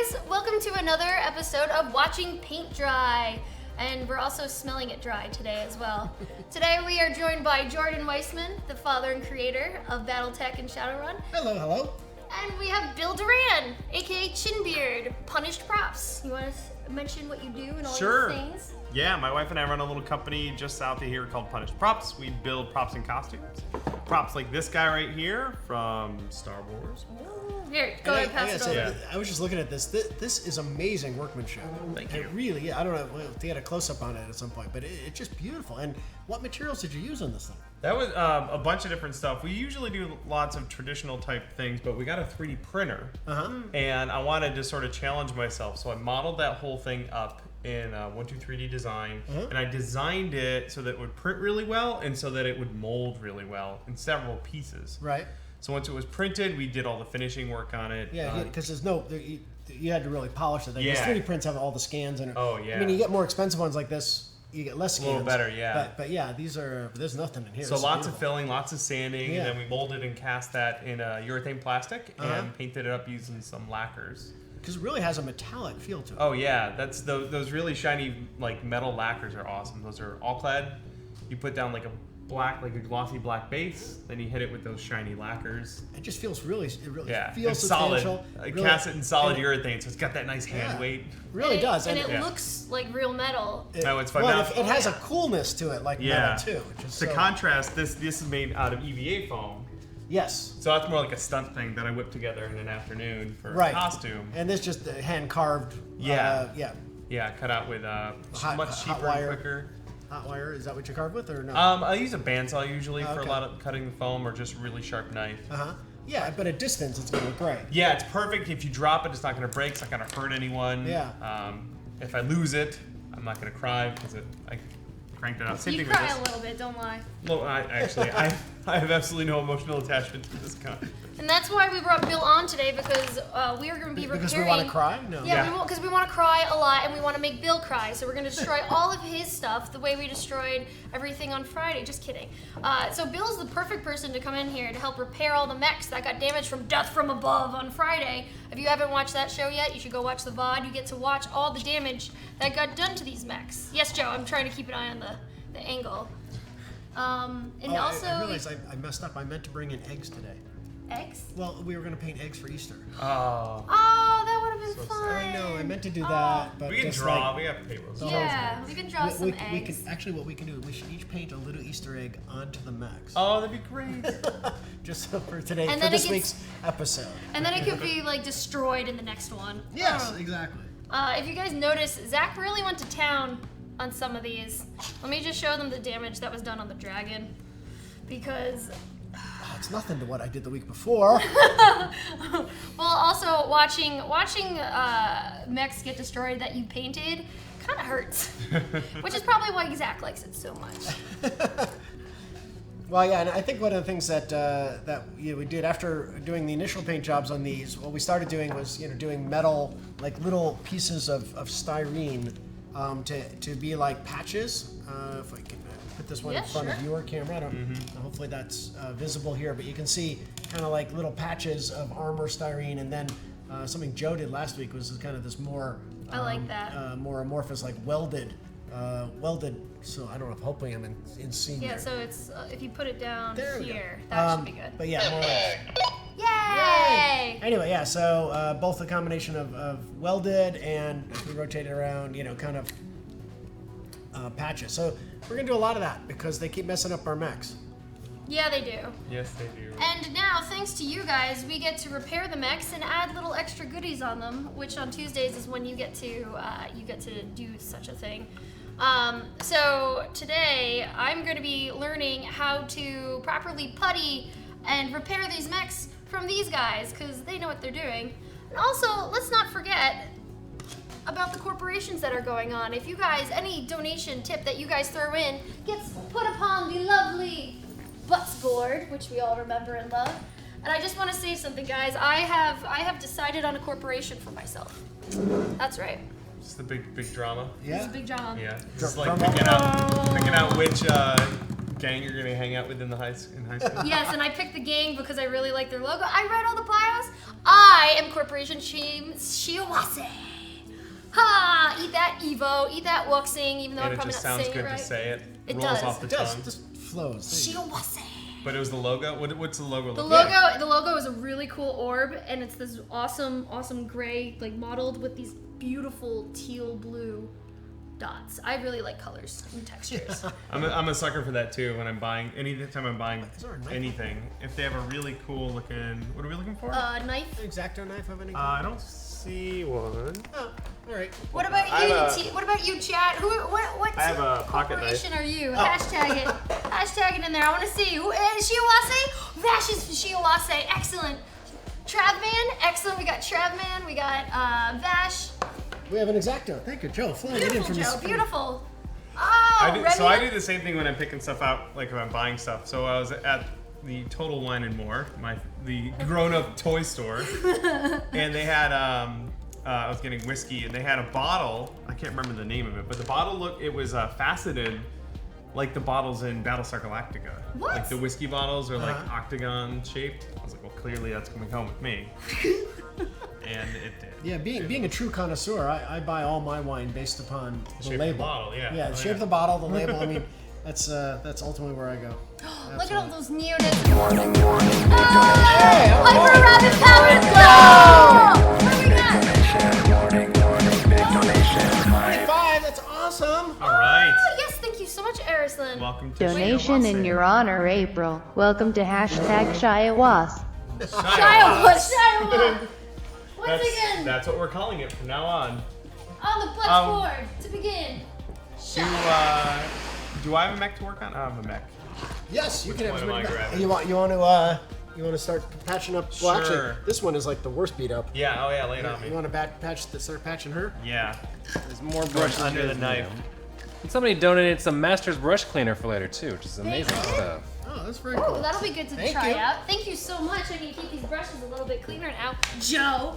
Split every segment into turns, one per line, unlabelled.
guys, welcome to another episode of Watching Paint Dry. And we're also smelling it dry today as well. Today we are joined by Jordan Weisman, the father and creator of Battletech and Shadowrun.
Hello, hello.
And we have Bill Doran, aka Chinbeard, Punished Props. You want to mention what you do and all your things?
Yeah, my wife and I run a little company just south of here called Punished Props. We build props and costumes. Props like this guy right here from Star Wars.
Here, go ahead, pass it over.
Yeah. I was just looking at this. This is amazing workmanship.
Thank you.
It really, I don't know if they had a close-up on it at some point, but it's just beautiful. And what materials did you use on this thing?
That was a bunch of different stuff. We usually do lots of traditional type things, but we got a 3D printer. And I wanted to sort of challenge myself. So I modeled that whole thing up in 123D design, and I designed it so that it would print really well and so that it would mold really well in several pieces.
Right.
So once it was printed, we did all the finishing work on it.
Yeah, because there's no, you had to really polish it.
Yeah.
3D prints have all the scans in it.
Oh, yeah.
I mean, you get more expensive ones like this, you get less scans.
A little better, yeah.
But yeah, there's nothing in here.
So lots of filling, lots of sanding,
Yeah.
and then we molded and cast that in urethane plastic and painted it up using some lacquers.
Because it really has a metallic feel to it.
Oh yeah, that's those really shiny like metal lacquers are awesome. Those are all clad. You put down like a glossy black base, then you hit it with those shiny lacquers.
It just feels really
Yeah,
feels
it's solid.
substantial.
I
Really-
cast it in solid
and
urethane, so it's got that nice hand weight.
Really does.
And it
Yeah.
looks like real metal.
No, it's fun.
Well,
Now-
it has a coolness to it, like
Yeah.
metal too. Which is
To
so,
contrast, this is made out of EVA foam.
Yes.
So that's more like a stunt thing that I whipped together in an afternoon for
Right.
a costume.
And this just hand carved.
Yeah.
Yeah.
Yeah, cut out with much cheaper
wire.
and quicker.
Hot wire. Is that what you carve with, or no?
I use a bandsaw usually for a
Okay.
lot of cutting the foam, or just really sharp knife.
Yeah, but at distance, it's gonna look great.
Yeah, it's perfect. If you drop it, it's not going to break. It's not going to hurt anyone.
Yeah.
If I lose it, I'm not going to cry because I cranked it out. Same
You
thing with
cry
this.
a little bit, don't lie.
Well, I have absolutely no emotional attachment to this gun.
And that's why we brought Bill on today, because we are going to be repairing.
Because we want to cry? No.
Yeah, because we want to cry a lot, and we want to make Bill cry. So we're going to destroy all of his stuff the way we destroyed everything on Friday. Just kidding. So Bill's the perfect person to come in here to help repair all the mechs that got damaged from Death from Above on Friday. If you haven't watched that show yet, you should go watch the VOD. You get to watch all the damage that got done to these mechs. Yes, Joe, I'm trying to keep an eye on the angle. And also...
I realized I messed up. I meant to bring in eggs today.
Eggs?
Well, we were going to paint eggs for Easter.
Oh.
Oh, that would have been
So
fun.
I know. I meant to do that, but
We can
just
draw.
like,
We have papers.
Yeah, we can draw some
we
eggs.
can, actually, what we can do, we should each paint a little Easter egg onto the mechs.
Oh, that'd be great.
Just for today,
And
for
then
this
it gets-
week's episode.
And then it could be like destroyed in the next one.
Yes,
Oh.
exactly.
If you guys notice, Zach really went to town on some of these. Let me just show them the damage that was done on the dragon. Because,
Oh, it's nothing to what I did the week before.
well, also watching mechs get destroyed that you painted kind of hurts. Which is probably why Zach likes it so much.
Well, yeah, and I think one of the things that we did after doing the initial paint jobs on these, what we started doing was doing metal, like little pieces of styrene to be like patches. If I can put this one in front of your camera, I don't, hopefully that's visible here, but you can see kind of like little patches of armor styrene, and then something Joe did last week was kind of this more
I like that.
more amorphous, like welded. So I don't know if hopefully I'm in scene.
Yeah,
there.
so it's if you put it down
There we go.
here, that should be good.
But yeah, more like,
Yay!
anyway, yeah. So both a combination of welded and if we rotate it around, kind of patches. So we're gonna do a lot of that because they keep messing up our mechs.
Yeah, they do.
Yes, they do.
And now, thanks to you guys, we get to repair the mechs and add little extra goodies on them, which on Tuesdays is when you get to do such a thing. So today, I'm going to be learning how to properly putty and repair these mechs from these guys, because they know what they're doing. And also, let's not forget about the corporations that are going on. If you guys, any donation tip that you guys throw in gets put upon the lovely Butts board, which we all remember and love. And I just want to say something, guys. I have decided on a corporation for myself. That's right.
Just the big drama.
Yeah.
It's a big job.
Yeah. Just like picking out which gang you're gonna hang out with in high school.
Yes, and I picked the gang because I really like their logo. I read all the bios. I am Corporation team, Shiawase. Ha! Eat that Evo, eat that Wuxing, even though
And
I'm
it
probably
just
not
sounds
saying
good
it right.
to say it.
It
Rolls
does.
off the
It does.
tongue.
It just flows.
Shiawase.
But it was the logo. What's the logo?
The
look like?
logo is a really cool orb, and it's this awesome gray, like mottled with these beautiful teal blue dots. I really like colors and textures.
I'm a sucker for that too. When I'm buying, anytime I'm buying
Is there a knife?
anything, if they have a really cool looking, what are we looking for?
Knife.
Exacto knife of any
I
kind?
don't see one.
Oh, all right.
What about
I
you?
have a-
What about you, chat? What
I have a pocket
corporation
knife.
are you?
Oh.
Hashtag it. Hashtag it in there. I want to see. Who is Shiawase? Vash is Shiawase. Excellent. Travman. Excellent. We got Travman. We got Vash.
We have an Exacto. Thank you, Joe. Flying it in
Beautiful,
from
Joe.
his-
Beautiful. Oh,
So I
Remy.
do the same thing when I'm picking stuff out, like if I'm buying stuff. So I was at the Total Wine and More, the grown-up toy store, and they had I was getting whiskey, and they had a bottle. I can't remember the name of it, but the bottle it was faceted, like the bottles in Battlestar Galactica.
What?
Like the whiskey bottles are like octagon shaped. I was like, well, clearly that's coming home with me, and it did.
Yeah, being a true connoisseur, I buy all my wine based upon the
shape of the
label.
bottle, yeah.
Yeah, the
Oh,
shape
yeah.
of the bottle, the label. I mean, that's ultimately where I go.
Look at all
Absolutely.
those neonics. Oh, Hyper Rabbit Power, go! What do we got?
25, that's awesome.
All right.
Oh, yes, thank you so much, Arislyn.
Welcome to
Donation in
Shiawase.
your honor, April. Welcome to #Shiawas.
Shiawa. Once again,
That's what we're calling it from now on.
on the Plex board, to begin.
Do I have a mech to work on? I have a mech.
Yes, you can have
one
as
am
many.
I grabbing?
You want to start patching up? Well,
Sure.
actually, this one is like the worst beat up.
Yeah, oh yeah, lay it on
You
me.
want to start patching her?
Yeah.
There's more
Brush
brushes
under the
than
knife.
you know. And somebody donated some Master's brush cleaner for later too, which is amazing
did?
stuff.
Oh, that's very
Oh,
cool.
that'll be good to
Thank
try
you.
out. Thank you so much. I can keep these brushes a little bit cleaner now. Joe.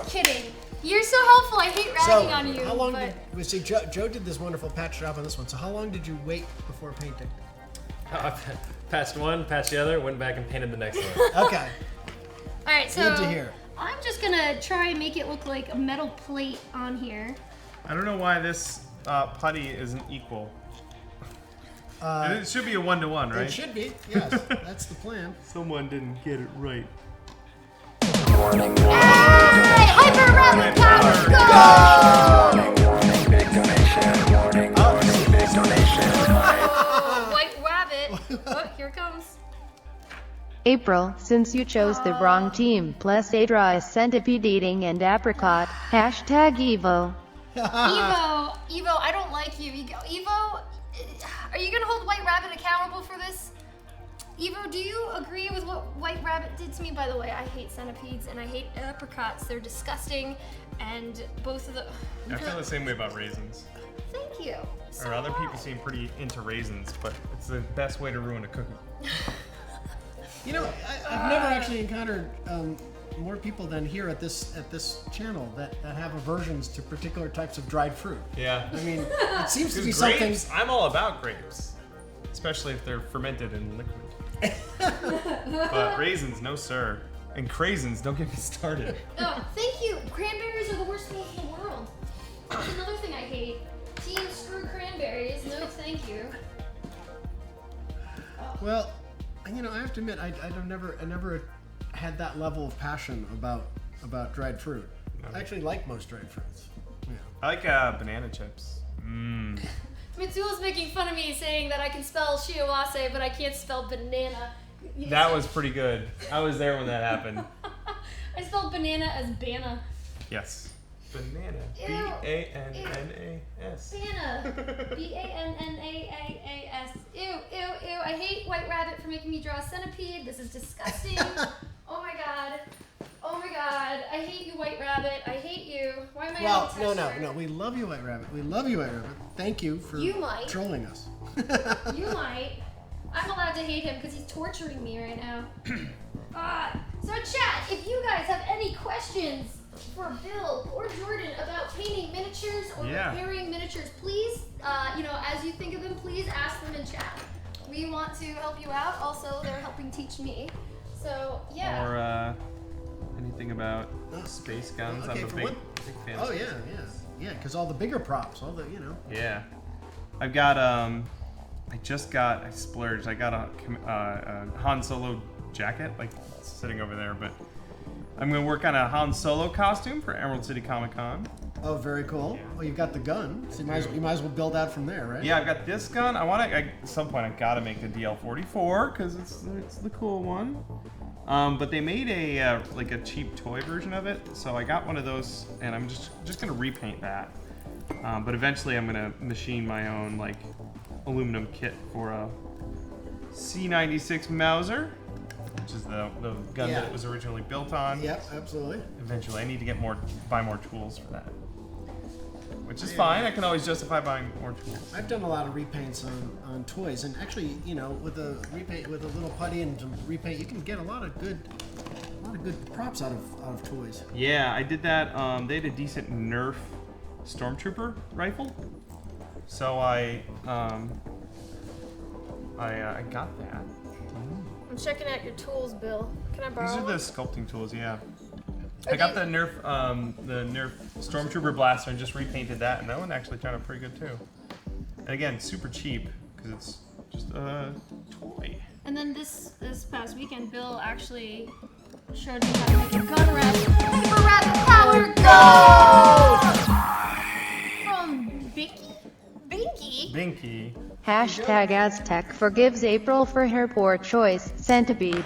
Kidding. You're so helpful. I hate ragging on you.
how long
but
did we see? Joe did this wonderful patch job on this one. So how long did you wait before painting?
I patched one, patched the other, went back and painted the next one.
Okay.
all right, so
Good to hear.
I'm just gonna try and make it look like a metal plate on here.
I don't know why this putty isn't equal. It should be a 1-to-1,
It
right?
should be. Yes, that's the plan.
Someone didn't get it right.
Hey, Hyper Rabbit Power, go! White Rabbit. Oh, here it comes.
April, since you chose the wrong team, plus Adra is centipede eating and apricot. #Evo.
Evo, I don't like you. Evo, are you gonna hold White Rabbit accountable for this? Evo, do you agree with what White Rabbit did to me? By the way, I hate centipedes and I hate apricots. They're disgusting, and both of the.
I feel the same way about raisins.
Thank you. So
Or other
do
people
I.
seem pretty into raisins, but it's the best way to ruin a cookie.
You know, I've never actually encountered more people than here at this channel that have aversions to particular types of dried fruit.
Yeah.
I mean, it seems to be
Because
something.
grapes, I'm all about grapes, especially if they're fermented and liquid. But raisins, no sir. And craisins, don't get me started.
Oh, thank you. Cranberries are the worst things in the world. That's another thing I hate. Team screw cranberries. No, thank you.
Well, you know, I have to admit, I never had that level of passion about dried fruit. I actually like most dried fruits. Yeah.
I like banana chips. Mmm.
Mitsuo's making fun of me saying that I can spell Shiawase, but I can't spell banana.
That was pretty good. I was there when that happened.
I spelled banana as Bana.
Yes. Banana.
Ew.
B-A-N-N-A-S.
Bana. B-A-N-N-A-A-A-S. Ew, ew, ew. I hate White Rabbit for making me draw a centipede. This is disgusting. Oh my god. Oh my god. I hate you, White Rabbit. I hate you. Why am I
Well,
on
no. We love you, White Rabbit. We love you, White Rabbit. Thank you for
You might.
trolling us.
You might. I'm allowed to hate him because he's torturing me right now. So chat, if you guys have any questions for Bill or Jordan about painting miniatures or
Yeah.
repairing miniatures, please, as you think of them, please ask them in chat. We want to help you out. Also, they're helping teach me. So, yeah.
Or anything anything about space guns.
Okay,
I'm a
for
big
what?
fan.
Oh
of
yeah,
space
yeah,
guns.
yeah. Because all the bigger props, all the
Yeah. I've got I splurged. I got a Han Solo jacket, like it's sitting over there, but I'm gonna work on a Han Solo costume for Emerald City Comic Con.
Oh, very cool. Yeah. Well, you've got the gun, so you might as well build out from there, right?
Yeah, I've got this gun. At some point I gotta make the DL44 because it's the cool one. But they made a like a cheap toy version of it, so I got one of those, and I'm just gonna repaint that. But eventually I'm gonna machine my own like aluminum kit for a C96 Mauser, which is the gun that it was originally built on.
Yep, absolutely.
Eventually, I need to buy more tools for that, which is fine. I can always justify buying more tools.
I've done a lot of repaints on toys, and actually, with a repaint with a little putty and some repaint, you can get a lot of good props out of toys.
Yeah, I did that. They had a decent Nerf Stormtrooper rifle, so I got that.
I'm checking out your tools, Bill. Can I borrow
These are
one?
the sculpting tools, yeah. I got the Nerf Stormtrooper blaster and just repainted that, and that one actually turned out pretty good too. And again, super cheap because it's just a toy.
And then this past weekend, Bill actually showed me how to make a gun wrap. Hyper Rapid Power Go! From
Binky.
Hashtag Aztec forgives April for her poor choice. Centipede.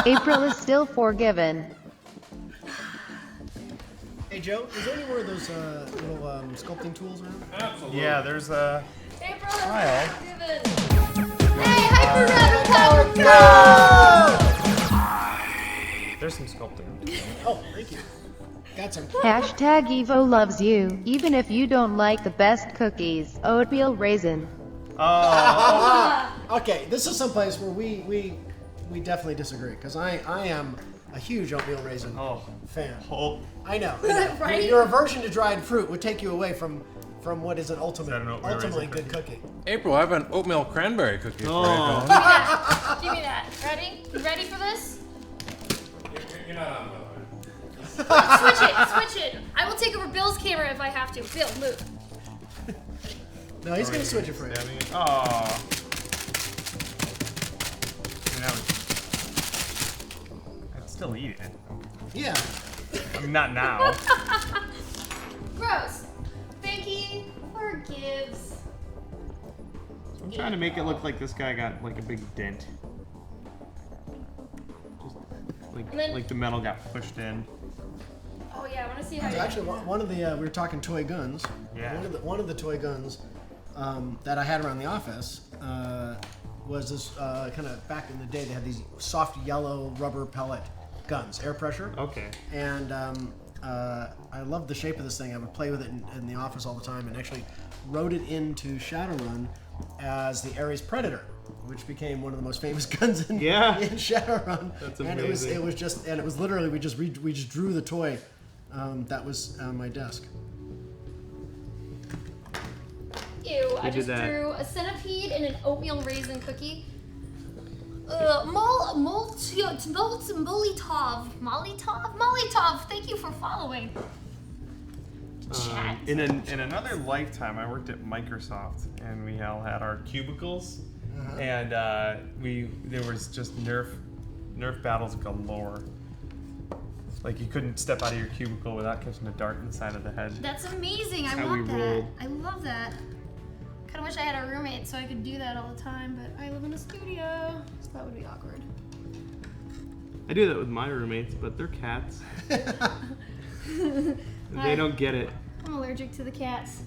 April is still forgiven.
Hey Joe, is there any more of those little sculpting tools around?
Absolutely.
Yeah, there's a
April
Kyle.
is forgiven. Hey, Hyper Rapid Power Go!
There's some sculpting.
Oh, thank you. Got some.
Hashtag Evo loves you, even if you don't like the best cookies. Oatmeal raisin.
Oh,
Okay, this is someplace where we definitely disagree, because I am a huge oatmeal raisin fan. I know.
Right?
Your aversion to dried fruit would take you away from what is an ultimately
raisin
good cookie.
April, I have an oatmeal cranberry cookie for you.
Give me that. Ready? You ready for this?
You're not on the way.
Switch it. I will take over Bill's camera if I have to. Bill, move.
No, he's gonna switch it for you.
oh. I'd still eat it.
Yeah.
I mean, not now.
Gross. Binky forgives.
I'm trying to make it look like this guy got like a big dent. Just like the metal got pushed in.
Oh yeah, I want to see how you.
Actually, one of the we were talking toy guns.
Yeah.
One of the toy guns that I had around the office was this kind of back in the day. They had these soft yellow rubber pellet guns, air pressure.
Okay.
And I loved the shape of this thing. I would play with it in the office all the time, and actually wrote it into Shadowrun as the Ares Predator, which became one of the most famous guns in Shadowrun.
That's
and
amazing.
it was literally we just drew the toy that was on my desk.
Ew, I
did
just
that.
drew a centipede and an oatmeal raisin cookie. Molotov, thank you for following. Chat.
In another lifetime, I worked at Microsoft, and we all had our cubicles, and there was just Nerf battles galore. Like you couldn't step out of your cubicle without catching a dart in the side of the head.
That's amazing. I
How
want
we
that.
rolled.
I love that. Kind of wish I had a roommate so I could do that all the time, but I live in a studio, so that would be awkward.
I do that with my roommates, but they're cats. They don't get it.
I'm allergic to the cats.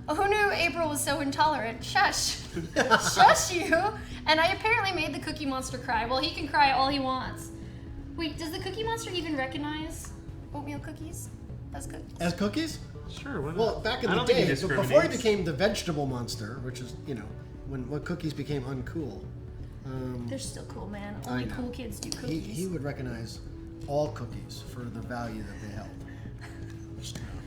Oh, who knew April was so intolerant? Shush. Shush you. And I apparently made the Cookie Monster cry. Well, he can cry all he wants. Wait, does the Cookie Monster even recognize oatmeal cookies as cookies?
As cookies?
Sure. Why not?
Well, back in
I
the
don't think he
day, before he
discriminates.
became the vegetable monster, which is when cookies became uncool.
They're still cool, man.
I
Only
know.
cool kids do cookies.
He would recognize all cookies for the value that they held.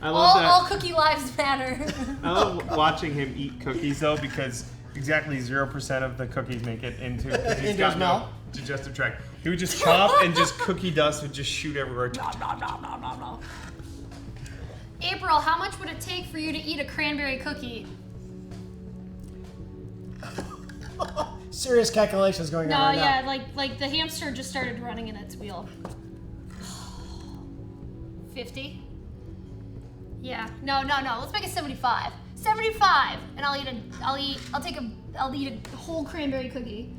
I love
all cookie lives matter.
I love watching him eat cookies though, because exactly 0% of the cookies make it into his
Into his mouth?
digestive tract. He would just chop and just cookie dust would just shoot everywhere.
April, how much would it take for you to eat a cranberry cookie?
Serious calculations going
No,
on right
yeah,
now.
like the hamster just started running in its wheel. 50? Yeah. No. Let's make it 75. 75, and I'll eat a whole cranberry cookie.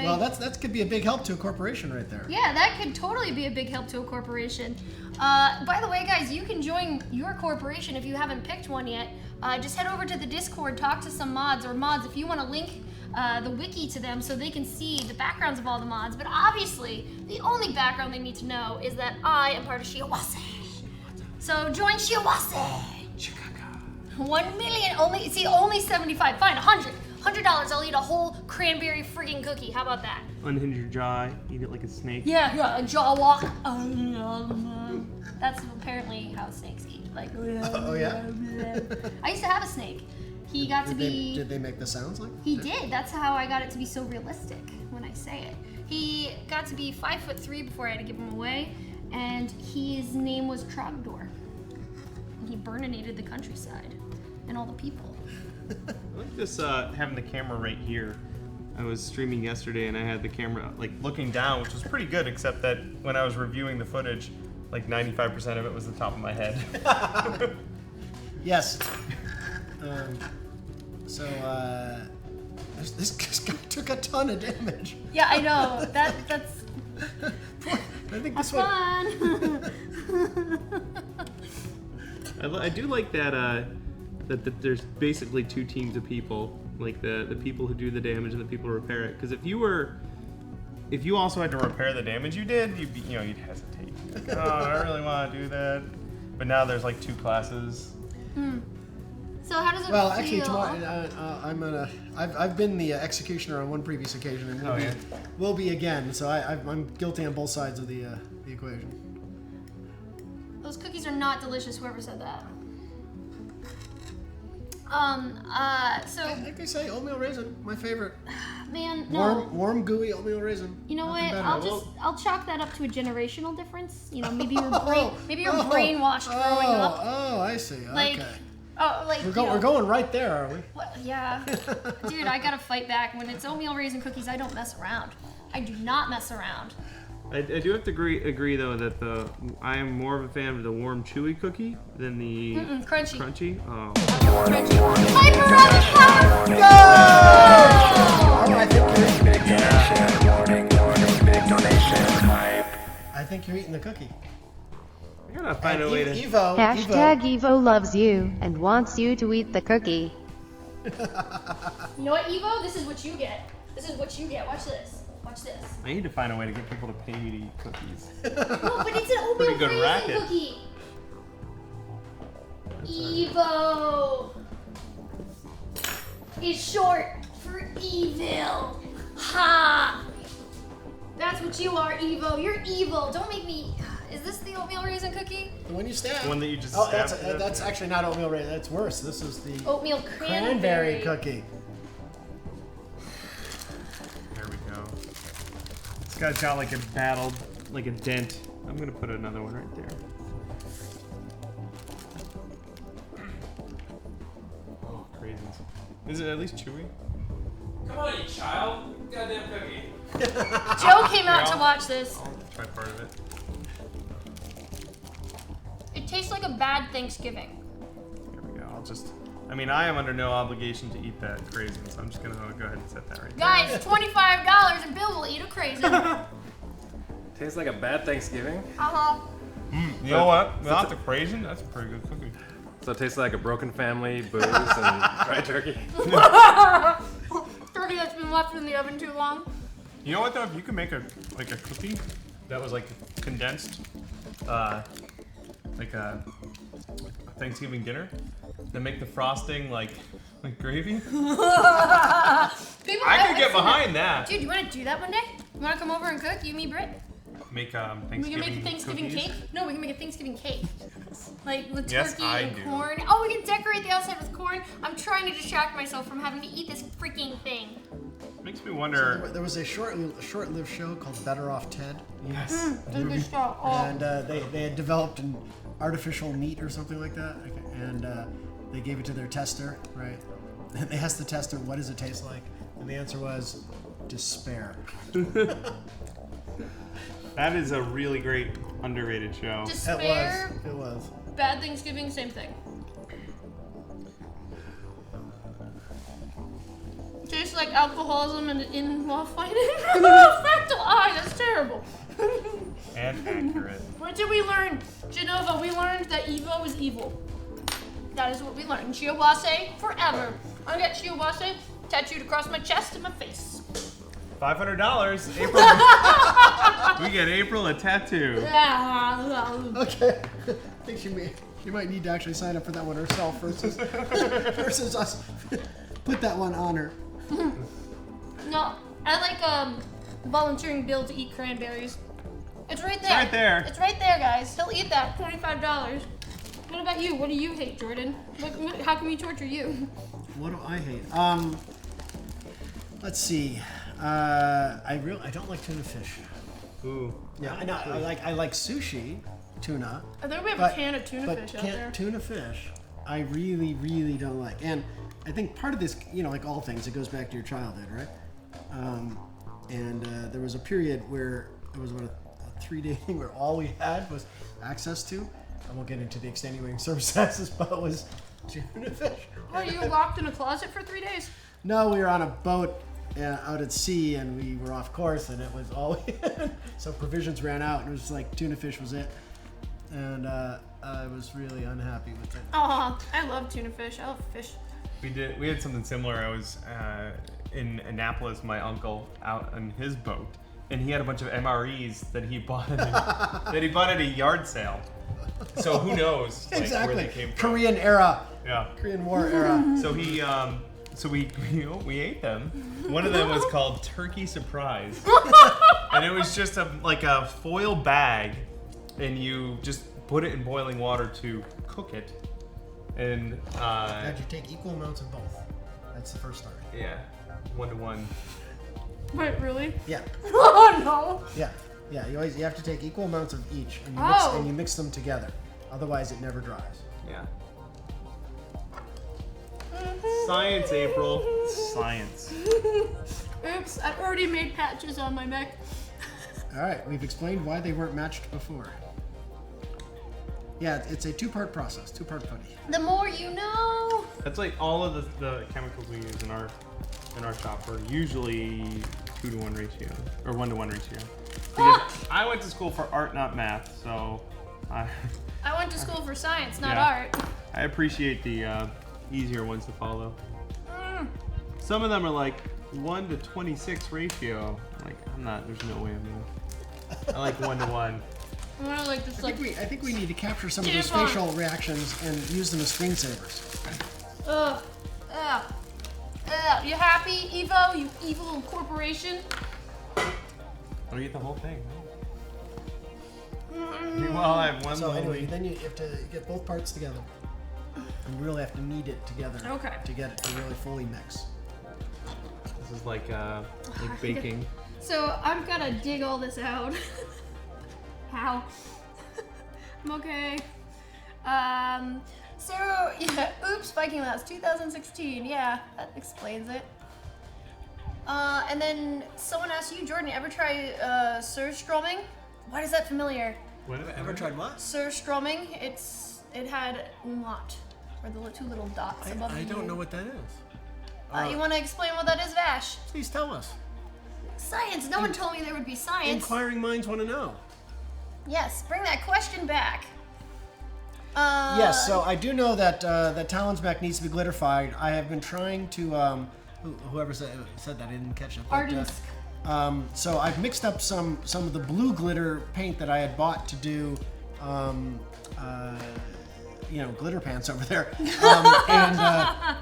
Well, that could be a big help to a corporation right there.
Yeah, that could totally be a big help to a corporation. By the way, guys, you can join your corporation if you haven't picked one yet. Just head over to the Discord, talk to some mods, or mods if you want to link the wiki to them so they can see the backgrounds of all the mods. But obviously, the only background they need to know is that I am part of Shiawase. So join Shiawase. 1 million, only 75. Fine, 100. $100, I'll eat a whole cranberry friggin' cookie. How about that?
Unhinge your jaw, eat it like a snake.
Yeah, a jaw walk. That's apparently how snakes eat. Like,
Oh yeah.
I used to have a snake. He got to be.
Did they make the sounds like?
He did. That's how I got it to be so realistic when I say it. He got to be 5'3" before I had to give him away, and his name was Trogdor. And he burninated the countryside and all the people.
I like this having the camera right here. I was streaming yesterday and I had the camera like looking down, which was pretty good, except that when I was reviewing the footage, like 95% of it was the top of my head.
Yes. This guy took a ton of damage.
Yeah, I know. That's
I think this
fun.
I do like that that there's basically two teams of people, like the people who do the damage and the people who repair it. Because if you also had to repair the damage you did, you'd hesitate. Like, oh, I really want to do that. But now there's like two classes.
So how does it
Well,
feel?
actually, tomorrow I've been the executioner on one previous occasion, and will be again. So I'm guilty on both sides of the equation.
Those cookies are not delicious. Whoever said that. So
Like they say, oatmeal raisin, my favorite.
man, no.
Warm, gooey oatmeal raisin.
You know
Nothing
what?
better.
I'll chalk that up to a generational difference. You know, maybe you're brainwashed growing up.
Oh, I see.
Like,
Okay.
We're
We're going right there, are we?
Well, yeah, dude, I gotta fight back. When it's oatmeal raisin cookies, I don't mess around. I do not mess around.
I do have to agree though that I am more of a fan of the warm chewy cookie than the
Crunchy.
crunchy. Oh.
Hyper Rabbit Power!
I think you're eating the cookie.
I gotta find a way to.
Evo.
Evo loves you and wants you to eat the cookie.
You know what, Evo? This is what you get. This is what you get. Watch this. Watch this.
I need to find a way to get people to pay me to eat cookies.
No, but it's an oatmeal
Pretty good
raisin
racket.
cookie. Evo is short for evil. Ha! That's what you are, Evo. You're evil. Don't make me. Is this the oatmeal raisin cookie?
The one you stabbed.
The one that you just
Oh,
stabbed.
that's actually not oatmeal raisin. That's worse. This is the
Oatmeal
cranberry cookie.
There we go. This guy's got like a dent. I'm gonna put another one right there. Oh, crazy. Is it at least chewy?
Come on, you child. Goddamn cookie.
Joe came out to watch this.
I'll try part of it.
It tastes like a bad Thanksgiving.
There we go. I am under no obligation to eat that craisin, so I'm just gonna go ahead and set that right there.
Guys, $25 and Bill will eat a craisin.
Tastes like a bad Thanksgiving.
You know what? Without the craisin, that's a pretty good cookie.
So it tastes like a broken family, booze, and fried turkey.
Turkey that's been left in the oven too long.
You know what though? If you could make a cookie that was like condensed, like a Thanksgiving dinner, then make the frosting like gravy. I could get behind that.
Dude, you want to do that one day? You want to come over and cook? You, me, Britt?
Make
We can
Thanksgiving.
make a Thanksgiving
cookies.
cake? No, we can make a Thanksgiving cake. Like with
Yes,
turkey
I
and
do.
corn. Oh, we can decorate the outside with corn. I'm trying to distract myself from having to eat this freaking thing.
Makes me
So
wonder.
there was a short-lived show called Better Off Ted.
Yes.
Good show. Oh.
And they had developed an artificial meat or something like that, and they gave it to their tester, right? And they asked the tester, "What does it taste like?" And the answer was despair.
That is a really great underrated show.
Despair,
It was.
Bad Thanksgiving, same thing. Tastes like alcoholism and in-law fighting. Fractal eye, that's terrible.
And accurate.
What did we learn? Genova, we learned that Evo is evil. That is what we learned. Shiawase, forever. I get Shiawase tattooed across my chest and my face.
$500. April. We get April a tattoo.
Okay. I think she might need to actually sign up for that one herself versus us. Put that one on her.
No, I like volunteering Bill to eat cranberries. It's right there.
right there.
It's right there, guys. He'll eat that. $25. What about you? What do you hate, Jordan? How can we torture you?
What do I hate? Let's see. I don't like tuna fish.
Ooh.
Yeah, I like sushi, tuna.
I think we have
But-
a can of tuna fish out there.
Tuna fish, I really, really don't like. And I think part of this, like all things, it goes back to your childhood, right? There was a period where it was about a 3-day thing where all we had was access to, I won't get into the extenuating circumstances, but it was tuna fish.
Were you locked in a closet for 3 days?
No, we were on a boat out at sea, and we were off course, and it was all we had. So provisions ran out, and it was like tuna fish was it. And I was really unhappy with it.
Oh, I love tuna fish. I love fish.
We had something similar. I was in Annapolis, my uncle out on his boat, and he had a bunch of MREs that he bought at a yard sale. So who knows
Exactly.
where they came from.
Korean era.
Yeah.
Korean War era.
So we ate them. One of them was called Turkey Surprise, and it was just a foil bag, and you just put it in boiling water to cook it, and
Had you take equal amounts of both. That's the first start.
yeah, 1-to-1.
Wait, really?
Yeah.
Oh no!
Yeah. Yeah. You have to take equal amounts of each, and you mix them together. Otherwise, it never dries.
Yeah. Science, April. Science.
Oops, I've already made patches on my mech.
All right. We've explained why they weren't matched before. Yeah, it's a two-part process, two-part putty.
The more you know.
That's like all of the chemicals we use in our shop are usually 2-to-1 ratio or 1-to-1 ratio. Because I went to school for art, not math, so
I went to school for science, not
Yeah.
art.
I appreciate the easier ones to follow. Some of them are like 1-to-26 ratio. Like there's no way I'm gonna. I like 1-to-1.
I want to just
I think we need to capture some of those
Tampon.
facial reactions and use them as screensavers.
Ugh. Ugh. Ugh. You happy, Evo? You evil corporation?
I'll eat the whole thing. Well, I have one.
So
little
anyway,
leaf.
then you have to get both parts together. You really have to knead it together
Okay.
to get it to really fully mix.
This is like baking.
So I'm gonna dig all this out. How? I'm okay. So yeah, oops, Viking Labs 2016. Yeah, that explains it. And then someone asked you, Jordan, ever try surströmming? Why is that familiar?
What have I
Ever tried what?
Surströmming. It had umlaut, or the two little dots above the
I don't
U.
know what that is.
You want to explain what that is, Vash?
Please tell us.
Science. No one told me there would be science.
Inquiring minds want to know.
Yes, bring that question back.
Yes, so I do know that that Talon's mech needs to be glitterified. I have been trying to whoever said that, I didn't catch it. but,
Ardensk.
So I've mixed up some of the blue glitter paint that I had bought to do, glitter pants over there,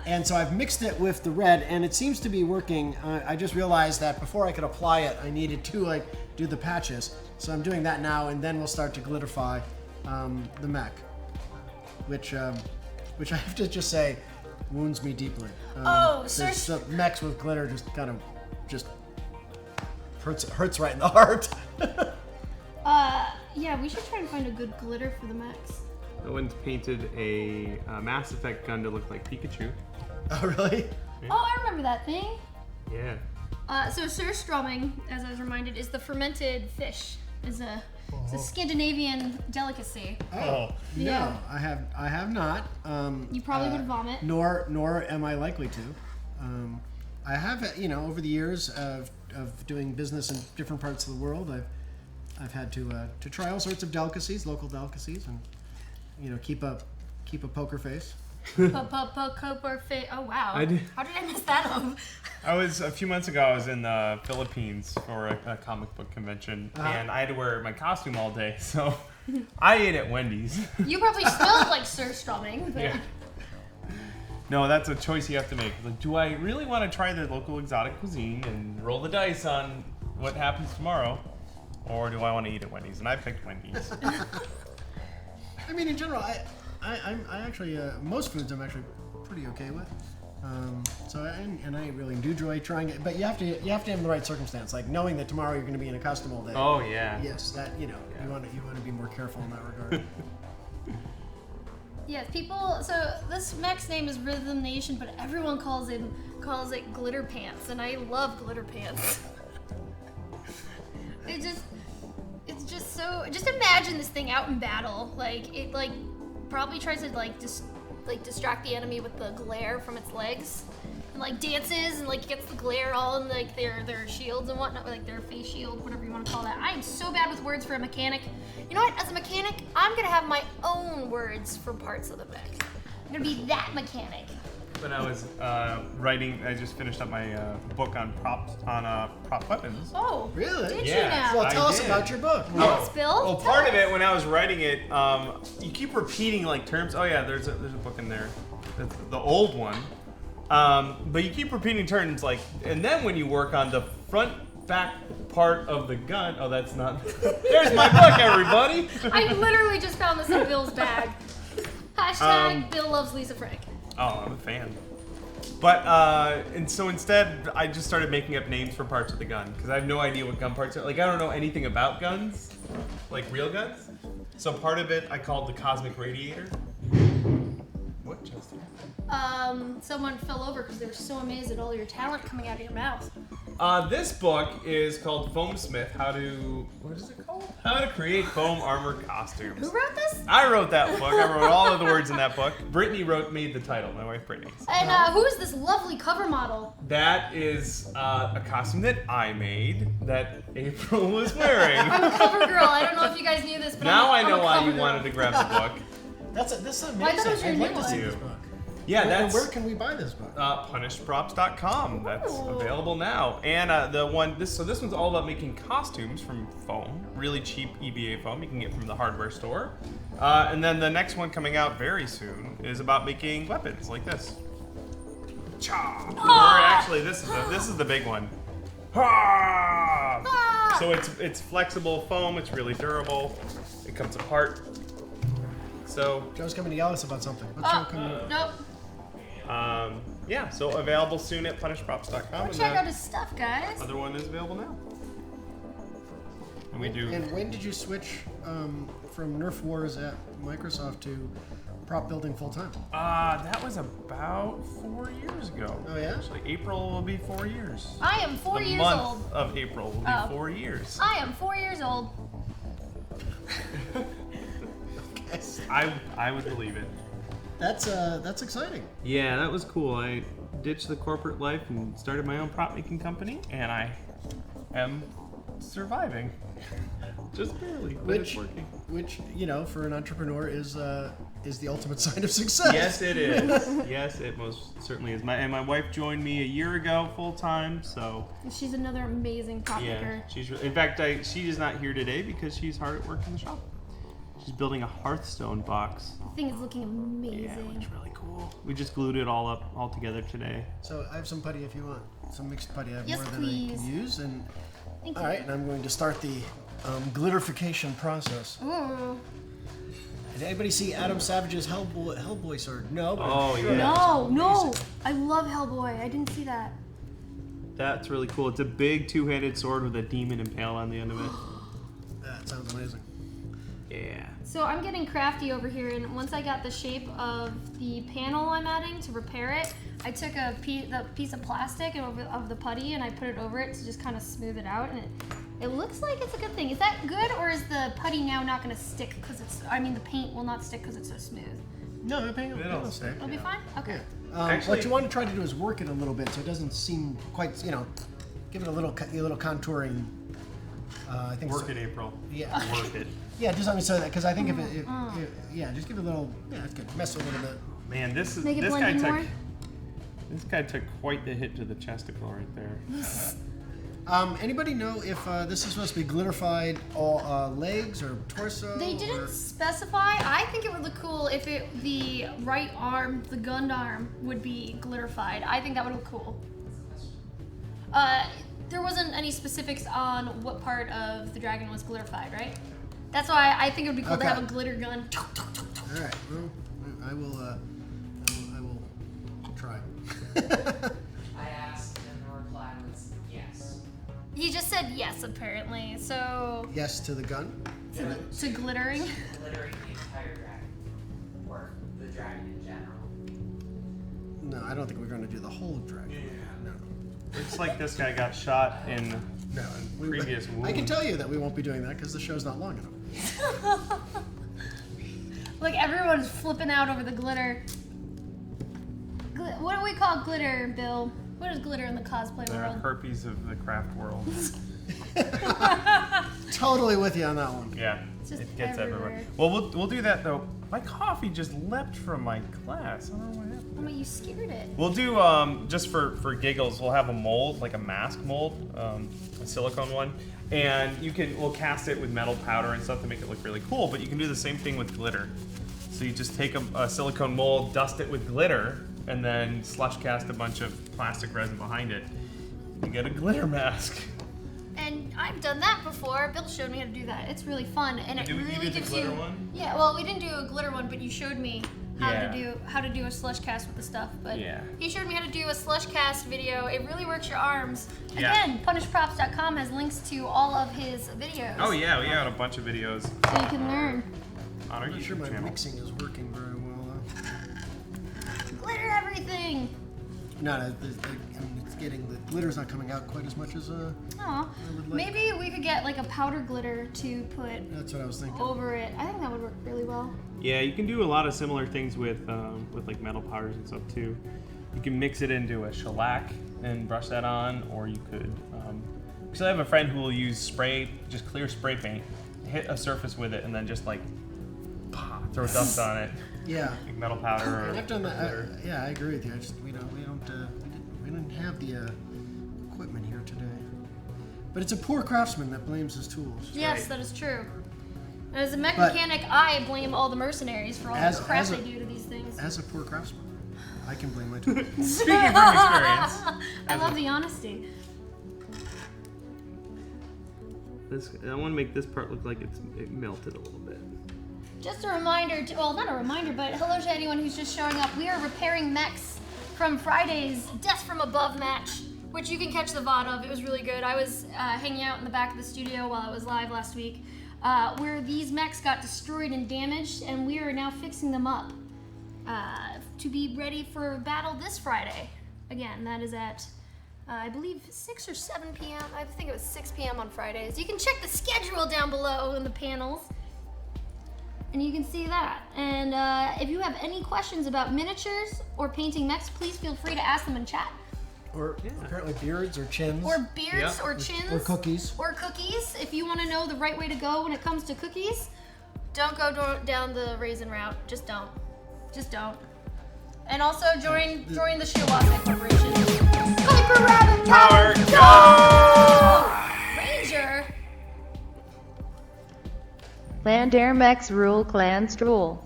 and so I've mixed it with the red, and it seems to be working. I just realized that before I could apply it, I needed to do the patches. So I'm doing that now, and then we'll start to glitterify the mech, which I have to just say wounds me deeply.
Oh,
the Mechs with glitter just kind of just hurts right in the heart.
Yeah, we should try and find a good glitter for the Mechs.
No one's painted a Mass Effect gun to look like Pikachu.
Oh, really?
Oh, I remember that thing.
Yeah.
So surströmming, as I was reminded, is the fermented fish. It's a Scandinavian delicacy.
Oh.
Yeah.
No, I have not.
You probably would vomit.
Nor am I likely to. I have, over the years of doing business in different parts of the world, I've had to try all sorts of delicacies, local delicacies, and keep a poker face.
Poker face. Oh wow. How did I mess that up?
A few months ago, I was in the Philippines for a comic book convention, and I had to wear my costume all day, so I ate at Wendy's.
You probably smelled like surströmming. But...
Yeah. No, that's a choice you have to make. Like, do I really want to try the local exotic cuisine and roll the dice on what happens tomorrow, or do I want to eat at Wendy's? And I picked Wendy's.
I mean, in general, I actually most foods I'm actually pretty okay with. I really do enjoy trying it, but you have to have the right circumstance, like knowing that tomorrow you're going to be in a costume all day.
Oh yeah.
Yes, that you want to be more careful in that regard.
Yeah, people. So this Mech's name is Rhythm Nation, but everyone calls it glitter pants, and I love glitter pants. It's just so. Just imagine this thing out in battle, it probably tries to distract the enemy with the glare from its legs, and dances and gets the glare all in their shields and whatnot, their face shield, whatever you want to call that. I am so bad with words for a mechanic. You know what? As a mechanic, I'm gonna have my own words for parts of the mech. I'm gonna be that mechanic.
When I was writing, I just finished up my book on prop weapons.
Oh,
really?
Did
Yeah.
you now?
Well, tell
I
us
did.
about your book.
Yes, Bill.
Well, part of it when I was writing it, you keep repeating terms. Oh yeah, there's a book in there, that's the old one. But you keep repeating terms and then when you work on the back part of the gun. Oh, that's not. There's my book, everybody.
I literally just found this in Bill's bag. Hashtag Bill loves Lisa Frank.
Oh, I'm a fan. But and so instead, I just started making up names for parts of the gun because I have no idea what gun parts are. I don't know anything about guns, real guns. So part of it I called the cosmic radiator. What, Justin?
Someone fell over because they were so amazed at all your talent coming out of your mouth.
This book is called Foamsmith. What is it called? How to create foam armor costumes.
Who wrote this?
I wrote that book. I wrote all of the words in that book. Brittany made the title. My wife Brittany.
And who is this lovely cover model?
That is a costume that I made that April was wearing.
I'm a cover girl. I don't know if you guys knew this, but
Now
I'm
I know
a
why
cover
you
girl.
wanted to grab the book.
This is amazing.
Well, I thought it was your
I'd like
new
to see
one.
this book.
Yeah,
Where can we buy this book?
Punishedprops.com. That's
Ooh.
available now. And this one's all about making costumes from foam, really cheap EVA foam you can get from the hardware store. And then the next one coming out very soon is about making weapons like this. Cha! Or actually, this is the big one. Ha! So it's flexible foam. It's really durable. It comes apart. So
Joe's coming to yell at us about something. What's Joe coming to?
Nope.
yeah, so available soon at punishedprops.com.
Check out his stuff, guys.
Other one is available now. And we do.
And when did you switch from Nerf Wars at Microsoft to prop building full time?
That was about 4 years ago.
Oh yeah?
Actually, April will be 4 years.
I am 4
the
years
month
old.
of April will be
Oh.
4 years.
I am 4 years old.
I would believe it.
That's exciting.
Yeah, that was cool. I ditched the corporate life and started my own prop making company, and I am surviving. Just barely, but it's working.
Which for an entrepreneur is the ultimate sign of success.
Yes, it is. Yes, it most certainly is. My wife joined me a year ago full time, so
She's another amazing prop
yeah,
maker.
in fact she is not here today because she's hard at work in the shop. She's building a Hearthstone box.
The thing is looking amazing.
Yeah, it looks really cool. We just glued it all together today.
So I have some putty if you want. Some mixed putty. I have
Yes,
more than
please.
I can use. And
Thank
all
you.
right, and I'm going to start the glitterification process.
Ooh.
Did anybody see Adam Savage's Hellboy sword? No. But I'm
Oh,
sure
yeah.
No, no. I love Hellboy. I didn't see that.
That's really cool. It's a big two-handed sword with a demon impaled on the end of it.
That sounds amazing.
Yeah.
So I'm getting crafty over here, and once I got the shape of the panel I'm adding to repair it, I took the piece of plastic of the putty and I put it over it to just kind of smooth it out, and it looks like it's a good thing. Is that good, or is the putty now not going to stick because the paint will not stick because it's so smooth?
No, the paint will stay.
It'll be fine? Okay.
Actually-
What you want to try to do is work it a little bit so it doesn't seem quite, give it a little contouring. I think
Work it, April.
Yeah.
Work it.
Yeah, just let me say that because I think if just give it a little. Yeah, that's good. Mess a little bit.
Man, this
Make it
guy
blend in
took
more?
this guy took quite the hit to the chesticle right there.
Anybody know if this is supposed to be glitterified all legs or torso?
They didn't
or-
specify. I think it would look cool if the right arm, the gun arm, would be glitterified. I think that would look cool. There wasn't any specifics on what part of the dragon was glitterified, right? That's why I think it would be cool to have a glitter gun.
All right. Well, I will try.
I asked and the reply was yes.
He just said yes, apparently. So
Yes to the gun.
to glittering.
Glittering the entire dragon. Or the dragon in general.
No, I don't think we're going to do the whole dragon. No.
Looks like this guy got shot in
No.
previous wound.
I can tell you that we won't be doing that because the show's not long enough.
Like everyone's flipping out over the glitter. What do we call glitter, Bill? What is glitter in the cosplay
There are
world?
herpes of the craft world.
Totally with you on that one.
Yeah,
just
it gets
everywhere.
everywhere. Well, we'll do that though. My coffee just leapt from my glass. I don't know what happened.
Oh, you scared it.
We'll do just for giggles. We'll have a mold, like a mask mold, a silicone one, and we'll cast it with metal powder and stuff to make it look really cool. But you can do the same thing with glitter. So you just take a silicone mold, dust it with glitter, and then slush cast a bunch of plastic resin behind it. You get a glitter mask.
And I've done that before. Bill showed me how to do that. It's really fun, and it
You
really
did the
gives
glitter
you.
one?
Yeah, well, we didn't do a glitter one, but you showed me how
Yeah.
to do a slush cast with the stuff. But
Yeah.
he showed me how to do a slush cast video. It really works your arms.
Yeah.
Again, punishprops.com has links to all of his videos.
Oh yeah, we got a bunch of videos
So you can learn.
on our
I'm not sure
YouTube
my
channel.
mixing is working very well
Glitter everything.
though. No, it's getting the glitter's not coming out quite as much as
Aw.
would like-
Maybe we could get like a powder glitter to put
that's what I was thinking.
over it. I think that would work really well.
Yeah, you can do a lot of similar things with like metal powders and stuff too. You can mix it into a shellac and brush that on, or you could. Because I have a friend who will use spray, just clear spray paint, hit a surface with it, and then just like throw dust on it,
Yeah.
like metal powder or
And I've done that.
glitter.
Yeah, I agree with you. We didn't have the equipment here today. But it's a poor craftsman that blames his tools.
Yes,
Right.
that is true. As a mech
But-
mechanic, I blame all the mercenaries for all
As-
the crap
as a-
they do to these things.
As a poor craftsman, I can blame my tools.
Speaking from experience,
I love the honesty.
I want to make this part look like it melted a little bit.
Just a reminder, well, not a reminder, but hello to anyone who's just showing up. We are repairing Mechs from Friday's Death from Above match, which you can catch the VOD of. It was really good. I was hanging out in the back of the studio while I was live last week, where these mechs got destroyed and damaged, and we are now fixing them up to be ready for battle this Friday. Again, that is at, I believe, 6 or 7 p.m. I think it was 6 p.m. on Fridays. You can check the schedule down below in the panels. And you can see that. And if you have any questions about miniatures or painting mechs, please feel free to ask them in chat.
Or apparently beards or chins.
Or beards
Yeah.
or chins.
Or cookies.
Or cookies. If you want to know the right way to go when it comes to cookies, don't go down the raisin route. Just don't. Just don't. And also join the Shiawassee Corporation. Viper Rabbit Power Go! Ranger.
Land Air Mechs rule clan stroll.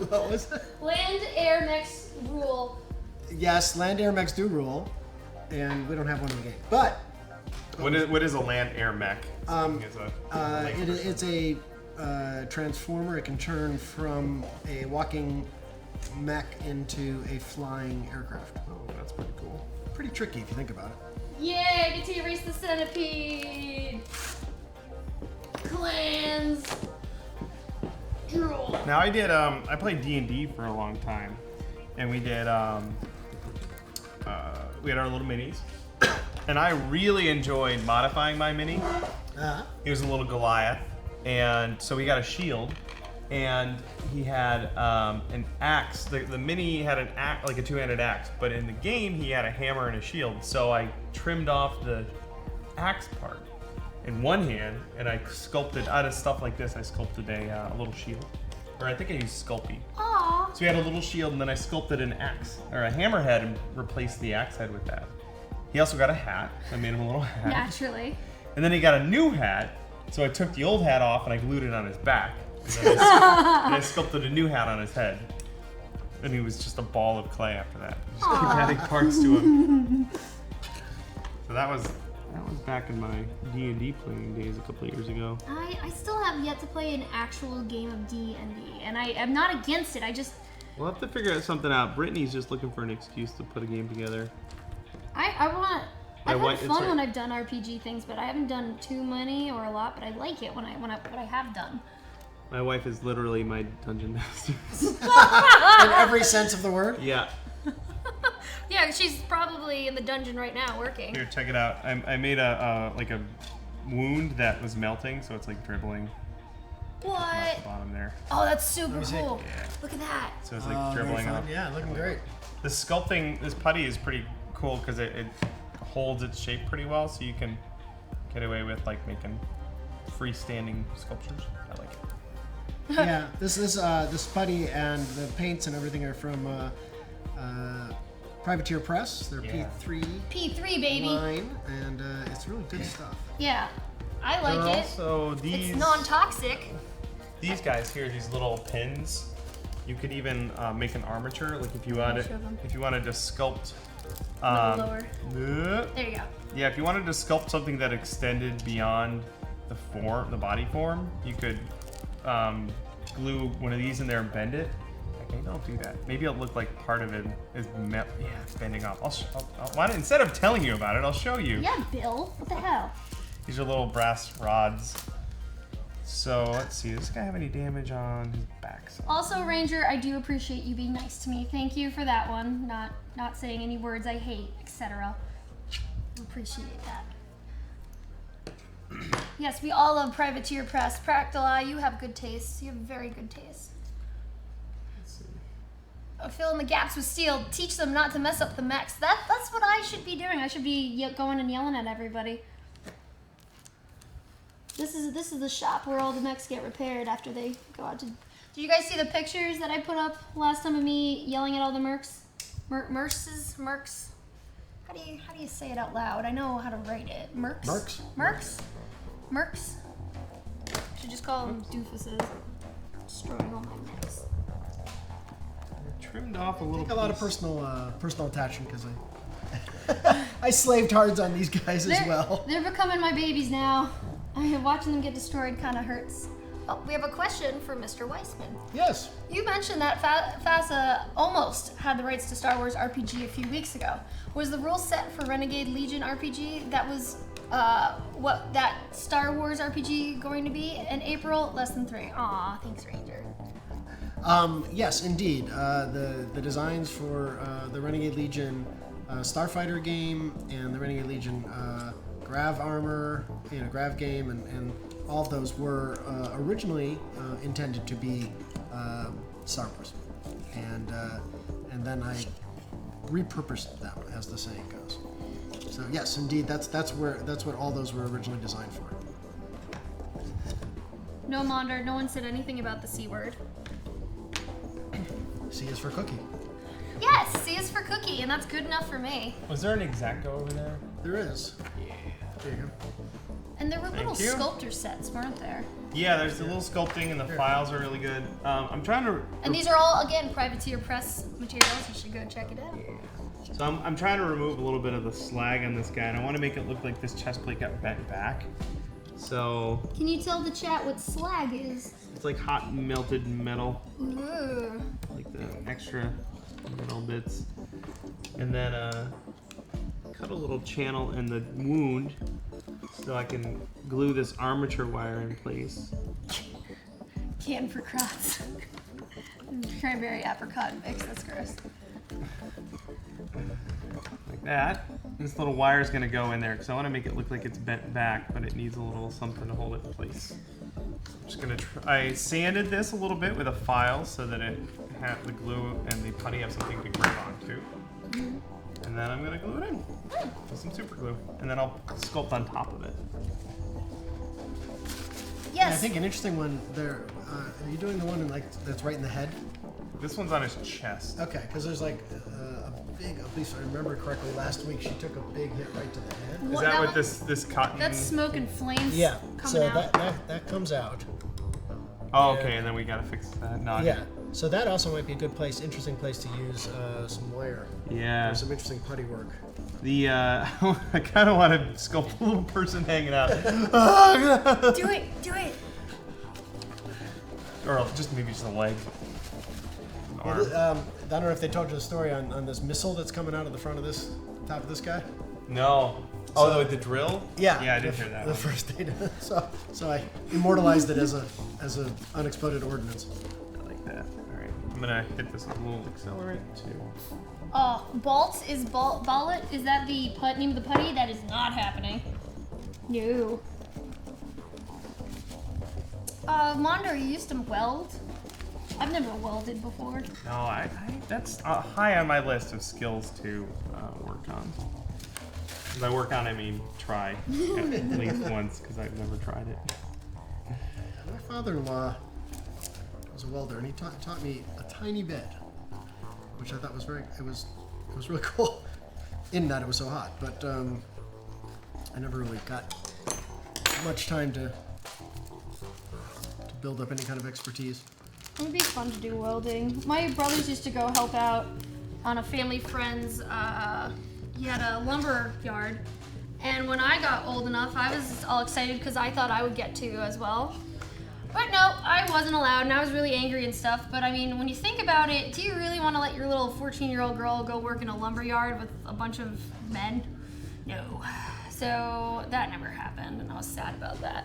What was it?
Land Air Mechs rule.
Yes, land air mechs do rule, and we don't have one in the game. But
What is a land air mech?
it's a transformer. It can turn from a walking mech into a flying aircraft.
Oh, that's pretty cool.
pretty tricky if you think about it.
Yay, I get to erase the centipede. Clans. Drool.
Now I played D&D for a long time, and we did we had our little minis, and I really enjoyed modifying my mini. He was a little Goliath, and so we got a shield, and he had an axe. The mini had an axe, like a two-handed axe, but in the game he had a hammer and a shield. So I trimmed off the axe part in one hand, and I sculpted out of stuff like this. I sculpted a little shield, or I think I used Sculpey.
Aww.
So we had a little shield, and then I sculpted an axe or a hammerhead and replaced the axe head with that. He also got a hat. I made him a little hat.
Naturally.
And then he got a new hat, so I took the old hat off and I glued it on his back. And then I sculpted a new hat on his head. And he was just a ball of clay after that. Just keep adding parts to him. So that was back in my D&D playing days a couple of years ago.
I still have yet to play an actual game of D&D, and I am not against it. I just
We'll have to figure out something out. Brittany's just looking for an excuse to put a game together.
I've had fun when I've done RPG things, but I haven't done too many or a lot. But I like it when I have done.
My wife is literally my dungeon master.
In every sense of the word.
Yeah.
Yeah, she's probably in the dungeon right now working.
Here, check it out. I made a wound that was melting, so it's like dribbling.
What?
At the bottom there.
Oh, that's super
me see.
cool.
Yeah.
Look at that.
So it's like dribbling up.
Yeah, looking great.
The sculpting, this putty is pretty cool because it holds its shape pretty well, so you can get away with like making freestanding sculptures. I like it.
Yeah, this putty and the paints and everything are from Privateer Press. They're
Yeah.
P3 baby.
line, and it's really good stuff.
Yeah, I
There are
like it.
also these.
It's non-toxic.
These guys here, these little pins. You could even make an armature, like if you wanted,
show them.
if you wanted to sculpt.
Lower.
There
There you go.
Yeah, if you wanted to sculpt something that extended beyond the body form, you could glue one of these in there and bend it. Okay, don't do that. Maybe it'll look like part of it is yeah, it's bending off. Instead of telling you about it, I'll show you.
Yeah, Bill. What the hell?
These are little brass rods. So let's see, does this guy have any damage on his backside?
Also, Ranger, I do appreciate you being nice to me. Thank you for that one. Not saying any words I hate, etc. Appreciate that. Yes, we all love Privateer Press. Practical Eye, you have good taste. You have very good taste. Fill in the gaps with steel. Teach them not to mess up the mechs. That's what I should be doing. I should be going and yelling at everybody. This is the shop where all the mechs get repaired after they go out to. Did you guys see the pictures that I put up last time of me yelling at all the mercs? Mercs. How do you say it out loud? I know how to write it. Mercs. Should just call them doofuses. Destroying all my mechs.
Trimmed off a little.
I take a lot of personal attachment because I slaved hard on these guys as well.
They're becoming my babies now. Watching them get destroyed kind of hurts. Oh, we have a question for Mr. Weisman.
Yes.
You mentioned that FASA almost had the rights to Star Wars RPG a few weeks ago. Was the rule set for Renegade Legion RPG? That was what that Star Wars RPG going to be in April? Less than 3. Aw, thanks, Ranger.
Yes, indeed. The designs for the Renegade Legion Starfighter game and the Renegade Legion Grav armor, Grav game, and all of those were originally intended to be Star Wars, and then I repurposed them, as the saying goes. So yes, indeed, that's what all those were originally designed for.
No, Monder, no one said anything about the C word.
C is for cookie.
Yes, C is for cookie, and that's good enough for me.
Was there an Exacto over there?
There is. Yeah. There you go.
And there were little
you.
sculptor sets, weren't there?
Yeah, there's the little sculpting, and the files are really good. I'm trying to.
And these are all, again, Privateer Press materials. You should go check it out.
So I'm trying to remove a little bit of the slag on this guy, and I want to make it look like this chest plate got bent back. So
Can you tell the chat what slag is?
it's like hot melted metal,
Ooh.
like the extra metal bits. And then cut a little channel in the wound so I can glue this armature wire in place.
Can for crots. Cranberry apricot mix, that's gross.
Like that. This little wire is going to go in there because I want to make it look like it's bent back, but it needs a little something to hold it in place. I'm just going to I sanded this a little bit with a file so that it had the glue and the putty have something to grip onto. And then I'm going to glue it in with some super glue. And then I'll sculpt on top of it.
Yes.
I think an interesting one there. Are you doing the one in that's right in the head?
This one's on his chest.
Okay, because there's like a big. At least if I remember correctly, last week she took a big hit right to the head.
Is that what this cotton?
That's smoke and flames.
Yeah.
Coming
So
out.
that comes out.
Oh, okay, and then we gotta fix that. No,
Yeah. So that also might be a good place, interesting place to use some wire.
Yeah.
For some interesting putty work.
The I kind of want to sculpt a little person hanging out,
Do it.
or just maybe just a leg. An arm.
I don't know if they told you the story on this missile that's coming out of the front of this top of this guy.
No. Oh, the drill?
Yeah.
Yeah, I did hear that.
The
one.
first aid. So I immortalized it as a unexploded ordnance.
I like that. All right, I'm gonna hit this with a little accelerant too.
Bolt is Ballet? Is that the name of the putty? That is not happening. No. Mondo, you used to weld? I've never welded before.
No, I that's high on my list of skills to work on. By work on, I mean try at least once because I've never tried it.
My father-in-law was a welder, and he taught me a tiny bit, which I thought was it was really cool. In that it was so hot, but I never really got much time to build up any kind of expertise.
It would be fun to do welding. My brothers used to go help out on a family friend's, he had a lumber yard. And when I got old enough, I was all excited because I thought I would get to as well. But no, I wasn't allowed and I was really angry and stuff. But I mean, when you think about it, do you really want to let your little 14-year-old girl go work in a lumber yard with a bunch of men? No. So that never happened and I was sad about that.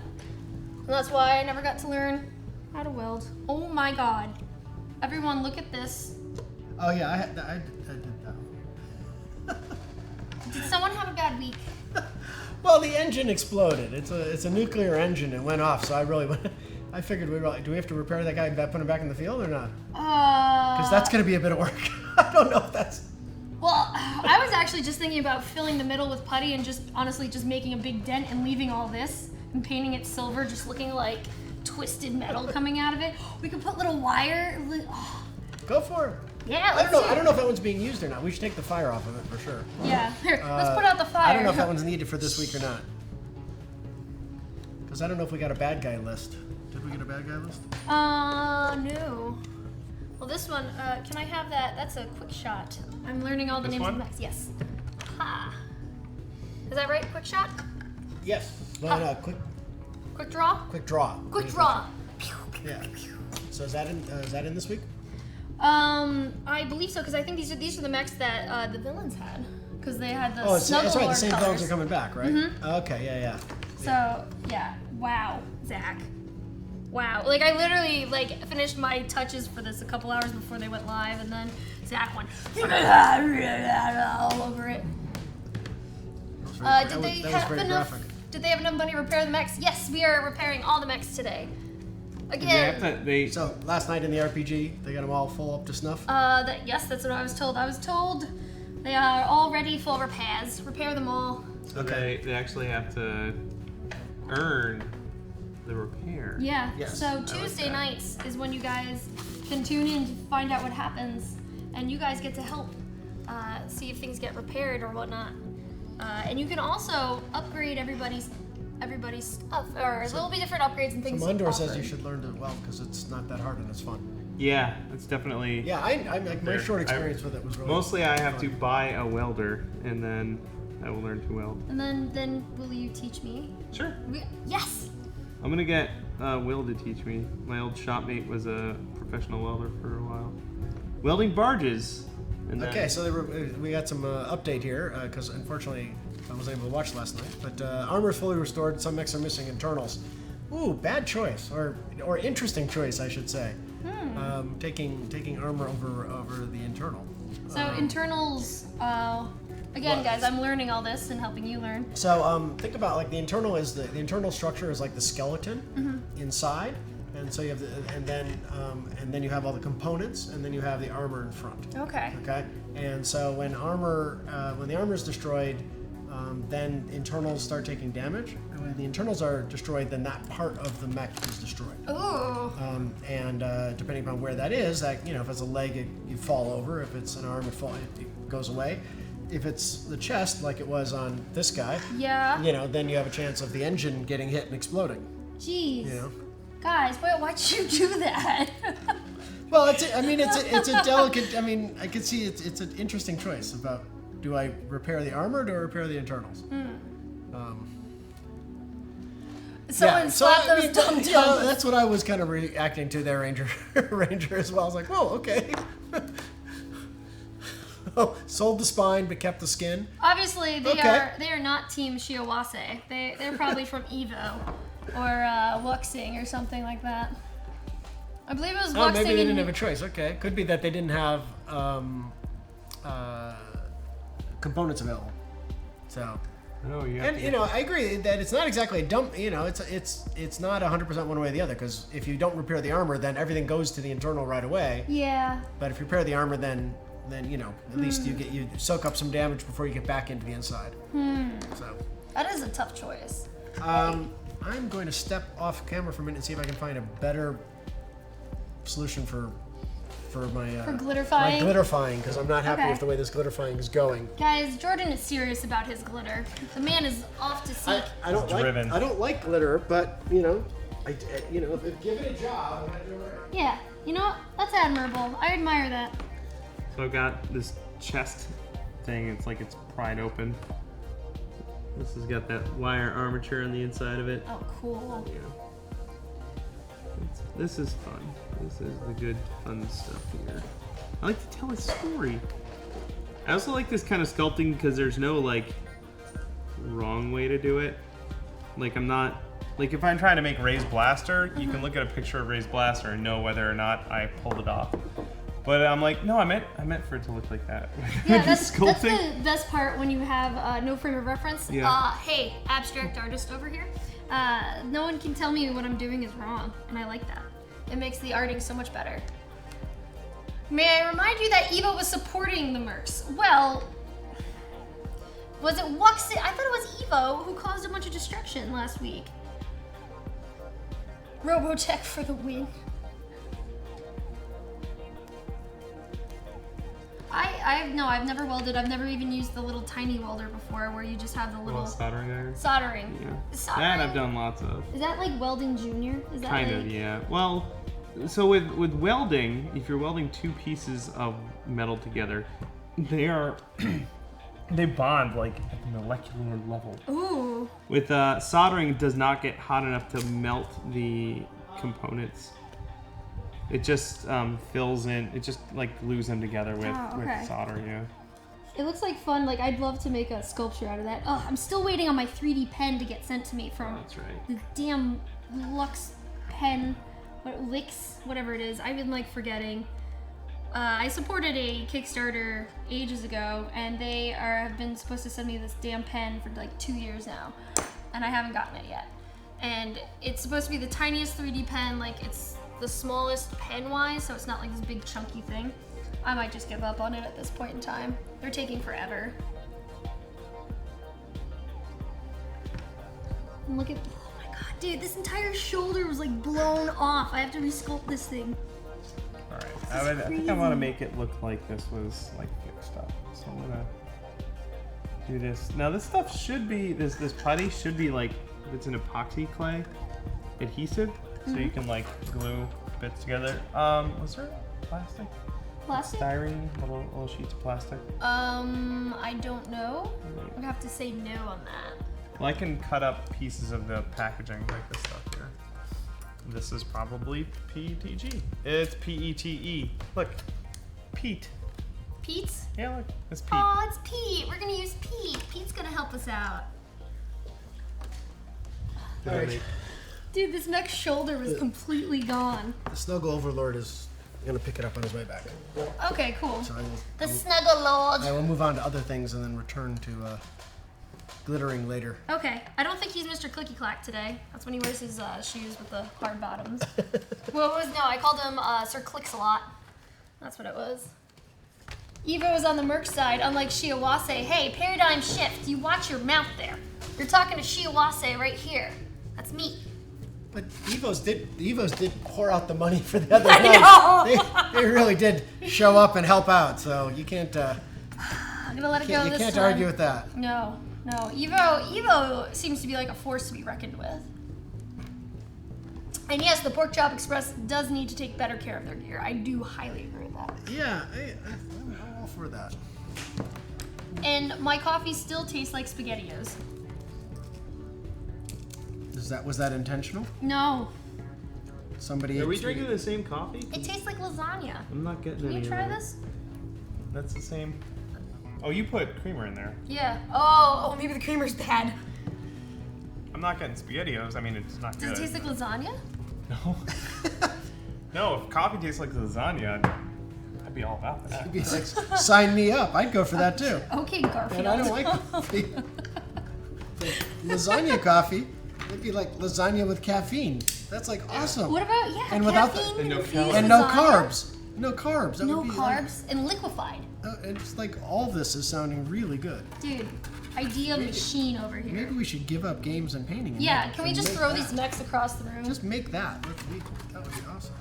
And that's why I never got to learn how to weld. Oh my God. Everyone look at this.
Oh yeah, I did that.
Did someone have a bad week?
Well, the engine exploded. It's a nuclear engine. It went off, so I figured do we have to repair that guy and put him back in the field or not? Because that's going to be a bit of work. I don't know if that's...
Well, I was actually just thinking about filling the middle with putty and just honestly just making a big dent and leaving all this and painting it silver, just looking like twisted metal coming out of it. We could put little wire. Oh.
Go for it.
Yeah,
I don't know if that one's being used or not. We should take the fire off of it for sure.
Yeah, here, let's put out the fire.
I don't know if that one's needed for this week or not. Because I don't know if we got a bad guy list. Did we get a bad guy list?
No. Well, this one, can I have that? That's a quick shot. I'm learning all the
This
names
one?
of the mechs. Yes. Ha. Is that right? Quick shot?
Yes. No,
Quick draw?
quick draw.
Quick draw.
Yeah. So is that in this week?
I believe so, because I think these are the mechs that the villains had. Because they had the
That's right. The
Snuggle
same
colors.
villains are coming back, right? Mm-hmm. Okay, yeah.
So, yeah. Wow, Zach. Wow. Like, I literally, finished my touches for this a couple hours before they went live, and then Zach went all over it. Did they have enough money to repair the mechs? Yes, we are repairing all the mechs today. Again.
So last night in the RPG, they got them all full up to snuff?
Yes, that's what I was told. I was told they are all ready for repairs. Repair them all.
So they actually have to earn the repair.
Yeah.
Yes.
So Tuesday nights is when you guys can tune in to find out what happens, and you guys get to help see if things get repaired or whatnot. And you can also upgrade everybody's stuff, or there will be different upgrades and things.
Mondor says
offered.
you should learn to weld because it's not that hard and it's fun.
Yeah, it's definitely.
Yeah, I like my short experience with it was really
Mostly I have
fun.
to buy a welder and then I will learn to weld.
And then will you teach me?
Sure.
Yes.
I'm gonna get Will to teach me. My old shopmate was a professional welder for a while. Welding barges. And then,
Okay, so we got some update here because unfortunately I wasn't able to watch last night. But armor is fully restored. Some mechs are missing internals. Ooh, bad choice, or interesting choice, I should say. Taking armor over the internal.
So internals. Again, guys, I'm learning all this and helping you learn.
So think about like the internal structure is like the skeleton inside, and so you have and then you have all the components, and then you have the armor in front.
Okay.
Okay, and so when the armor is destroyed, then internals start taking damage. And when the internals are destroyed, then that part of the mech is destroyed.
Ooh.
And depending upon where that is, that if it's a leg, you fall over. If it's an arm, it goes away. If it's the chest, like it was on this guy,
Yeah.
then you have a chance of the engine getting hit and exploding.
Jeez. Guys, why'd you do that?
Well, it's a delicate. I mean, I can see it's an interesting choice about do I repair the armor or do I repair the internals?
Someone slap those dumb
Yeah,
tongues.
that's what I was kind of reacting to there, Ranger as well. I was like, whoa, okay. Oh, sold the spine but kept the skin.
Obviously, they
Okay.
are not Team Shiawase. They're probably from Evo or Wuxing or something like that. I believe it was Wuxing.
Oh, maybe they didn't
and-
have a choice. Okay, could be that they didn't have components available. So,
Oh, yeah.
and I agree that it's not exactly a dump. It's not 100% one way or the other, because if you don't repair the armor, then everything goes to the internal right away.
Yeah.
But if you repair the armor, then at least you soak up some damage before you get back into the inside. So
That is a tough choice.
I'm going to step off camera for a minute and see if I can find a better solution for my
For
my
glitterfying?
glitterfying, because I'm not happy
Okay.
with the way this glitterfying is going.
Guys, Jordan is serious about his glitter. The man is off to seek.
I don't
driven.
like glitter, but give it a job, I'm gonna do it right.
Yeah. You know what? That's admirable. I admire that.
So I've got this chest thing. It's like it's pried open. This has got that wire armature on the inside of it.
Oh, cool.
This is fun. This is the good, fun stuff here. I like to tell a story. I also like this kind of sculpting because there's no wrong way to do it. I'm not if I'm trying to make Ray's blaster, you can look at a picture of Ray's blaster and know whether or not I pulled it off. But I'm like, no, I meant for it to look like that.
Yeah, that's
Sculpting.
the best part when you have no frame of reference.
Yeah.
Hey, abstract artist over here. No one can tell me what I'm doing is wrong, and I like that. It makes the arting so much better. May I remind you that Evo was supporting the Mercs? Well, was it Wuxing? I thought it was Evo who caused a bunch of destruction last week. Robotech for the win. I've never welded. I've never even used the little tiny welder before, where you just have the little
soldering iron.
soldering.
Yeah.
Soldering.
That I've done lots of.
Is that like welding junior? Is that
Kind
like...
of, yeah. Well, so with welding, if you're welding two pieces of metal together, they bond at the molecular level.
Ooh.
With soldering, it does not get hot enough to melt the components. It just fills in. It just glues them together with solder. Yeah.
It looks like fun. I'd love to make a sculpture out of that. Oh, I'm still waiting on my 3D pen to get sent to me from
That's right.
the damn Lux pen, whatever it is. I've been forgetting. I supported a Kickstarter ages ago, and they have been supposed to send me this damn pen for 2 years now, and I haven't gotten it yet. And it's supposed to be the tiniest 3D pen. It's the smallest pen-wise, so it's not this big chunky thing. I might just give up on it at this point in time. They're taking forever. And look at, oh my god, dude, this entire shoulder was blown off. I have to resculpt this thing.
All right. I think I want to make it look like this was fixed up. So I'm gonna do this. Now this stuff should be this putty should be it's an epoxy clay adhesive, so you can glue bits together. Was there plastic?
Plastic?
Styrene, little sheets of plastic.
I don't know. I'd have to say no on that.
Well, I can cut up pieces of the packaging like this stuff here. This is probably PETG. It's PETE. Look, Pete.
Pete's?
Yeah, look, it's Pete.
Oh, it's Pete. We're gonna use Pete. Pete's gonna help us out.
All right.
Dude, this Mech's shoulder was completely gone.
The Snuggle Overlord is gonna pick it up on his way back.
Okay, cool.
So
The Snuggle Lord.
I will move on to other things and then return to glittering later.
Okay, I don't think he's Mr. Clicky Clack today. That's when he wears his shoes with the hard bottoms. Well, I called him Sir Clicks-a-Lot. That's what it was. Evo was on the Merc side, unlike Shiawase. Hey, paradigm shift. You watch your mouth there. You're talking to Shiawase right here. That's me.
But Evos did pour out the money for the other
I
night.
know.
They really did show up and help out. So you can't
I'm gonna let it go
you
this
can't
time.
argue with that.
No. Evo seems to be like a force to be reckoned with. And yes, the Pork Chop Express does need to take better care of their gear. I do highly agree with that.
Yeah, I'm all for that.
And my coffee still tastes like SpaghettiOs.
Was that intentional?
No,
Somebody
Are we
ate-
drinking the same coffee?
it tastes like lasagna.
I'm not getting
Can
any
you
of
try
that.
this?
That's the same. Oh, you put creamer in there.
Yeah. Oh, maybe the creamer's bad.
I'm not getting SpaghettiOs. I mean, it's not
Does
good.
it taste like lasagna?
No. No, if coffee tastes like lasagna, I'd be all about that.
Be like, sign me up. I'd go for that too.
Okay, Garfield.
And I don't like coffee. Lasagna coffee. It'd be like lasagna with caffeine. That's like awesome.
What about
And without
caffeine
the- and no
infused
calories.
and no
lasagna?
carbs. No carbs. That
No
would be like-
carbs and liquefied.
It's like all this is sounding really good.
Dude, idea machine over here.
Maybe we should give up games and painting. And
Yeah,
make-
can we
and
just
make
throw
that.
these mechs across the room?
Just make that. That would be awesome.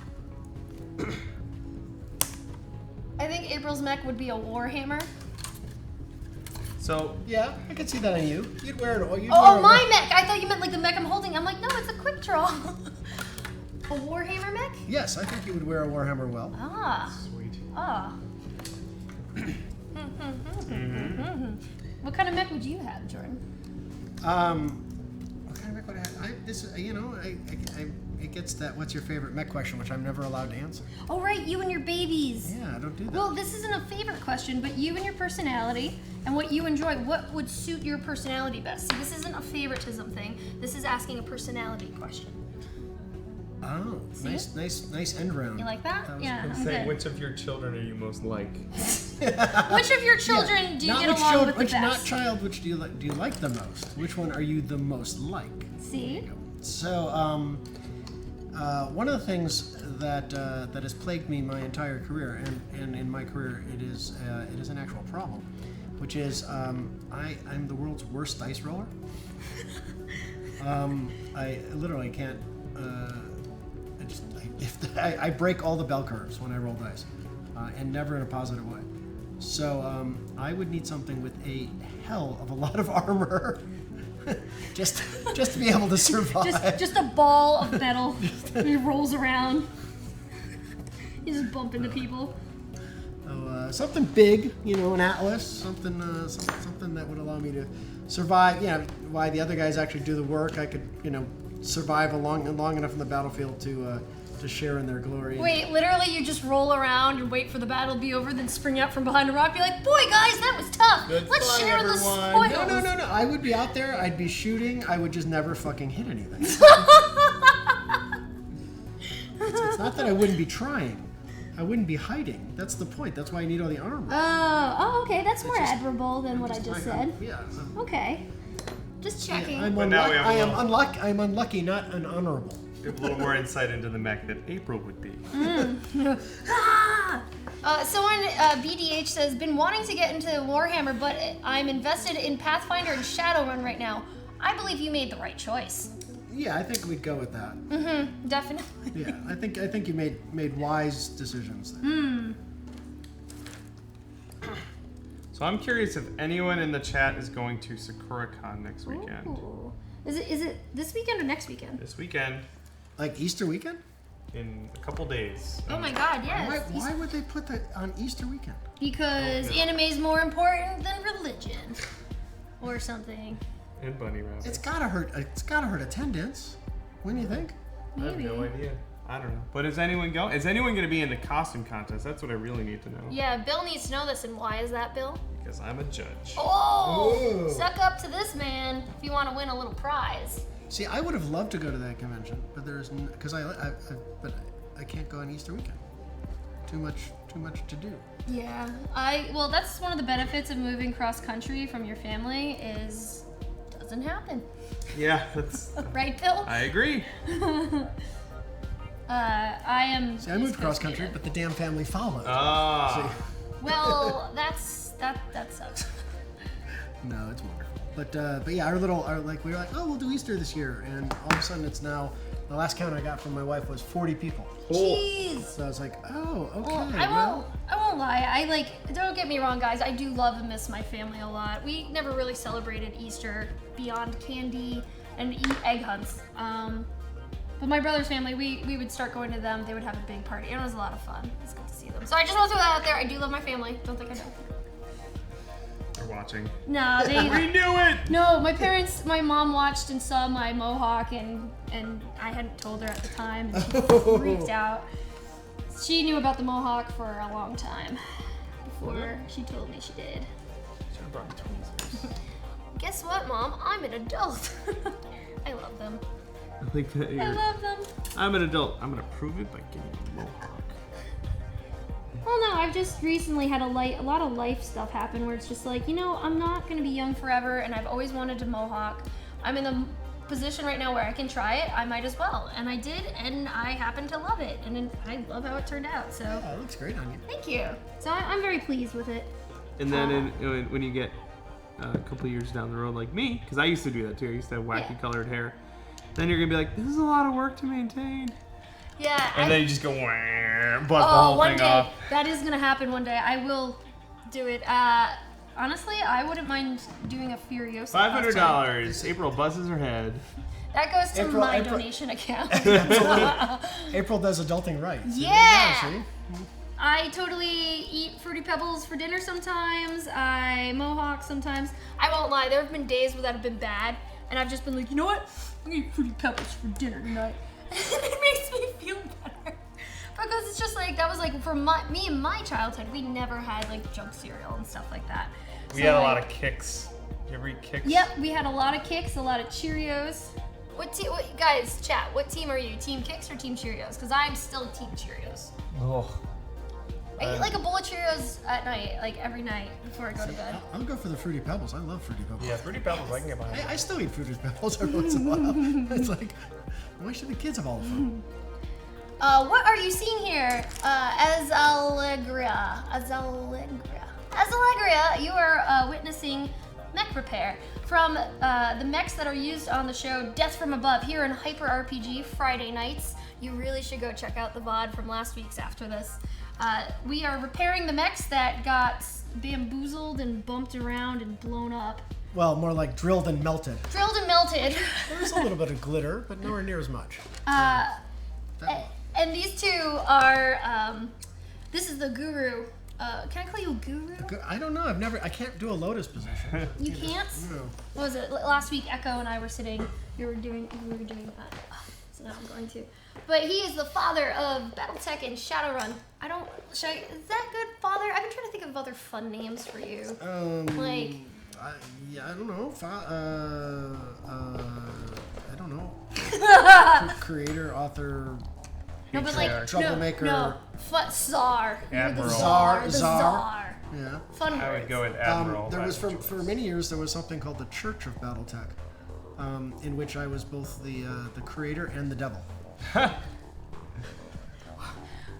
I think April's mech would be a Warhammer.
So,
Yeah, I could see that on you. You'd wear it. You'd
Oh,
wear
my mech! I thought you meant like the mech I'm holding. I'm like, no, it's a quick draw. A Warhammer mech?
Yes, I think you would wear a Warhammer well.
Ah.
sweet.
Ah. What kind of mech would you have, Jordan?
What kind of mech would I have? It gets that what's your favorite mech question, which I'm never allowed to answer.
Oh, right, you and your babies.
Yeah, I don't do that.
Well, this isn't a favorite question, but you and your personality and what you enjoy, what would suit your personality best? See, this isn't a favoritism thing. This is asking a personality question.
Oh,
See?
nice end round.
You like that?
That was
Yeah,
I'm
I'm
saying,
good.
which of your children are you most like?
Which of your children do you
Not
get
which
along
child,
with the
which
best?
not child, which do you like the most? Which one are you the most like?
See?
So, one of the things that has plagued me my entire career, and in my career it is an actual problem, which is I'm the world's worst dice roller. I literally can't. I break all the bell curves when I roll dice, and never in a positive way. So I would need something with a hell of a lot of armor, just to be able to survive.
Just a ball of metal. He rolls around. You just bump into people.
So, something big, an atlas, something that would allow me to survive. While the other guys actually do the work, I could, survive long enough in the battlefield to share in their glory.
Wait, literally you just roll around and wait for the battle to be over, then spring out from behind a rock, be like, boy guys, that was tough.
Good
Let's
fun,
share the
everyone."
spoils.
No. I would be out there. I'd be shooting. I would just never fucking hit anything. It's not that I wouldn't be trying. I wouldn't be hiding. That's the point. That's why I need all the armor.
Oh, okay, that's more
just-
admirable than what I just said.
Yeah.
Okay. Just checking.
I'm
But now we have a
I am
little-
unlucky. I'm unlucky, not an honorable.
We have a little more insight into the mech that April would be.
Someone, BDH says, been wanting to get into Warhammer, but I'm invested in Pathfinder and Shadowrun right now. I believe you made the right choice.
Yeah, I think we'd go with that.
Mm-hmm, definitely.
Yeah, I think you made wise decisions there.
So I'm curious if anyone in the chat is going to SakuraCon next weekend.
Ooh. Is it this weekend or next weekend?
This weekend,
Like Easter weekend?
in a couple days.
Oh my god, yes.
Why would they put that on Easter weekend?
Because anime is more important than religion. Or something.
And bunny rabbit.
It's gotta hurt. It's gotta hurt attendance. When do you think?
I have
Maybe.
no idea. I don't know. But is anyone going? Is anyone going to be in the costume contest? That's what I really need to know.
Yeah, Bill needs to know this, and why is that, Bill?
Because I'm a judge.
Oh,
Ooh.
suck up to this man if you want to win a little prize.
See, I would have loved to go to that convention, but there's because but I can't go on Easter weekend. Too much to do.
Yeah, well, that's one of the benefits of moving cross country from your family is doesn't happen,
Yeah, that's.
right, Bill?
I agree.
I am.
See, I moved cross country, but the damn family followed.
Ah.
Well, that sucks.
No, it's wonderful. But yeah, we were like, oh, we'll do Easter this year, and all of a sudden it's now. The last count I got from my wife was 40 people.
Jeez.
So I was like, oh, okay.
Well, I won't lie. Don't get me wrong, guys. I do love and miss my family a lot. We never really celebrated Easter beyond candy and egg hunts. But my brother's family, we would start going to them. They would have a big party, and it was a lot of fun. It was good to see them. So I just want to throw that out there. I do love my family. Don't think I don't.
They're watching.
No,
We knew it.
No, my mom watched and saw my mohawk, and I hadn't told her at the time, and she freaked out. She knew about the mohawk for a long time before she told me she did.
Should have brought tweezers.
Guess what, Mom? I'm an adult. I love them.
I think that
I love them.
I'm an adult. I'm gonna prove it by getting a mohawk.
Well, no, I've just recently had a lot of life stuff happen where it's just like, I'm not gonna be young forever, and I've always wanted to mohawk. I'm in the position right now where I can try it. I might as well, and I did, and I happen to love it, and I love how it turned out. So
Yeah, it looks great on you.
thank you. So I'm very pleased with it.
And then when you get a couple of years down the road, like me, because I used to do that too. I used to have wacky colored hair. Then you're gonna be like, this is a lot of work to maintain.
Yeah.
And then you just go, wah, bust the whole
one
thing
day
off.
that is gonna happen one day. I will do it. Honestly, I wouldn't mind doing a Furiosa. costume.
$500. April buzzes her head.
That goes to
April-
my
April-
donation account.
April does adulting right. So
Yeah.
there you go, see?
I totally eat Fruity Pebbles for dinner sometimes. I mohawk sometimes. I won't lie, there have been days where that have been bad, and I've just been like, you know what? I'm gonna eat Fruity Pebbles for dinner tonight. It makes me feel better. Because it's just like, that was like, for me in my childhood, we never had like junk cereal and stuff like that.
We
So,
had a
like,
lot of kicks. You ever eat kicks?
Yep, we had a lot of Kicks, a lot of Cheerios. Guys, chat, what team are you? Team Kicks or Team Cheerios? Because I'm still Team Cheerios.
Oh.
I eat like a bowl of Cheerios at night, like every night before I go to bed.
I'll go for the Fruity Pebbles. I love Fruity Pebbles.
Yeah, Fruity Pebbles, I can get behind.
I still eat Fruity Pebbles every once in a while. It's like, why should the kids have all the fun?
What are you seeing here? Azallegria, you are witnessing mech repair from the mechs that are used on the show Death from Above here in Hyper RPG Friday nights. You really should go check out the VOD from last week's after this. We are repairing the mechs that got bamboozled and bumped around and blown up.
Well, more like drilled and melted.
Drilled and melted.
There's a little bit of glitter, but nowhere near as much.
And these two are, this is the Guru. Can I call you Guru?
I don't know. I can't do a lotus position.
You can't?
No.
What was it? Last week, Echo and I were sitting, we were doing that. So now I'm going to. But he is the father of Battletech and Shadowrun. Is that good, father? I've been trying to think of other fun names for you. Like,
I don't know. I don't know. Creator, author,
no, but like,
troublemaker.
no, Czar. You're the
Admiral.
Czar. The
Czar.
Czar.
Yeah.
Fun
I
words.
would go with Admiral.
There was for many years there was something called the Church of Battletech, in which I was both the creator and the devil.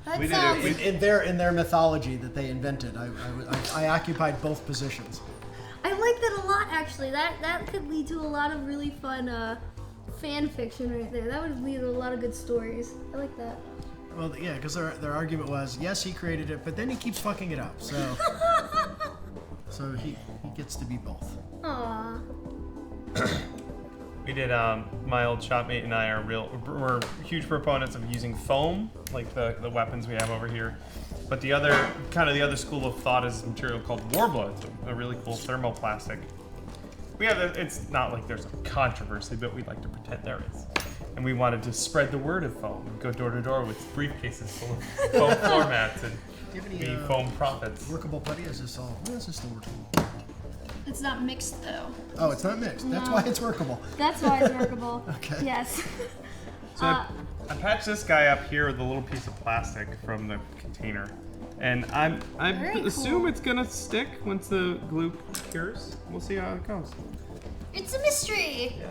That
We did
sounds.
it.
In their mythology that they invented, I occupied both positions.
I like that a lot, actually. That could lead to a lot of really fun fan fiction right there. That would lead to a lot of good stories. I like that.
Well, yeah, because their argument was, yes, he created it, but then he keeps fucking it up. So he gets to be both.
Aww.
We did. My old shopmate and I we're huge proponents of using foam, like the weapons we have over here. But the other school of thought is a material called Warblood, a really cool thermoplastic. It's not like there's a controversy, but we'd like to pretend there is. and we wanted to spread the word of foam. We'd go door to door with briefcases full of foam floor mats and
Do you have
be
any
foam prophets.
workable putty? Is this all? Where is this still workable?
It's not mixed though.
Oh, it's not mixed. That's
No.
why it's workable.
That's why it's workable.
Okay.
Yes.
So I patched this guy up here with a little piece of plastic from the container. And I
Very
assume
cool.
it's gonna stick once the glue cures. We'll see how it goes.
It's a mystery.
Yeah.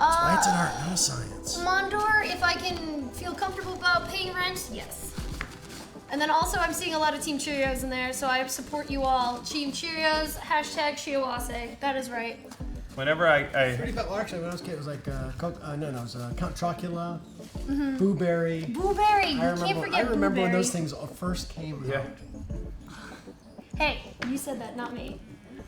Why it's an art, not a science.
Mondor, if I can feel comfortable about paying rent, yes. And then also I'm seeing a lot of Team Cheerios in there, so I support you all. Team Cheerios, hashtag Shiawase. That is right.
Whenever I
Well, actually, when I was a kid, it was like it was Count Chocula, Boo Berry.
Boo Berry, you can't
I
forget Boo
remember when
Berry.
those things first came
yeah.
out.
Hey, you said that, not me.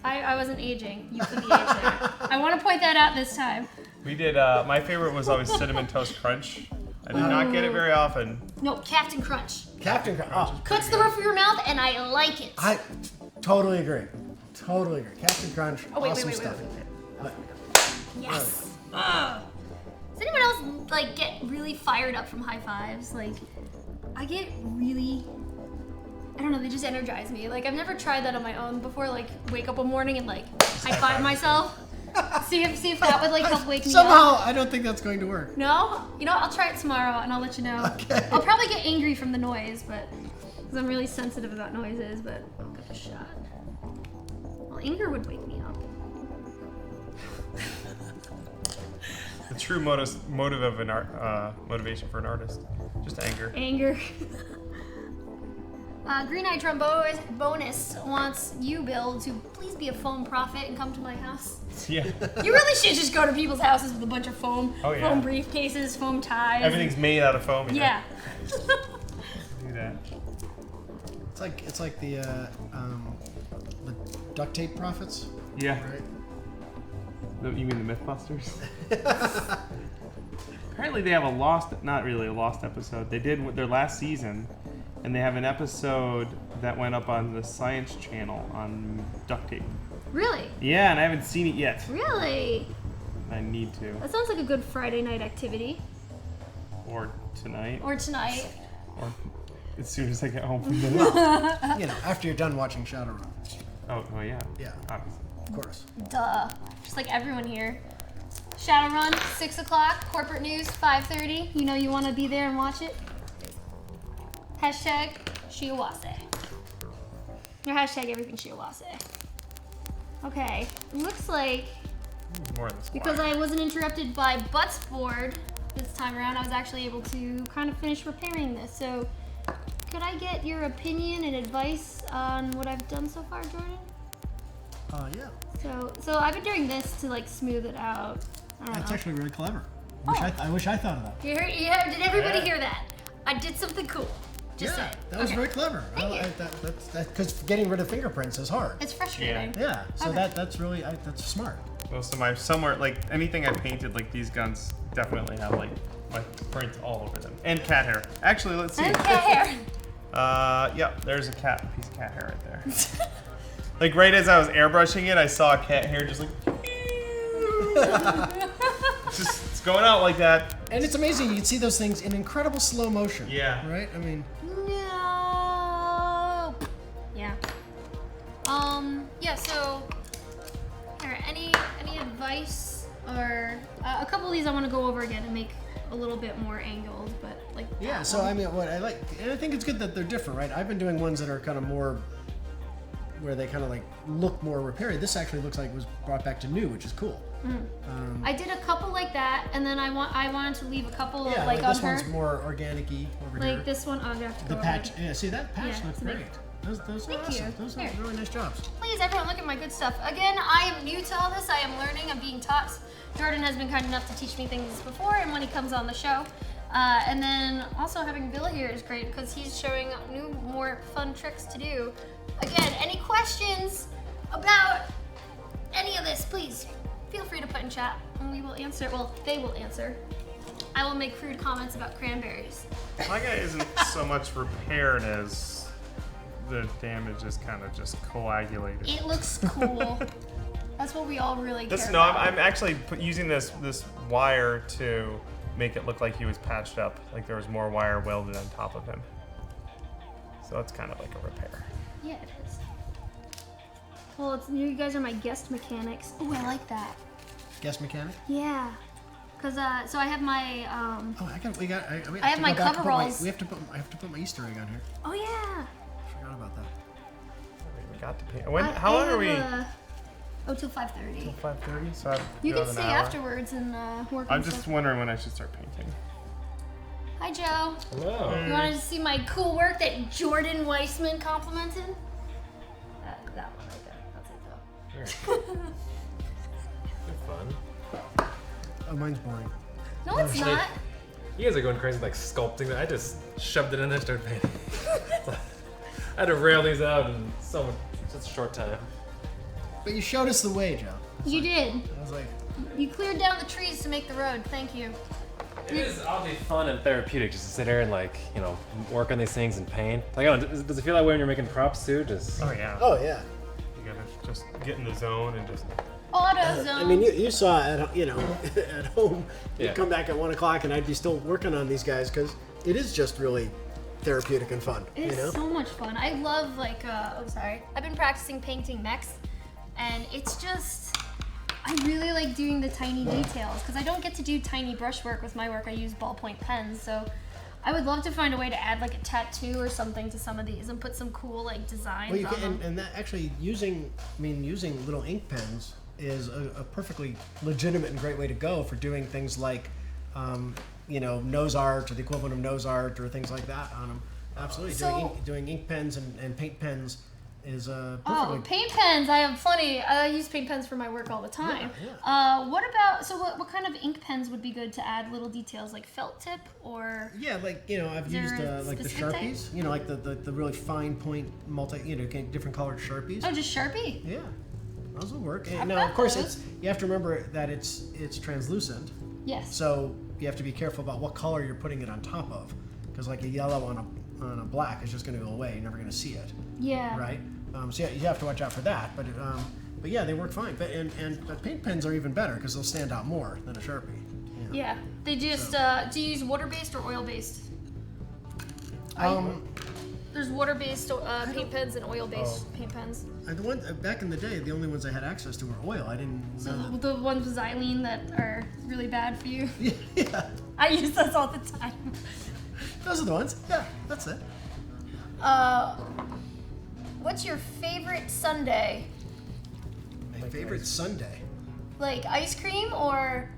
I wasn't aging. You could be aging. I want to point that out this time.
We did. My favorite was always Cinnamon Toast Crunch. I did not get it very often.
No, Captain Crunch.
Captain Crunch. Oh,
Cuts the roof of your mouth, and I like it.
I totally agree. Totally agree. Captain Crunch,
Oh, wait,
awesome
wait.
stuff.
Yes. Ugh. Does anyone else like get really fired up from high fives? Like, I get really, I don't know, they just energize me. Like, I've never tried that on my own before. Like, wake up one morning and like high five myself. see if that would like help wake me
Somehow,
up.
I don't think that's going to work.
No, you know, I'll try it tomorrow and I'll let you know.
Okay.
I'll probably get angry from the noise, but because I'm really sensitive about noises. But I'll give it a shot. Well, anger would wake me up.
The true motive of an motivation for an artist, just anger.
Anger. Green Eye Trombonist wants you, Bill, to please be a foam prophet and come to my house.
Yeah.
You really should just go to people's houses with a bunch of foam,
Oh, yeah.
foam briefcases, foam ties.
Everything's made out of foam.
Yeah.
Do that.
It's like the duct tape prophets,
Yeah.
right?
You mean the Mythbusters? Apparently they have not really a lost episode. They did their last season, and they have an episode that went up on the Science Channel on duct tape.
Really?
Yeah, and I haven't seen it yet.
Really?
I need to.
That sounds like a good Friday night activity.
Or tonight.
Or tonight.
Or as soon as I get home from the
You know, after you're done watching Shadowrun.
Oh yeah.
Yeah.
Obviously.
Of course.
Duh. Just like everyone here. Shadowrun, 6 o'clock. Corporate news, 5:30. You know you want to be there and watch it. Hashtag Shiawase. Or hashtag everything Shiawase. Okay. Looks like
More in this
because I wasn't interrupted by Butts board this time around, I was actually able to kind of finish repairing this. So, could I get your opinion and advice on what I've done so far, Jordan?
Yeah.
So I've been doing this to like smooth it out. I don't
That's
know.
actually really clever.
Oh.
I wish I thought of that.
You heard, did everybody
Yeah.
hear that? I did something cool. Just
yeah,
saying.
that was
Okay.
very clever.
Thank you.
Because getting rid of fingerprints is hard.
It's frustrating.
Yeah, so
Okay.
that's really that's smart.
Well, so my somewhere like anything I painted, like these guns definitely have like my prints all over them, and cat hair. Actually, let's see.
And cat hair.
Yeah, there's a piece of cat hair right there. Like right as I was airbrushing it, I saw cat hair just like. it's going out like that.
And it's amazing. You can see those things in incredible slow motion.
Yeah.
Right? I mean,
No. Yeah. Yeah. So, here, any advice or a couple of these I want to go over again and make a little bit more angled, but like.
yeah.
that
So
one.
I mean, what I like, and I think it's good that they're different, right? I've been doing ones that are kind of more, where they kind of like look more repaired. This actually looks like it was brought back to new, which is cool.
I did a couple like that, and then I wanted to leave a couple
Yeah,
like
like
on
this
her.
one's more organic-y over here.
Like this one, I'll have to
The
go
patch,
over.
yeah. See that patch
Yeah,
looks
it's like-
great. Those are
Thank
awesome.
you.
Those are
Here.
really nice jobs.
Please, everyone, look at my good stuff. Again, I am new to all this. I am learning. I'm being taught. Jordan has been kind enough to teach me things before, and when he comes on the show. And then also having Bill here is great because he's showing new, more fun tricks to do. Again, any questions about any of this, please feel free to put in chat, and we will answer. Well, they will answer. I will make crude comments about cranberries.
My guy isn't so much repaired as the damage is kind of just coagulated.
It looks cool. That's what we all really care
No,
about.
I'm actually using this wire to make it look like he was patched up, like there was more wire welded on top of him. So it's kind of like a repair.
Yeah, it is. Well, you guys are my guest mechanics. Oh, I like that.
Guest mechanic?
Yeah. Cause so I have my
Oh,
I have my coveralls.
I have to put my Easter egg on here.
Oh yeah.
Forgot about that.
We got to paint. How long are we?
Till 5:30.
Till 5:30. So
You can stay afterwards and work.
I'm
on
just
stuff.
wondering when I should start painting.
Hi, Joe.
Hello.
You wanted to see my cool work that Jordan Weisman complimented? That one right there. That's it though.
Good fun.
Oh, mine's boring.
No, it's
Actually,
not.
You guys are going crazy like sculpting. I just shoved it in there and started painting. I had to rail these out in such a short time.
But you showed us the way, Joe.
You did.
I was like,
You cleared down the trees to make the road. Thank you.
It is oddly fun and therapeutic just to sit there and work on these things and paint. Like, I don't know, does it feel that way when you're making props too? Just
Oh yeah.
oh yeah.
You gotta just get in the zone and just.
AutoZone.
I mean, you saw at at home.
Yeah.
You'd come back at 1 o'clock, and I'd be still working on these guys because it is just really therapeutic and fun.
It's so much fun. I love I've been practicing painting mechs, and it's just, I really like doing the tiny details because I don't get to do tiny brushwork with my work. I use ballpoint pens, so I would love to find a way to add like a tattoo or something to some of these and put some cool like designs
Well, you
on
can,
them.
and that actually using little ink pens is a perfectly legitimate and great way to go for doing things like, nose art or the equivalent of nose art or things like that on them. Absolutely,
So-
doing ink pens and paint pens is
Oh,
perfectly.
paint pens! I have plenty. I use paint pens for my work all the time.
Yeah.
What about what kind of ink pens would be good to add little details like felt tip or?
Yeah, I've
Is there
used
a
like the
specific
Sharpies. Like the really fine point different colored Sharpies.
Oh, just Sharpie.
Yeah, those will work.
I've
And now,
got
of course,
those.
you have to remember that it's translucent,
Yes.
so you have to be careful about what color you're putting it on top of, because like a yellow on a black is just going to go away. You're never going to see it,
Yeah.
right? So yeah, you have to watch out for that. But yeah, they work fine. But paint pens are even better because they'll stand out more than a Sharpie.
Yeah. They just do you use water based or oil based? There's water based paint pens and oil based paint pens.
Back in the day, the only ones I had access to were oil. I didn't
So
know that.
the ones with xylene that are really bad for you.
Yeah,
I use those all the time.
those are the ones. Yeah, that's it.
What's your favorite sundae?
My favorite Sunday.
Like ice cream or?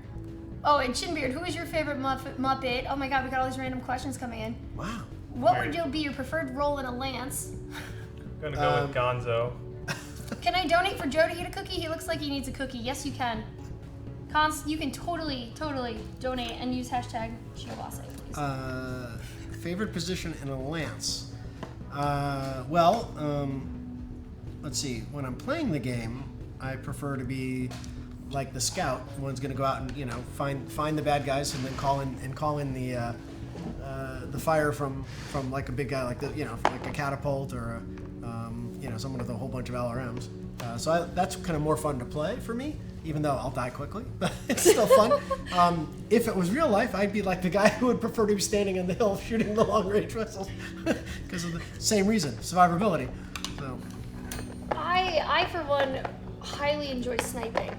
Oh, and Chinbeard, who is your favorite Muppet? Oh my God, we got all these random questions coming in.
Wow.
What would be your preferred role in a lance?
I'm gonna go with Gonzo.
Can I donate for Joe to eat a cookie? He looks like he needs a cookie. Yes, you can. You can totally donate and use hashtag Shiawase, please.
Favorite position in a lance. Let's see. When I'm playing the game, I prefer to be like the scout, the one's going to go out and find the bad guys and then call in the fire from like a big guy like like a catapult or someone with a whole bunch of LRMs. So that's kind of more fun to play for me, even though I'll die quickly, but it's still fun. If it was real life, I'd be like the guy who would prefer to be standing on the hill shooting the long range missiles because of the same reason, survivability. So.
I for one highly enjoy sniping.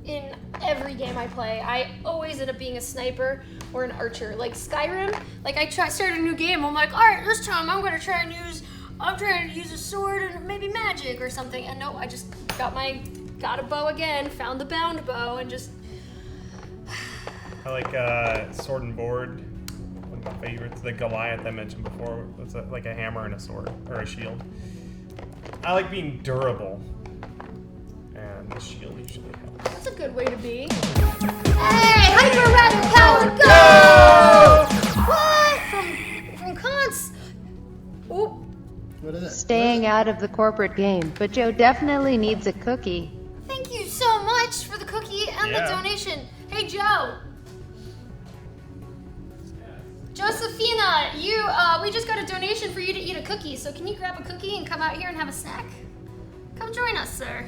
In every game I play, I always end up being a sniper or an archer. Like Skyrim, like I started a new game, I'm like, all right, this time I'm trying to use a sword and maybe magic or something. And no, I just got a bow again, found the bound bow, and just.
I like sword and board. One of my favorites, the Goliath I mentioned before. It's like a hammer and a sword or a shield. I like being durable, and the shield usually helps.
That's a good way to be. Hey, hyper rapid power, go! What? From cons. Oop.
What is it?
Staying out of the corporate game, but Joe definitely needs a cookie.
Thank you so much for the cookie and the donation. Hey, Joe. Josephina, we just got a donation for you to eat a cookie, so can you grab a cookie and come out here and have a snack? Come join us, sir.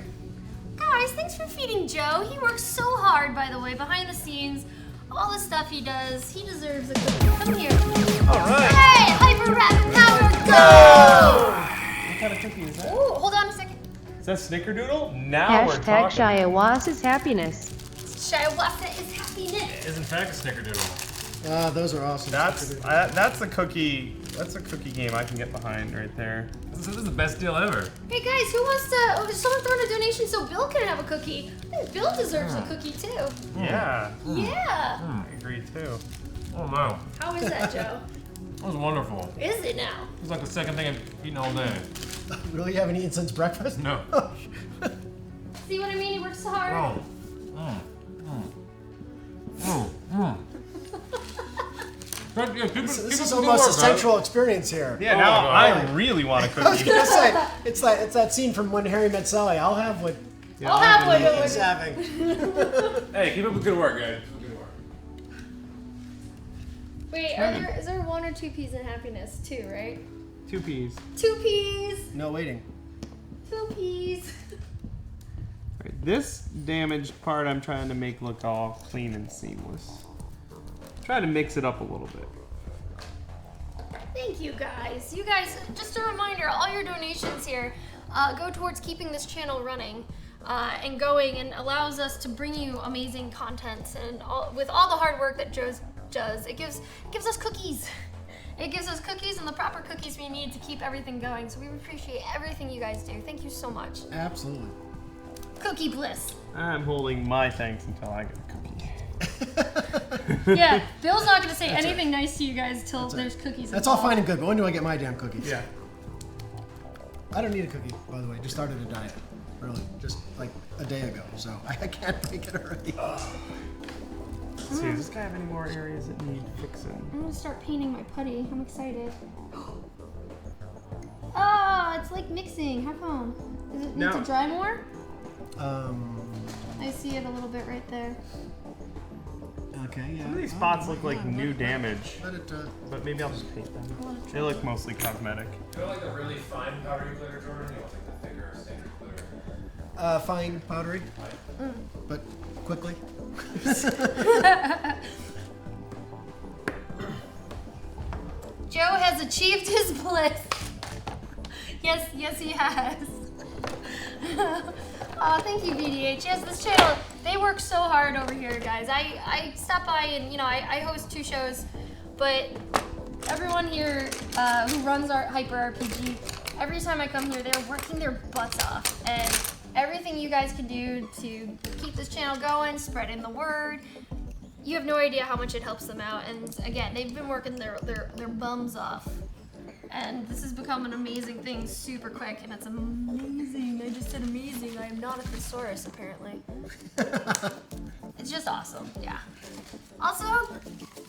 Come Guys, thanks for feeding Joe. He works so hard, by the way, behind the scenes. All the stuff he does, he deserves a cookie. Come here.
All right.
Hey, Hyper Rapid Power, go!
What kind of cookie is that?
Ooh, hold on a second.
Is that Snickerdoodle? Now we're
Hashtag
talking.
Shiawasa's happiness.
Shiawasa is happiness.
Is in fact a snickerdoodle.
Those are awesome.
That's a cookie. That's a cookie game I can get behind right there.
This is the best deal ever.
Hey guys, who wants to? Someone throw in a donation so Bill can have a cookie. I think Bill deserves a cookie too.
Yeah.
Yeah.
I agree too.
Oh no,
How is that, Joe?
that was wonderful.
Is it now?
It's like the second thing I've eaten all day.
Really, you haven't eaten since breakfast?
No.
See what I mean? He works so hard.
Oh.
This is almost a central experience here.
Yeah.
Oh
Now
my
I
God.
really want a
I was
cookie.
gonna say it's that scene from When Harry Met Sally. I'll have what
I'll have one.
he's having.
Hey, keep up the good work, guys. Good work.
Wait, is there 1 or 2 peas in happiness? 2, right?
2 peas.
2 peas.
No waiting.
2 peas.
Right, this damaged part I'm trying to make look all clean and seamless. Try to mix it up a little bit.
Thank you guys. You guys, just a reminder, all your donations here go towards keeping this channel running and going, and allows us to bring you amazing content. And with all the hard work that Joe does, it gives us cookies. It gives us cookies and the proper cookies we need to keep everything going. So we appreciate everything you guys do. Thank you so much.
Absolutely.
Cookie bliss.
I'm holding my thanks until I get a cookie.
Yeah, Bill's not gonna say anything nice to you guys till there's cookies.
That's all
involved.
fine and good, but when do I get my damn cookies?
Yeah.
I don't need a cookie, by the way. Just started a diet. Really. Just like a day ago. So I can't break it already.
Let's see, does this guy have any more areas that need fixing?
I'm gonna start painting my putty. I'm excited. Oh, it's like mixing. How come? Does it need
No.
to dry more?
Okay,
I see it a little bit right there.
yeah.
Some of these spots look like new damage,
Let it,
but maybe I'll just paint them. They look mostly cosmetic.
You don't like the really fine powdery glitter, Jordan? You don't like the thicker standard glitter?
fine, powdery, but quickly.
Joe has achieved his bliss. Yes, he has. Oh, thank you, BDH. Yes, this channel, they work so hard over here, guys. I stop by and, I host 2 shows, but everyone here who runs our Hyper RPG, every time I come here, they're working their butts off. And everything you guys can do to keep this channel going, spreading the word, you have no idea how much it helps them out. And again, they've been working their bums off. And this has become an amazing thing super quick, and it's amazing. I just said amazing. I am not a thesaurus, apparently. It's just awesome, yeah. Also,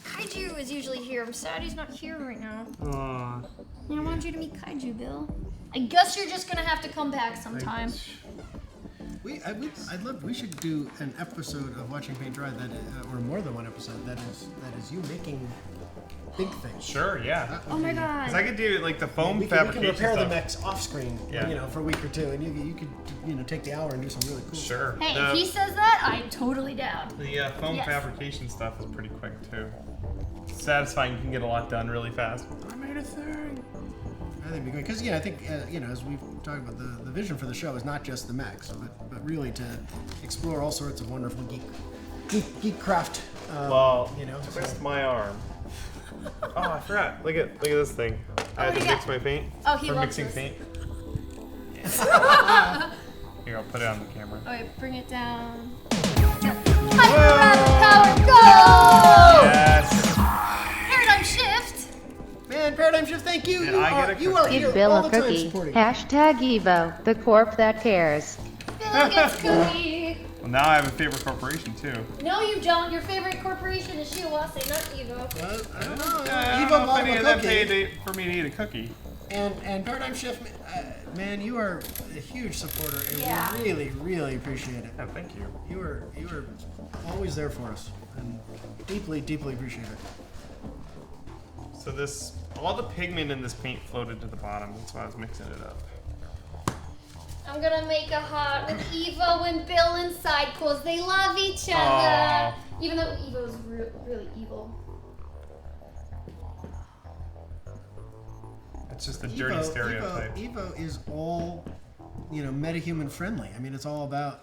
Kaiju is usually here. I'm sad he's not here right now.
Aw.
I want you to meet Kaiju, Bill. I guess you're just gonna have to come back sometime.
I'd love. We should do an episode of Watching Paint Dry that, or more than one episode that is you making big things.
Sure, yeah.
Oh my god.
'Cause I could do like the foam
We can
fabrication
repair
stuff.
the mechs off screen,
Yeah.
for a week or 2, and you could take the hour and do some really cool.
Sure.
Hey,
The-
if he says that, I'm totally down.
The foam
Yes.
fabrication stuff is pretty quick too. Satisfying, you can get a lot done really fast. I made a thing.
I think it'd be great because I think as we've talked about, the vision for the show is not just the mechs, but really to explore all sorts of wonderful geek craft.
Twist my arm. Oh, I forgot. Look at this thing. I had
what do
to
you
mix
got?
my paint.
Oh, he
for
loves
mixing
this.
paint. Here, I'll put it on the camera.
Oh, wait, bring it down. Hyper Rapid Power, go!
Yes.
Paradigm shift.
Man, Paradigm Shift, thank you.
Did I get a
You are
cookie?
here
Give Bill
all
a
the time
cookie.
supporting.
Hashtag Evo, the corp that cares.
Bill gets cookie.
Well, now I have a favorite corporation too.
No, you don't. Your favorite corporation is Shiawase, not Evo.
I don't know.
I don't
Evo
know if
bought
any
him
of
a
them
cookie.
paid for me to eat a cookie.
And Paradigm Shift, man, you are a huge supporter, and
Yeah.
we really, really appreciate it.
Yeah, thank you.
You are always there for us, and deeply, deeply appreciate it.
So all the pigment in this paint floated to the bottom. That's why I was mixing it up.
I'm gonna make a heart with Evo and Bill inside because they love each other.
Aw.
Even though Evo's really evil.
It's just a dirty stereotype.
Evo is all, metahuman friendly. I mean, it's all about.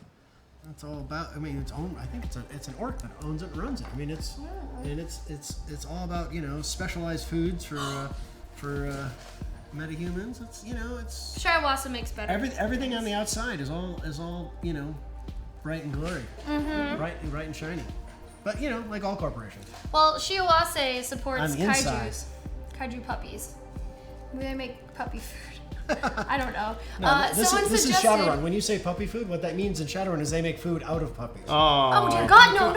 I mean, its own. I think it's an orc that owns it and runs it. I mean, it's all about specialized foods for metahumans. It's
Shadowrun makes better.
everything on the outside is all bright and glory, bright and shiny. But like all corporations.
Well, Shiawase supports
On the inside.
kaiju puppies. Maybe they make puppy food. I don't know.
No, this
Someone
is
suggested.
Shadowrun. When you say puppy food, what that means in Shadowrun is they make food out of puppies.
Oh dear God! No!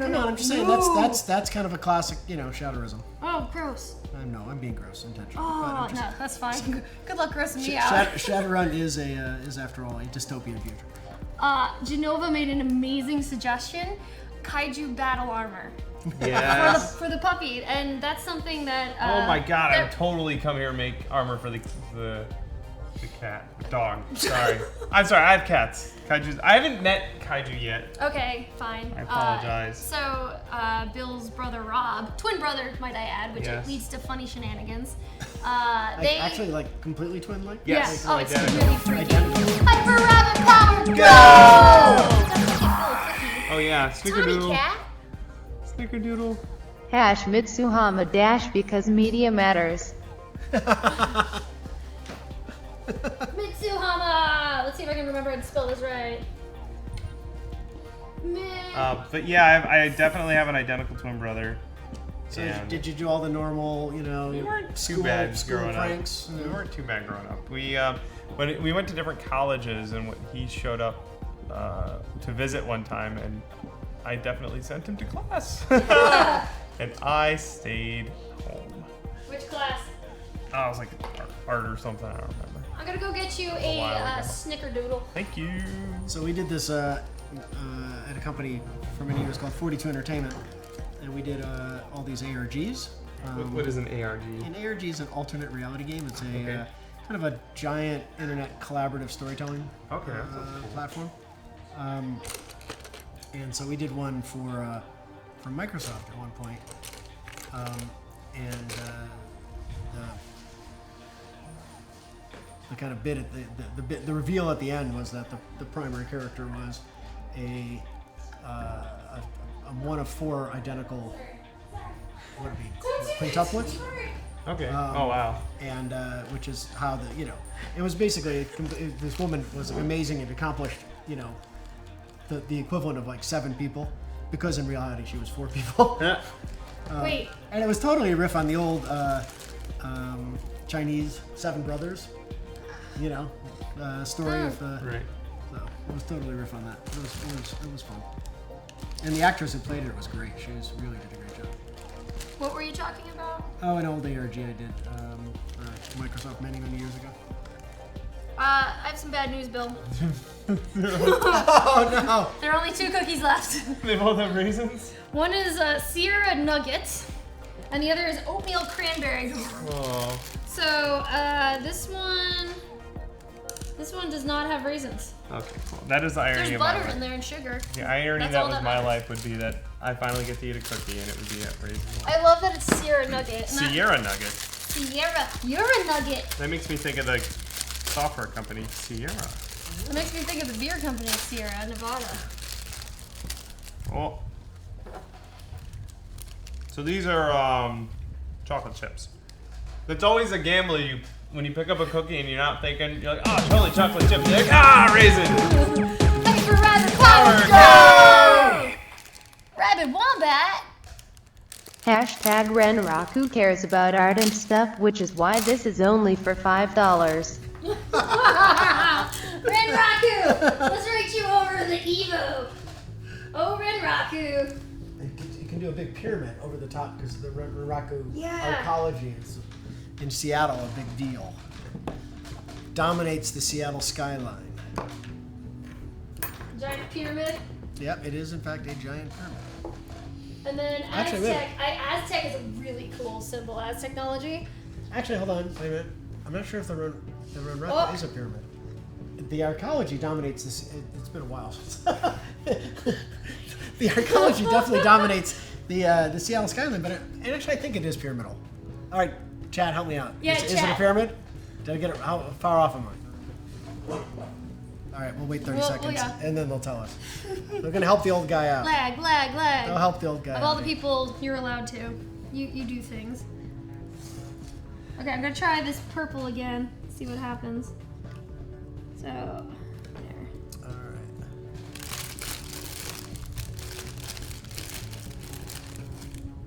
No, I'm just saying that's kind of a classic, Shadowrism.
Oh, gross.
No, I'm being gross intentionally.
Oh no, that's fine. Good luck grossing me out.
Shadowrun is after all a dystopian future.
Genova made an amazing suggestion: kaiju battle armor.
Yes.
for the puppy, and that's something that.
Oh my God! I
that-
would totally come here and make armor for the dog. Sorry. I'm sorry. I have cats. Kaiju's. I haven't met kaiju yet.
Okay, fine.
I apologize.
So, Bill's brother Rob, twin brother, might I add, which
Yes.
leads to funny shenanigans.
Like, actually, like completely twin-like.
Yes.
Oh, it's
Identical.
really freaky.
Identical.
Hyper rabbit power, go!
Oh yeah,
Tommy
Snickerdoodle.
cat.
Snickerdoodle.
Hash Mitsuhama dash because media matters.
Mitsuhama. Let's see if I can remember and spell this right.
But yeah, I definitely have an identical twin brother.
So
And
did you do all the normal,
we weren't too
school,
bad
school
growing
pranks?
up. We weren't too bad growing up. When we went to different colleges, and he showed up to visit one time, and I definitely sent him to class, and I stayed home.
Which class?
I was like art or something. I don't remember.
I'm gonna go get you
A while
a
ago.
snickerdoodle.
Thank you.
So we did this at a company for many years called 42 Entertainment, and we did all these ARGs.
What is an ARG?
An ARG is an alternate reality game. It's a
Okay.
kind of a giant internet collaborative storytelling
Okay.
platform. And so we did one for Microsoft at one point, and the kind of bit at the reveal at the end was that the primary character was a one of four identical quintuplets.
Okay. Oh wow.
And which is how it was basically this woman was amazing and accomplished the equivalent of like 7 people, because in reality she was 4 people.
Yeah.
Wait.
And it was totally a riff on the old Chinese Seven Brothers, story of the.
Right.
So it was totally a riff on that. It was fun. And the actress who played her was great. She really did a great job.
What were you talking about?
Oh, an old ARG I did for Microsoft many years ago.
I have some bad news, Bill.
Oh no!
There are only 2 cookies left.
They both have raisins.
One is Sierra Nugget, and the other is oatmeal cranberry.
Oh.
So this one does not have raisins.
Okay. Cool. That is the irony
There's
of my
butter
life.
in there and sugar.
The irony
That's
that
all
was
that
my
matters.
life would be that I finally get to eat a cookie and it would be at raisins.
I love that it's Sierra Nugget. and that-
Sierra Nugget.
Sierra. You're a nugget.
That makes me think of the software company Sierra.
It makes me think of the beer company Sierra Nevada.
Oh. So these are chocolate chips. That's always a gamble when you pick up a cookie and you're not thinking, you're like, oh, totally chocolate chips. You're like, ah, raisin.
Hyper Rabbit Power
Power,
Go! Rabbit Wombat.
Hashtag Renraku cares about art and stuff, which is why this is only for $5.
Renraku! Let's rate you over the Evo. Oh, Renraku.
You can do a big pyramid over the top because the Raku
Yeah.
arcology is in Seattle a big deal. Dominates the Seattle skyline.
Giant pyramid.
Yep, it is in fact a giant pyramid.
And then
Actually, wait.
Aztec is a really cool symbol. Aztechnology.
Actually, hold on, wait a minute. I'm not sure if the Raku
Oh.
is a pyramid. the archaeology dominates this. It's been a while since. The archaeology definitely dominates the Seattle skyline, but actually I think it is pyramidal. All right, Chad, help me out.
Yeah,
is it a
Chad.
pyramid? Did I get it? How far off am I? All right, we'll wait 30 seconds,
yeah.
and then they'll tell us. They're gonna help the old guy out.
Lag.
They'll help the old guy
Of
out.
all the people, you're allowed to. You do things. Okay, I'm gonna try this purple again. See what happens. So, there.
All right.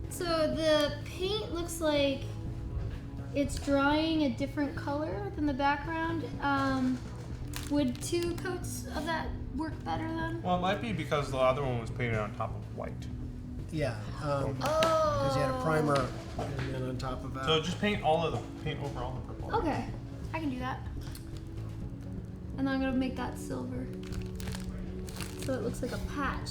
So the paint looks like it's drying a different color than the background. Would 2 coats of that work better then?
Well, it might be because the other one was painted on top of white.
Yeah.
Oh.
Because you had a primer and then on top of that.
So just paint over all the purple.
Okay, I can do that. And then I'm gonna make that silver. So it looks like a patch.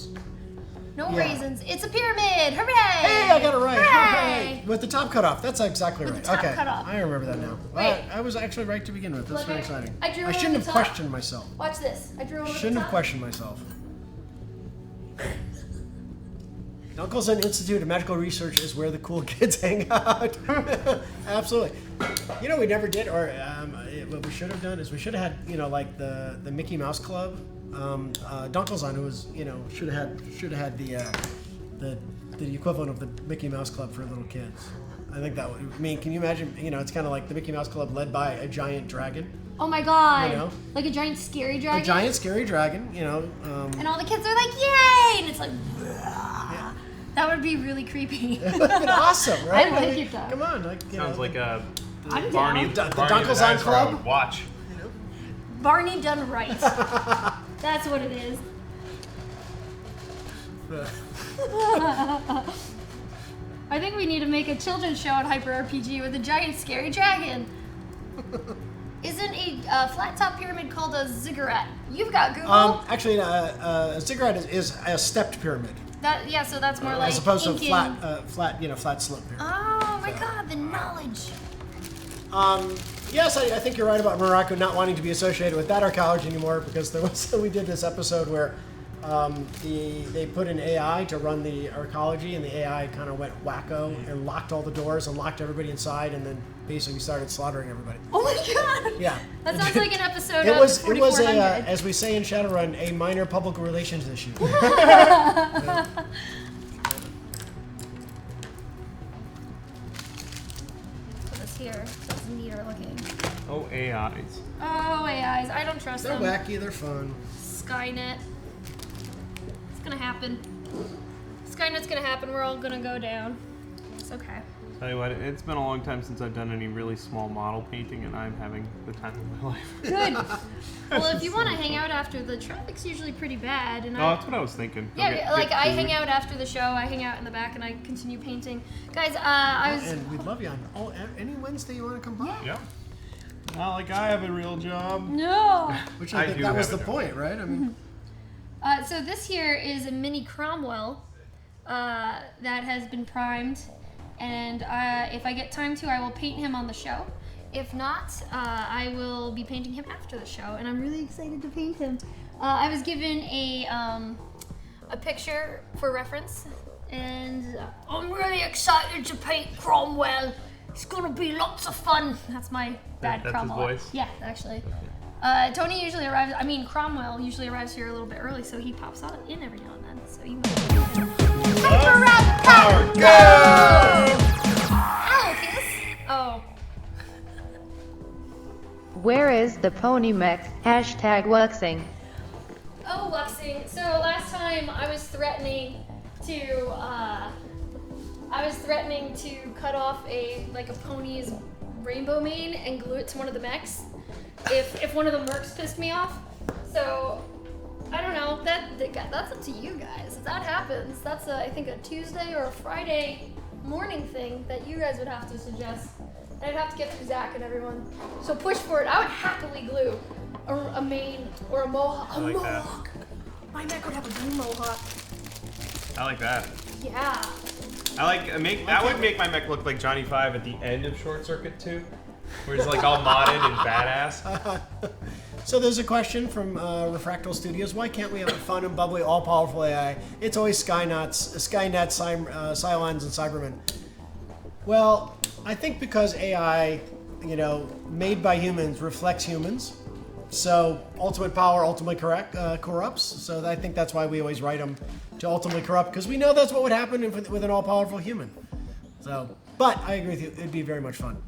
No
Yeah.
raisins. It's a pyramid! Hooray!
Hey, I got it right.
Hooray!
Hooray! With the top cut off. That's exactly
With
right.
the top
okay.
cut off.
I remember that now.
Wait.
I was actually right to begin with. That's
Look,
very
I
exciting.
drew
I shouldn't
over
have
the top.
questioned myself.
Watch this. I drew over
Shouldn't
the
have
top.
questioned myself. Uncle's Institute of Magical Research is where the cool kids hang out. Absolutely. You know, we never did, or what we should have done is we should have had, like the Mickey Mouse Club. Dunkelson, who was, should have had the equivalent of the Mickey Mouse Club for little kids. I think that would. I mean, can you imagine? It's kind of like the Mickey Mouse Club led by a giant dragon.
Oh my god.
You know?
Like a giant scary dragon?
A giant scary dragon.
And all the kids are like, yay! And it's like,
Yeah.
that would be really creepy.
It would have been awesome, right?
I like it though.
Come on,
Sounds like a
I'm
Barney.
down.
The
Barney
Dunkelson
dinosaur I
Club?
would watch.
Barney done right. That's what it is. I think we need to make a children's show at Hyper RPG with a giant scary dragon. Isn't a flat top pyramid called a ziggurat? You've got Google.
Actually, a ziggurat is a stepped pyramid,
So that's more like
as opposed to a
Incan.
flat slope pyramid.
Oh my god, the knowledge.
Yes, I think you're right about Morocco not wanting to be associated with that archaeology anymore, because we did this episode where they put in AI to run the archaeology, and the AI kind of went wacko and locked all the doors and locked everybody inside, and then basically started slaughtering everybody.
Oh my god.
Yeah.
That sounds like an episode
It
of
was
4400.
as we say in Shadowrun, a minor public relations issue.
Put this here. So it's neater looking.
Oh, AIs.
Oh, AIs. I don't trust
They're
them.
wacky, they're fun.
Skynet. It's gonna happen. Skynet's gonna happen. We're all gonna go down. It's okay.
Tell you what, it's been a long time since I've done any really small model painting, and I'm having the time of my life.
Good. Well, if you want to hang out after, the traffic's usually pretty bad, and
Oh, that's what I was thinking. Go
yeah,
get
like I
food.
hang out after the show. I hang out in the back, and I continue painting. Guys, I was.
And we'd love you on any Wednesday you want to come by.
Yeah. Not like I have a real job.
No.
Which
I
I think
do
that was
have
the
a job.
point, right? I mean,
So this here is a mini Cromwell that has been primed, and if I get time to, I will paint him on the show. If not, I will be painting him after the show, and I'm really excited to paint him. I was given a picture for reference, and I'm really excited to paint Cromwell. It's gonna be lots of fun. That's my bad
That's his
Cromwell.
voice?
Yeah, actually. Tony usually arrives. Cromwell usually arrives here a little bit early, so he pops out in every now and then. So you might.
Power, go!
Alocus. Oh.
Where is the pony mech? Hashtag Wuxing.
Oh, Luxing. So last time I was threatening to cut off a pony's rainbow mane and glue it to one of the mechs if one of the mercs pissed me off. So I don't know. That's up to you guys. If that happens, that's I think a Tuesday or a Friday morning thing that you guys would have to suggest. And I'd have to get through Zach and everyone. So push for it. I would happily glue a mane or a mohawk.
I like that.
mohawk. My mech would have a blue mohawk.
I like that.
Yeah.
That would make my mech look like Johnny 5 at the end of Short Circuit 2, where he's like all modded and badass.
So there's a question from Refractal Studios. Why can't we have a fun and bubbly, all-powerful AI? It's always Skynet, Cylons, and Cybermen. Well, I think because AI, made by humans, reflects humans. So ultimate power ultimately corrupts. So I think that's why we always write them to ultimately corrupt, because we know that's what would happen with an all-powerful human. So, but I agree with you. It'd be very much fun.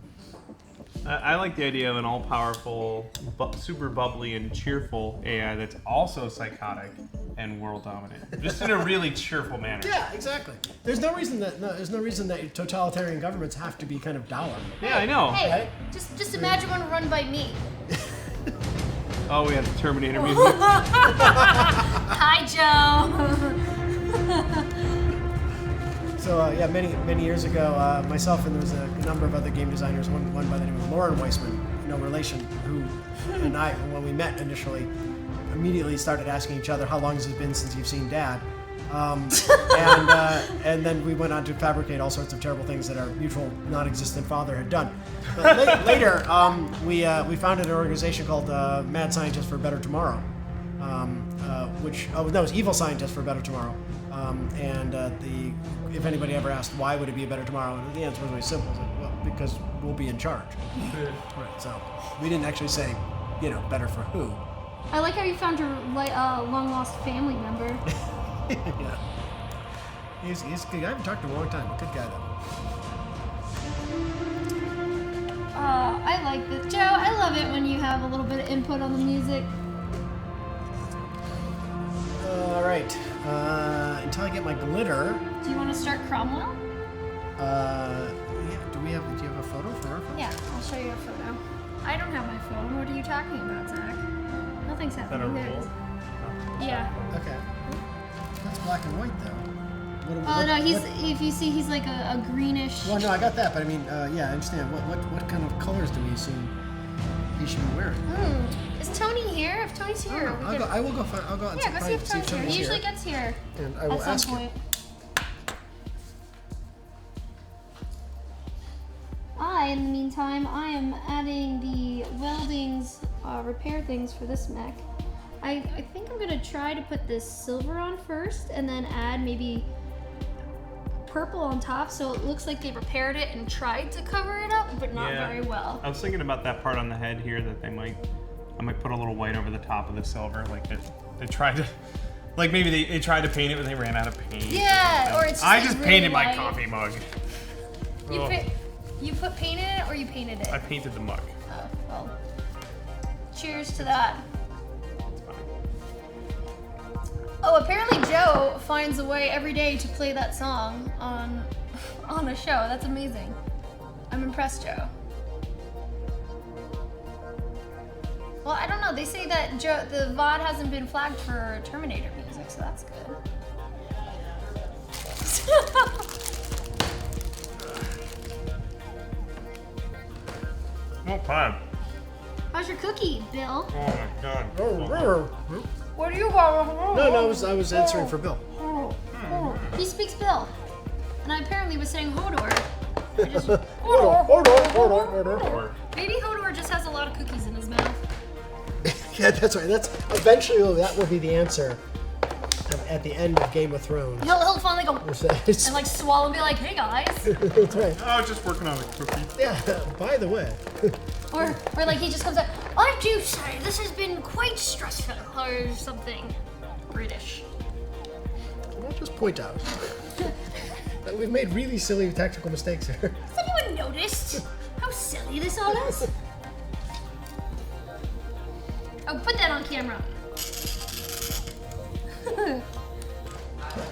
I like the idea of an all-powerful, super bubbly and cheerful AI that's also psychotic and world-dominant, just in a really cheerful manner.
Yeah, exactly. There's no reason that totalitarian governments have to be kind of dour.
Yeah, I know.
Hey,
Right?
just imagine one run by me.
Oh, we have the Terminator music.
Hi, Joe.
So many years ago, myself and there was a number of other game designers, one by the name of Doran Weisman, no relation, who and I, when we met initially, immediately started asking each other, how long has it been since you've seen Dad? And then we went on to fabricate all sorts of terrible things that our mutual non-existent father had done. But later, we founded an organization called Mad Scientists for a Better Tomorrow, it was Evil Scientists for a Better Tomorrow. If anybody ever asked why would it be a better tomorrow, the answer was very simple. It's like, well, because we'll be in charge. Right. So we didn't actually say, better for who.
I like how you found your long lost family member.
Yeah. He's good. I haven't talked to him in a long time. A good guy though.
I like this. Joe, I love it when you have a little bit of input on the music.
All right. Until I get my glitter.
Do you want to start Cromwell?
Yeah. Do you have a photo for our photo?
Yeah, I'll show you a photo. I don't have my phone. What are you talking about, Zach? Nothing's happening. There it is. Yeah.
Okay. That's black and white though.
If you see, he's like a greenish.
Well, no, I got that, but I mean, I understand. What kind of colors do we assume he should be wearing?
Is Tony here? If Tony's here,
I will go find. I'll go out and
yeah, go see if Tony's here. He usually gets here
and I will
at
ask
some point.
him.
In the meantime, I am adding the weldings, repair things for this mech. I think I'm gonna try to put this silver on first, and then add maybe purple on top, so it looks like they repaired it and tried to cover it up, but not very well.
I was thinking about that part on the head here that I might put a little white over the top of the silver, like they tried to, like maybe they tried to paint it, but they ran out of paint.
Yeah, or it's just
I
like
just
really
painted my
light.
coffee mug.
You put paint in it, or you painted it?
I painted the mug.
Oh, well. Cheers to that.
It's fine.
Oh, apparently Joe finds a way every day to play that song on a show. That's amazing. I'm impressed, Joe. Well, I don't know. They say that the VOD hasn't been flagged for Terminator music, so that's good.
What time?
How's your cookie, Bill?
Oh my god.
What do you want?
No, I was answering for Bill.
He speaks Bill. And I apparently was saying Hodor.
Hodor.
Maybe Hodor just has a lot of cookies in his mouth.
Yeah, that's right. That's eventually that will be the answer at the end of Game of Thrones.
He'll finally go and like swallow and be like, "Hey guys."
That's right.
I was just working on a cookie.
Yeah. By the way.
or like he just comes out. I do say this has been quite stressful or something. British.
I'll just point out that we've made really silly tactical mistakes here.
Has anyone noticed how silly this all is? Oh, put that on camera.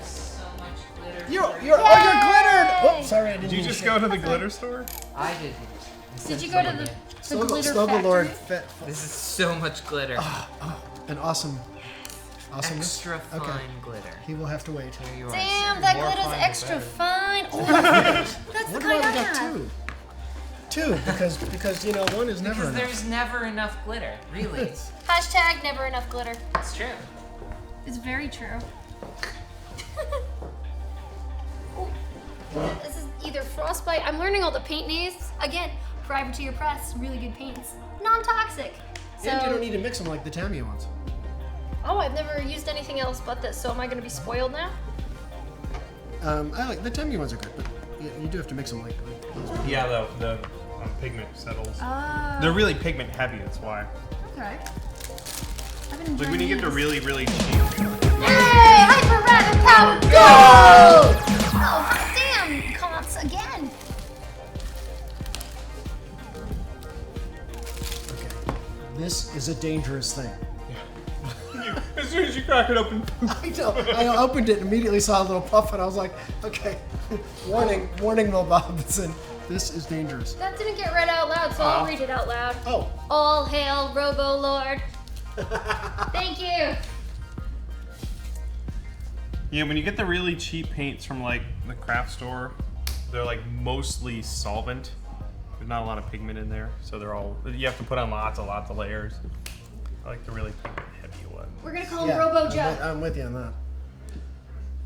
So much glitter.
You're glittered! Oh, sorry, I didn't
Did you
mean
just
to
go to the glitter store?
I did.
Did you go to the glitter
Snuggle
factory?
This is so much glitter.
An awesome.
Extra fine
Okay.
glitter.
He will have to wait.
Here you are.
Damn, that
More
glitter's
fine, the
extra
better.
fine. Oh, that's the
What do
kind
I
I
got
have.
two? Because one is never
Because
enough.
there's never enough glitter, really.
Hashtag never enough glitter.
It's true.
It's very true. Ooh. This is either frostbite. I'm learning all the paint names. Again, Privateer Press, really good paints. Non-toxic. So,
and you don't need to mix them like the Tamiya ones.
oh, I've never used anything else but this. So am I going to be spoiled now?
I like the Tamiya ones are good, but you do have to mix them like those.
Yeah, the pigment settles.
Ah.
They're really pigment heavy. That's why.
Okay. I've been
Like when you get the
these.
really cheap.
Hey, Hyper Rapid Power, go! Oh, damn, cops again.
Okay. This is a dangerous thing.
As soon as you crack it open.
I know. I opened it and immediately saw a little puff, and I was like, okay, warning, Will Robinson, this is dangerous.
That didn't get read out loud, so I'll read it out loud.
Oh.
All hail Robo Lord. Thank you.
Yeah, when you get the really cheap paints from like the craft store, they're like mostly solvent. There's not a lot of pigment in there, so they're all. You have to put on lots of layers. I like the really pigment heavy one.
We're gonna call him Robo Joe.
I'm with you on that.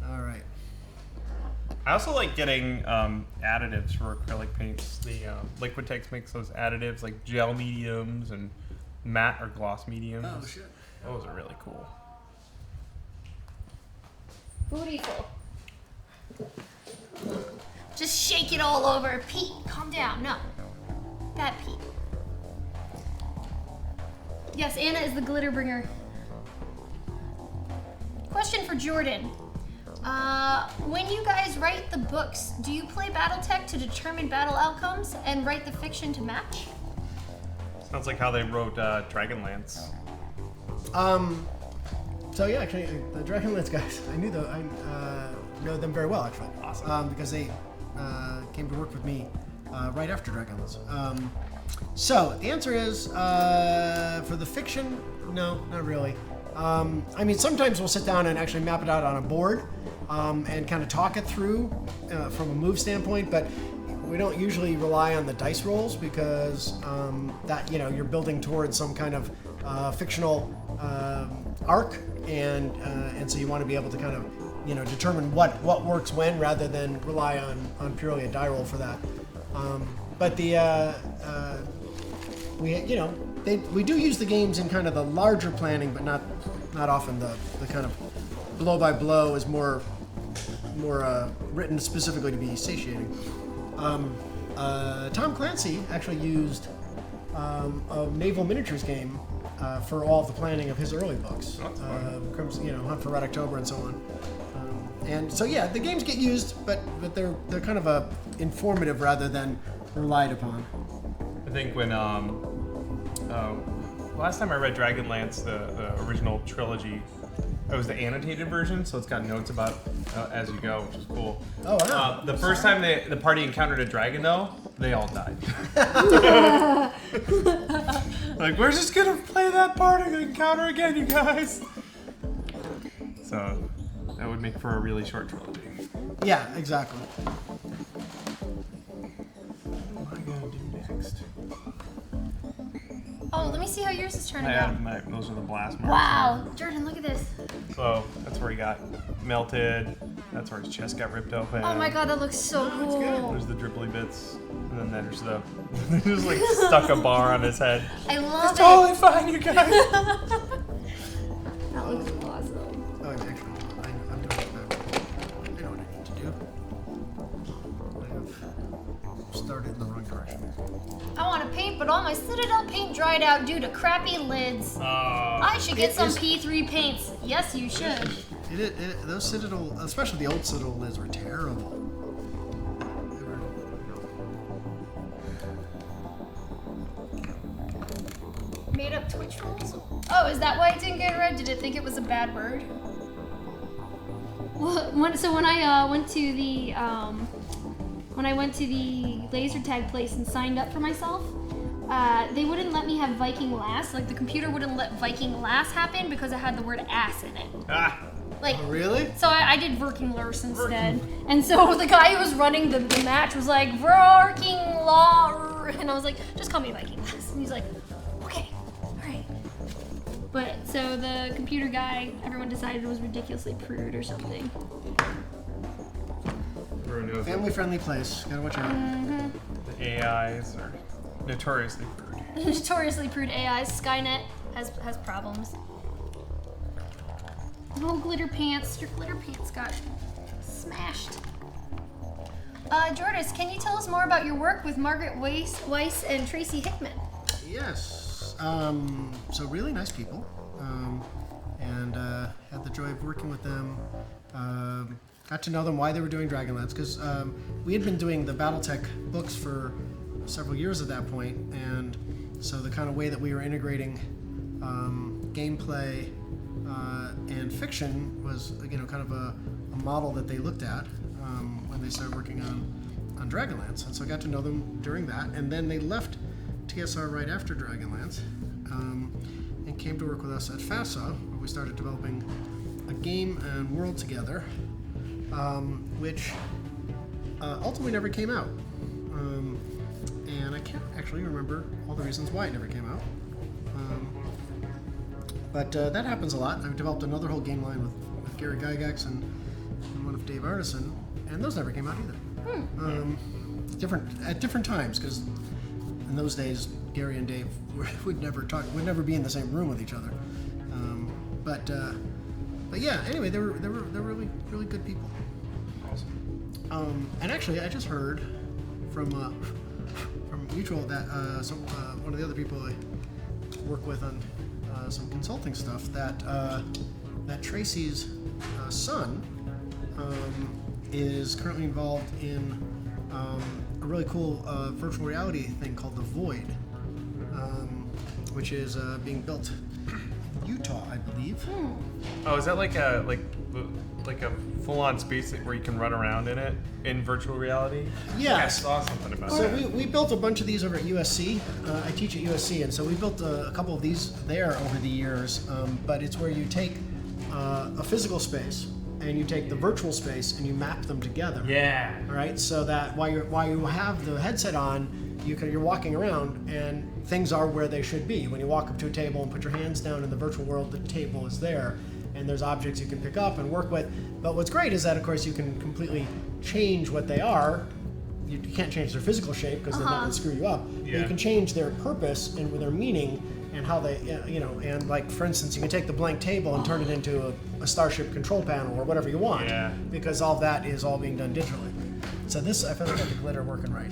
All right.
I also like getting additives for acrylic paints. The Liquitex makes those additives like gel mediums and matte or gloss mediums.
Oh shit.
Those are really cool.
Beautiful. Just shake it all over. Pete, calm down. No. That Pete. Yes, Anna is the glitter bringer. Question for Jordan. When you guys write the books, do you play Battletech to determine battle outcomes and write the fiction to match?
Sounds like how they wrote Dragonlance.
So yeah, actually, the Dragonlance guys, I know them very well actually.
Awesome.
Because they came to work with me right after Dragonlance. So the answer is for the fiction, no, not really. I mean, sometimes we'll sit down and actually map it out on a board and kind of talk it through from a move standpoint, but we don't usually rely on the dice rolls because that you're building towards some kind of fictional arc, and so you want to be able to kind of determine what works when rather than rely on purely a die roll for that. But the we do use the games in kind of the larger planning, but not often the kind of blow by blow is more written specifically to be satiating. Tom Clancy actually used a naval miniatures game for all of the planning of his early books, Hunt for Red October and so on. And so yeah, the games get used, but they're kind of informative rather than relied upon.
I think when last time I read Dragonlance, the original trilogy, it was the annotated version, so it's got notes about as you go, which is cool.
Oh wow!
The first time the party encountered a dragon, though, they all died. Like, we're just gonna play that party encounter again, you guys. So that would make for a really short trilogy.
Yeah, exactly.
What am I gonna do next?
Oh, let me see how yours is turning out.
Those are the blast marks.
Wow, Jordan, look at this.
So that's where he got melted. That's where his chest got ripped open.
Oh my god, that looks so cool.
There's the dribbly bits, and then there's the just like stuck a bar on his head.
I love
It's
it.
totally fine, you guys.
That looks awesome.
Oh, actually, I'm doing it now. I know what I need to do. I have started in the wrong direction.
I want to paint, but all my Citadel paint dried out due to crappy lids. I should get some P3 paints. Yes, you should.
Those Citadel, especially the old Citadel lids, were terrible.
Made up Twitch rules? Oh, is that why it didn't get read? Did it think it was a bad word? Well, so when I went to the laser tag place and signed up for myself, they wouldn't let me have Viking Lass. Like the computer wouldn't let Viking Lass happen because it had the word ass in it.
Ah.
Like,
Oh, really?
so I did Verkinglers instead. And so the guy who was running the match was like, Verkinglar. And I was like, just call me Viking Lass. And he's like, okay, all right. But so the computer guy, everyone decided it was ridiculously prude or something.
Everyone knows
Family-friendly place. Gotta watch out.
the AIs are notoriously crude.
notoriously prude AIs. Skynet has problems. No glitter pants. Your glitter pants got smashed. Jordis, can you tell us more about your work with Margaret Weiss and Tracy Hickman?
Yes. So really nice people, and had the joy of working with them. Got to know them, why they were doing Dragonlance, because we had been doing the BattleTech books for several years at that point, and so the kind of way that we were integrating gameplay and fiction was, kind of a model that they looked at when they started working on Dragonlance. And so I got to know them during that, and then they left TSR right after Dragonlance and came to work with us at FASA, where we started developing a game and world together, which ultimately never came out. And I can't actually remember all the reasons why it never came out. But that happens a lot. I've developed another whole game line with Gary Gygax and one of Dave Artisan, and those never came out either. At different times, because in those days Gary and Dave would never be in the same room with each other. But yeah. Anyway, they were really really good people. And actually, I just heard from mutual that one of the other people I work with on some consulting stuff that Tracy's son is currently involved in a really cool virtual reality thing called The Void, which is being built in Utah, I believe.
Oh, is that like a full-on space where you can run around in it in virtual reality?
Yeah.
I saw something about
So
that.
we built a bunch of these over at USC. I teach at USC, and so we built a couple of these there over the years. But it's where you take a physical space and you take the virtual space and you map them together.
Yeah.
All right. So that while you have the headset on, you're walking around and things are where they should be. When you walk up to a table and put your hands down in the virtual world, the table is there, and there's objects you can pick up and work with. But what's great is that, of course, you can completely change what they are. You can't change their physical shape because then that would screw you up. But you can change their purpose and their meaning and how they, and like, for instance, you can take the blank table and turn it into a Starship control panel or whatever you want, because all that is all being done digitally. So this, I finally got the glitter working right.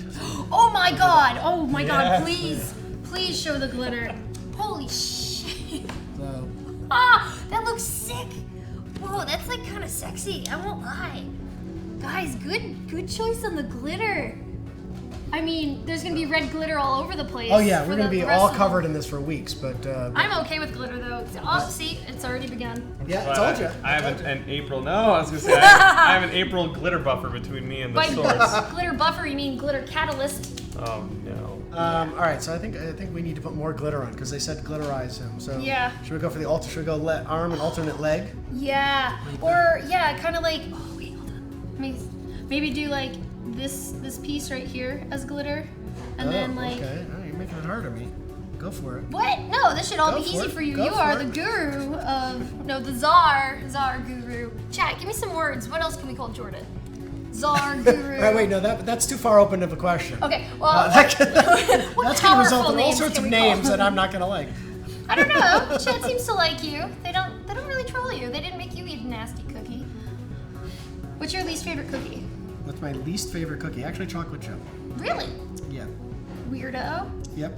Oh my god! Oh my god! Please show the glitter. Holy shit!
So,
That looks sick. Whoa, that's like kind of sexy. I won't lie. Guys, good choice on the glitter. I mean, there's gonna be red glitter all over the place.
oh yeah, we're gonna be all covered in this for weeks, but
I'm okay with glitter though. Oh, see, it's already begun.
yeah, I told you.
I have an April. No, I was gonna say I have an April glitter buffer between me and the
By
source.
glitter buffer, you mean glitter catalyst?
Oh no.
All right, so I think we need to put more glitter on because they said glitterize him. So
Yeah.
should we go for the should we go arm and alternate leg?
Yeah. Or yeah, kind of like. Oh wait, hold on. Maybe do like this piece right here as glitter, and then like.
Okay, oh, you're making it hard on me. Go for it.
What? No, this should all
Go
be
for
easy
it.
for you.
Go
You
for
are
it.
the guru of the czar guru. Chat, give me some words. What else can we call Jordan? Czar guru.
All right, wait, no, that's too far open of a question.
Okay, well,
That's
what
going to result
powerful
in all
names
sorts
can
of
we call
names that I'm not going to like.
I don't know. Chat seems to like you. They don't really troll you. They didn't make you eat a nasty cookie. What's your least favorite cookie?
What's my least favorite cookie? Actually, chocolate chip.
Really?
Yeah.
Weirdo.
Yep.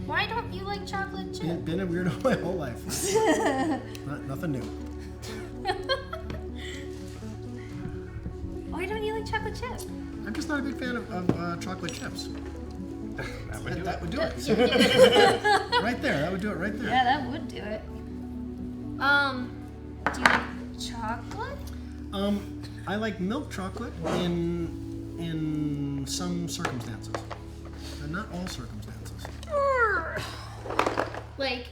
Why don't you like chocolate chip?
Been a weirdo my whole life. Nothing new.
Why don't you like chocolate chip?
I'm just not a big fan of chocolate chips. That would do it. Right there. That would do it right there.
Yeah, that would do it. Do you like chocolate?
I like milk chocolate in some circumstances, but not all circumstances.
Like,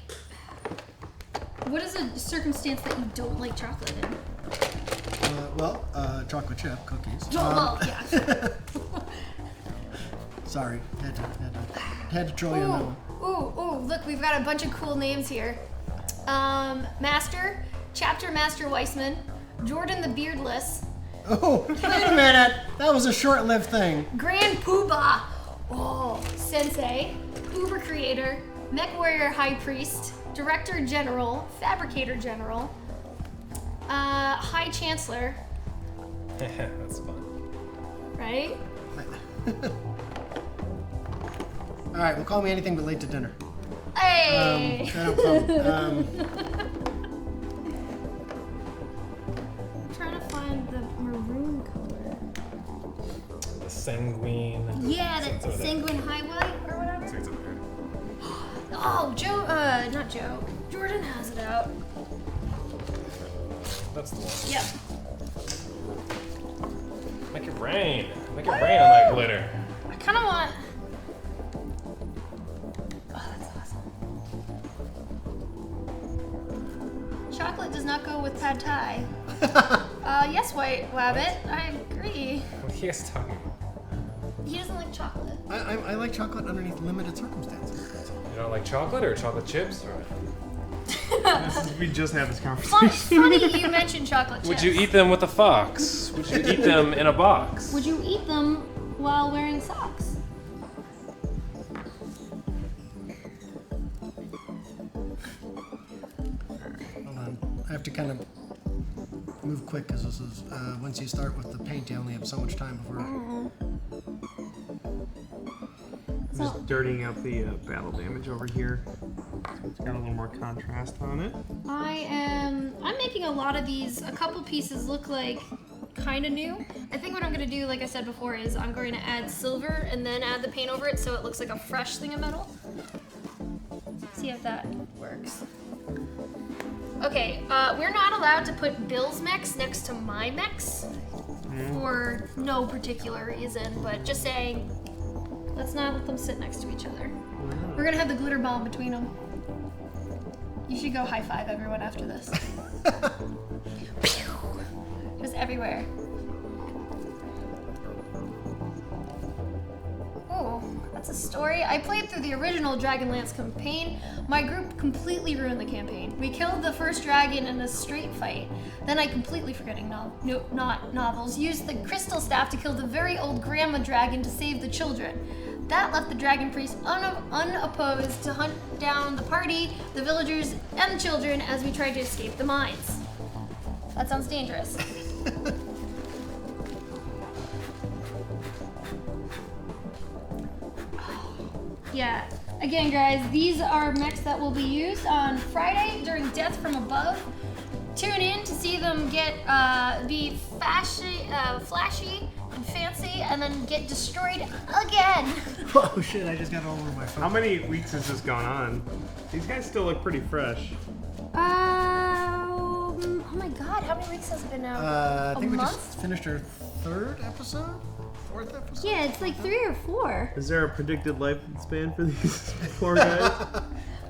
what is a circumstance that you don't like chocolate in?
Chocolate chip cookies.
Well, yeah.
Sorry, had to troll you on that one.
Ooh, look, we've got a bunch of cool names here. Chapter Master Weisman, Jordan the Beardless,
Oh, wait a minute. That was a short-lived thing.
Grand Poobah. Oh, sensei, Uber creator, mech warrior high priest, director general, fabricator general, high chancellor,
That's fun.
right?
All right, well, call me anything but late to dinner.
Hey!
No problem.
I'm trying to find the maroon color.
The sanguine.
Yeah,
It's
that
over there.
sanguine highlight or
I
whatever.
think it's over there.
Oh, not Joe. Jordan has it out.
That's the one.
Yep.
Make it rain. Make it rain on that glitter.
I kind of want. Oh, that's awesome. Chocolate does not go with pad thai. Yes, White Rabbit. I agree.
What are you guys talking about?
He doesn't like chocolate.
I like chocolate underneath limited circumstances.
You don't like chocolate or chocolate chips? Or...
We just had this
Fun,
conversation.
funny you mentioned chocolate chips.
Would you eat them with a fox? Would you eat them in a box?
Would you eat them while wearing socks?
Hold on. I have to kind of move quick because this is, once you start with the paint, you only have so much time before.
Just dirtying out the battle damage over here. So it's got a little more contrast on it.
I'm making a lot of these, a couple pieces look like kind of new. I think what I'm going to do, like I said before, is I'm going to add silver and then add the paint over it so it looks like a fresh thing of metal. See if that works. Okay, we're not allowed to put Bill's mechs next to my mechs for no particular reason, but just saying, let's not let them sit next to each other. We're gonna have the glitter bomb between them. You should go high five everyone after this. Just everywhere. Oh, that's a story. I played through the original Dragonlance campaign. My group completely ruined the campaign. We killed the first dragon in a straight fight. Then I completely forgetting not novels. Used the crystal staff to kill the very old grandma dragon to save the children. That left the dragon priest unopposed to hunt down the party, the villagers, and the children as we tried to escape the mines. That sounds dangerous. Yeah. Again, guys, these are mechs that will be used on Friday during Death from Above. Tune in to see them get be flashy and fancy, and then get destroyed again.
Oh shit! I just got it all over my phone.
How many weeks has this gone on? These guys still look pretty fresh.
Oh my God! How many weeks has it been now?
I think
a
we
month?
just finished our third episode, fourth episode.
Yeah, it's like 3 or 4.
Is there a predicted lifespan for these poor guys?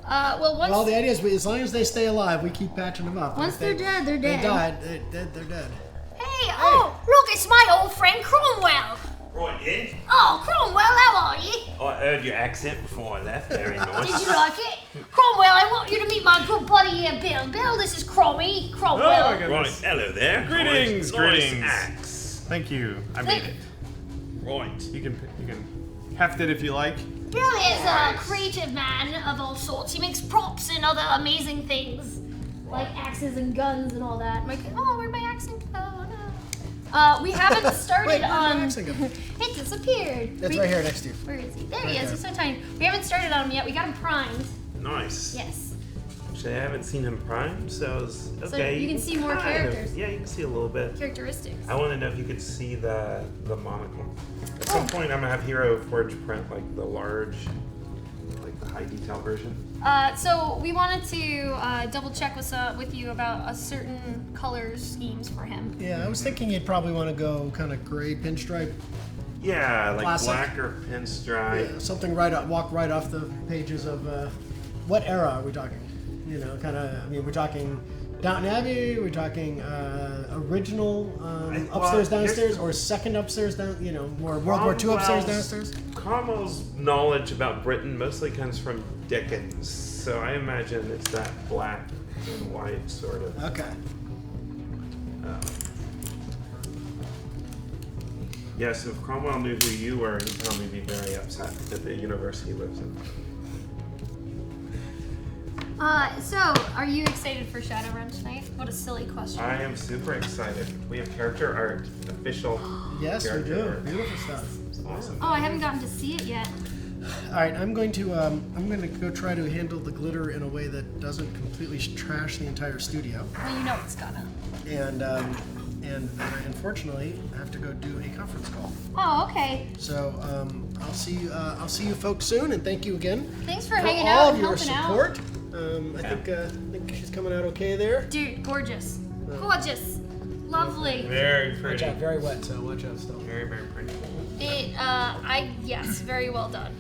Well, once
Well, the idea is, as long as they stay alive, we keep patching them up.
Once
If
they're dead, they're
They
dead.
died. They're dead.
Hey, oh, look, it's my old friend Cromwell.
Right, yeah.
Oh, Cromwell, how are you?
I heard your accent before I left. Very nice.
Did you like it? Cromwell, I want you to meet my good buddy here, Bill. Bill, this is Cromwell.
Oh my
Right,
goodness.
hello there.
Greetings,
Nice
greetings.
axe.
Thank you. I made it.
Right.
You can heft it if you like.
Bill is a creative man of all sorts. He makes props and other amazing things, like axes and guns and all that. Where'd my axe go? Oh, no. We haven't started
Wait, where'd my
on.
axe go?
It disappeared.
It's right here next to you.
Where is he? There he
Right
is.
there.
He's so tiny. We haven't started on him yet. We got him primed.
Nice.
Yes.
Actually, I haven't seen him prime, so it's
So
okay.
you can see more
kind of-
characters.
Yeah, you can see a little bit.
Characteristics.
I want to know if you could see the monocle. At some point, I'm gonna have Hero Forge print like the large, like the high detail version.
So we wanted to double check with you about a certain color schemes for him.
Yeah, I was thinking you'd probably want to go kind of gray pinstripe.
Yeah, like
Classic.
black or pinstripe.
Yeah, something walk right off the pages of. What era are we talking? You know, kind of. I mean, we're talking Downton Abbey. We're talking original upstairs, downstairs, or second upstairs, down. You know, more World War II upstairs, downstairs.
Cromwell's knowledge about Britain mostly comes from Dickens, so I imagine it's that black and white sort of.
Okay.
Yes, if Cromwell knew who you were, he'd probably be very upset at the university he lives in.
So, are you excited for Shadowrun tonight? What a silly question.
I am super excited. We have character art, official.
Yes, we
character
do.
art.
Beautiful stuff.
It's awesome.
Oh, I haven't gotten to see it yet.
All right, I'm going to go try to handle the glitter in a way that doesn't completely trash the entire studio.
Well, you know it's gonna.
And I unfortunately have to go do a conference call.
Oh, okay.
So I'll see you folks soon, and thank you again
Thanks for
for
hanging
all
out
of
and
your
helping
support. I think she's coming out okay there.
out. Dude, gorgeous. Gorgeous. Lovely.
Very
Watch
pretty.
out, very wet, so watch out still.
Very, very pretty.
Yes, very well done.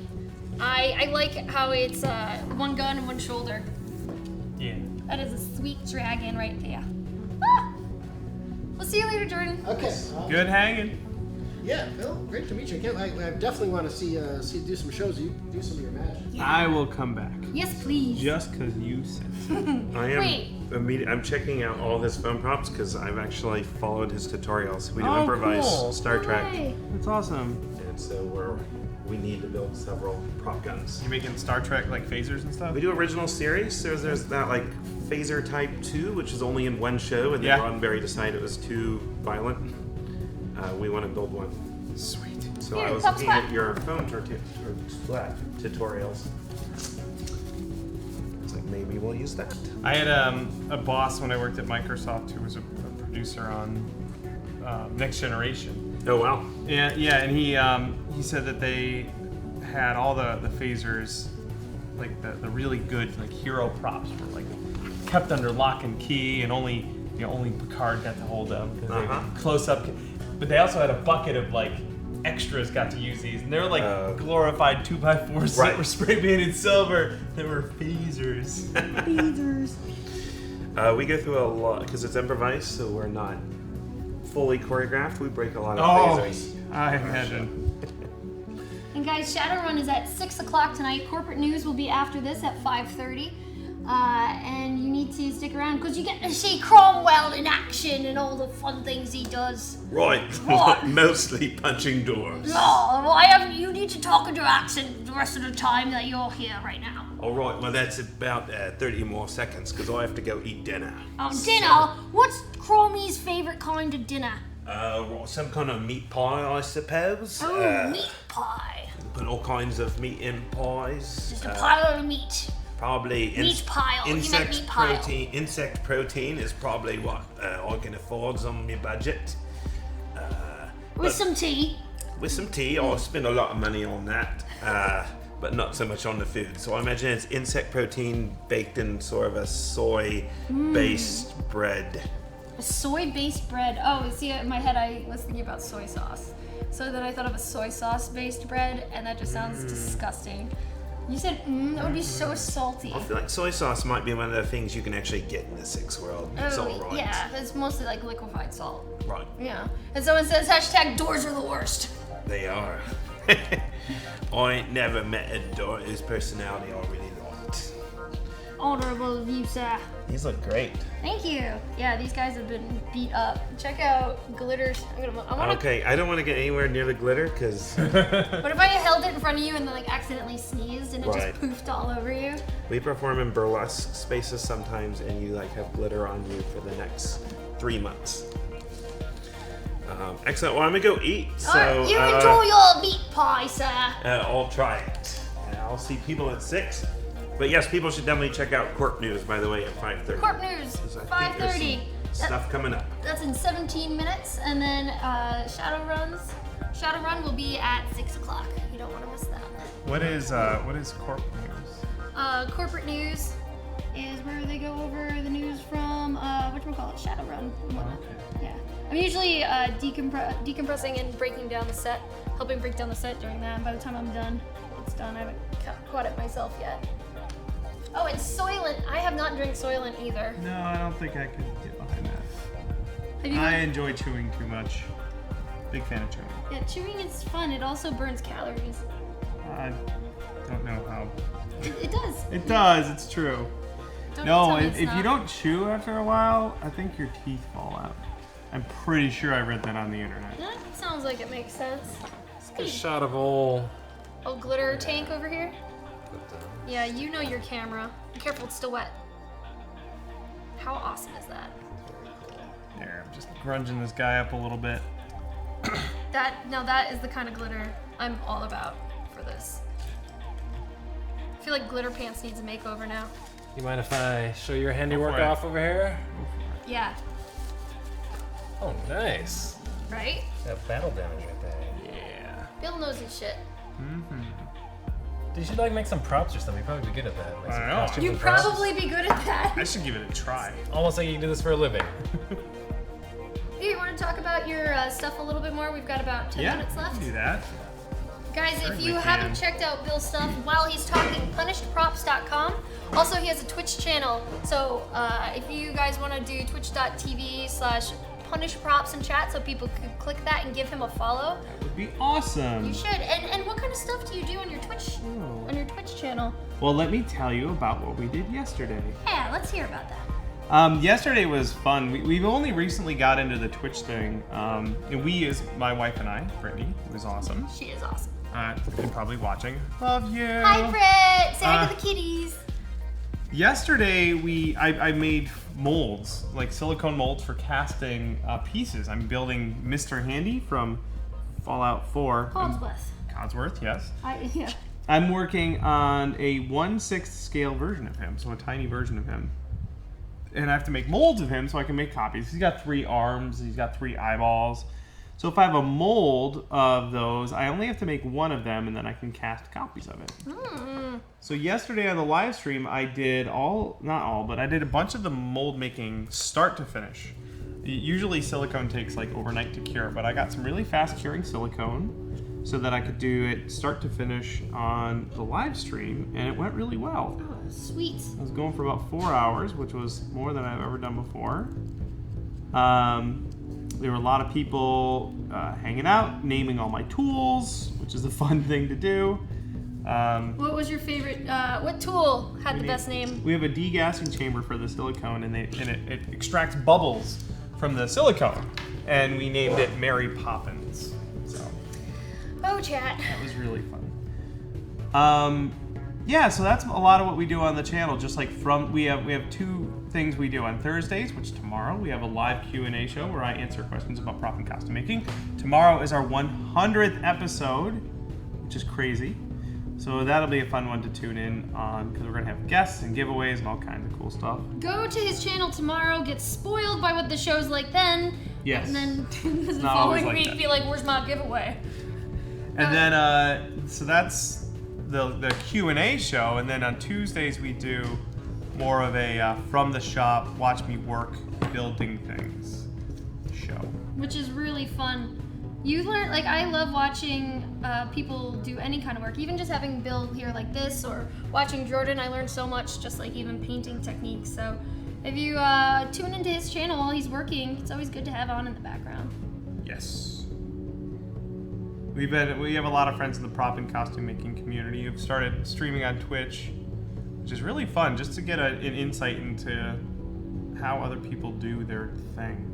I like how it's one gun and one shoulder.
Yeah.
That is a sweet dragon right there. Ah! We'll see you later, Jordan.
Okay.
Good hanging.
Yeah, Phil, great to meet you again. I definitely want to see you do some shows. You do some of your magic.
I will come back.
Yes, please.
Just because you said so.
Wait.
I'm checking out all his phone props because I've actually followed his tutorials. We do
Oh,
improvise
cool.
Star Trek,
Hi.
That's awesome.
and so we need to build several prop guns.
You making Star Trek like phasers and stuff?
We do original series. So there's that like Phaser Type 2, which is only in one show, and then
Yeah.
Roddenberry decided it was too violent. We want to build one.
Sweet.
So
Here,
I was
pop
looking
spot.
at your phone tutorials. It's like maybe we'll use that.
I had a boss when I worked at Microsoft who was a producer on Next Generation.
Oh wow.
Yeah, and he said that they had all the phasers, like the really good like hero props were like kept under lock and key, and only Picard got to hold them because they were close up. But they also had a bucket of like extras got to use these, and they were like glorified 2x4s that were spray painted silver. They were phasers. Phasers.
We go through a lot because it's improvised, so we're not fully choreographed. We break a lot of phasers.
I imagine.
And guys, Shadowrun is at 6 o'clock tonight. Corporate news will be after this at 5:30. And you need to stick around because you get to see Cromwell in action and all the fun things he does.
Right.
What?
Mostly punching doors.
Oh, well, you need to talk in your accent the rest of the time that you're here right now.
All right. Well, that's about 30 more seconds because I have to go eat dinner.
Oh, dinner? What's Cromie's favorite kind of dinner?
Some kind of meat pie, I suppose.
Oh, meat pie.
Put all kinds of meat in pies.
Just a pile of meat.
Probably
Meat pile. You meant meat pile.
Insect protein is probably what I can afford on my budget.
With some tea.
With some tea, I'll spend a lot of money on that, but not so much on the food. So I imagine it's insect protein baked in sort of a soy-based bread.
A soy-based bread. Oh, see, in my head I was thinking about soy sauce. So then I thought of a soy sauce-based bread, and that just sounds disgusting. You said, that would be so salty.
I feel like soy sauce might be one of the things you can actually get in the Six World. It's all right.
Yeah, it's mostly like liquefied salt.
Right.
Yeah. And someone says, hashtag doors are the worst.
They are. I ain't never met a door whose personality I really liked.
Honorable of you, sir.
These look great.
Thank you. Yeah, these guys have been beat up. Check out Glitters.
Okay, I don't want to get anywhere near the glitter because
What if I held it in front of you and then like accidentally sneezed and it
Right.
just poofed all over you?
we perform in burlesque spaces sometimes, and you like have glitter on you for the next 3 months. Excellent. Well, I'm gonna go eat. So
you enjoy your meat pie, sir.
I'll try it. I'll see people at 6. But yes, people should definitely check out Corp News, by the way, at 5:30.
Corp News, 5:30.
Stuff coming up.
That's in 17 minutes, and then Shadowrun will be at 6 o'clock. You don't want to miss that.
What is Corp News?
Corporate news is where they go over the news from whatchamacallit, Shadowrun and whatnot. Yeah. I'm usually decompressing and breaking down the set, helping break down the set during that. And by the time I'm done, it's done. I haven't caught it myself yet. Oh, and Soylent. I have not drank Soylent either.
No, I don't think I could get behind that.
Have you?
I enjoy chewing too much. Big fan of chewing.
Yeah, chewing is fun. It also burns calories.
I don't know how.
It does.
It does. It's true.
Don't
No,
tell me
if
it's
you
not.
don't chew after a while, I think your teeth fall out. I'm pretty sure I read that on the internet.
That sounds like it makes sense.
Good shot of old.
Oh, glitter tank over here? Yeah, you know your camera. Be careful, it's still wet. How awesome is that?
There, I'm just grunging this guy up a little bit.
That is the kind of glitter I'm all about for this. I feel like glitter pants needs a makeover now.
You mind if I show your handiwork
for it.
off over here?
Yeah,
Oh, nice.
right?
That battle damage right there.
Yeah.
Bill knows his shit.
You should like make some props or something. You'd probably be good at that. Like,
I
some
know.
costumes
You'd
and props.
probably be good at that.
I should give it a try.
Almost like you can do this for a living.
You want to talk about your stuff a little bit more? We've got about 10
Yeah,
minutes left.
do that.
Guys, if
Certainly
you haven't
can.
checked out Bill's stuff while he's talking, punishedprops.com. Also, he has a Twitch channel. So if you guys want to do twitch.tv/punishedprops in chat so people could click that and give him a follow,
That would be awesome.
you should. And what kind of stuff do you do on your Twitch channel?
Well, let me tell you about what we did yesterday.
Yeah, let's hear about that.
Yesterday was fun. We've only recently got into the Twitch thing. And we is my wife and I, Brittany, who is awesome.
She is awesome.
You're probably watching. Love you.
Hi, Britt. Say hi to the kitties.
Yesterday, I made molds, like silicone molds for casting pieces. I'm building Mr. Handy from Fallout 4. Codsworth, yes.
Yeah.
I'm working on a 1/6 scale version of him, so a tiny version of him. And I have to make molds of him so I can make copies. He's got 3 arms, he's got 3 eyeballs. So if I have a mold of those, I only have to make one of them and then I can cast copies of it. So yesterday on the live stream, I did I did a bunch of the mold making start to finish. Usually silicone takes like overnight to cure, but I got some really fast curing silicone so that I could do it start to finish on the live stream, and it went really well.
Oh, sweet.
I was going for about 4 hours, which was more than I've ever done before. There were a lot of people hanging out, naming all my tools, which is a fun thing to do.
What was your favorite? What tool had the best name?
We have a degassing chamber for the silicone, and it extracts bubbles from the silicone, and we named it Mary Poppins. So
Oh, chat.
that was really fun. Yeah, so that's a lot of what we do on the channel. Just like we have 2 things we do on Thursdays, which tomorrow we have a live Q&A show where I answer questions about prop and costume making. Tomorrow is our 100th episode, which is crazy. So that'll be a fun one to tune in on because we're gonna have guests and giveaways and all kinds of cool stuff.
Go to his channel tomorrow, get spoiled by what the show's like then,
Yes.
and then the
not always
following
like
week
that.
be like, where's my giveaway?
And then so that's the Q&A show, and then on Tuesdays we do more of a from the shop, watch me work, building things show.
Which is really fun. You learn, like, I love watching people do any kind of work, even just having Bill here like this, or watching Jordan. I learned so much, just like even painting techniques. So if you tune into his channel while he's working, it's always good to have on in the background.
Yes. We have a lot of friends in the prop and costume making community who've started streaming on Twitch, which is really fun just to get an insight into how other people do their thing.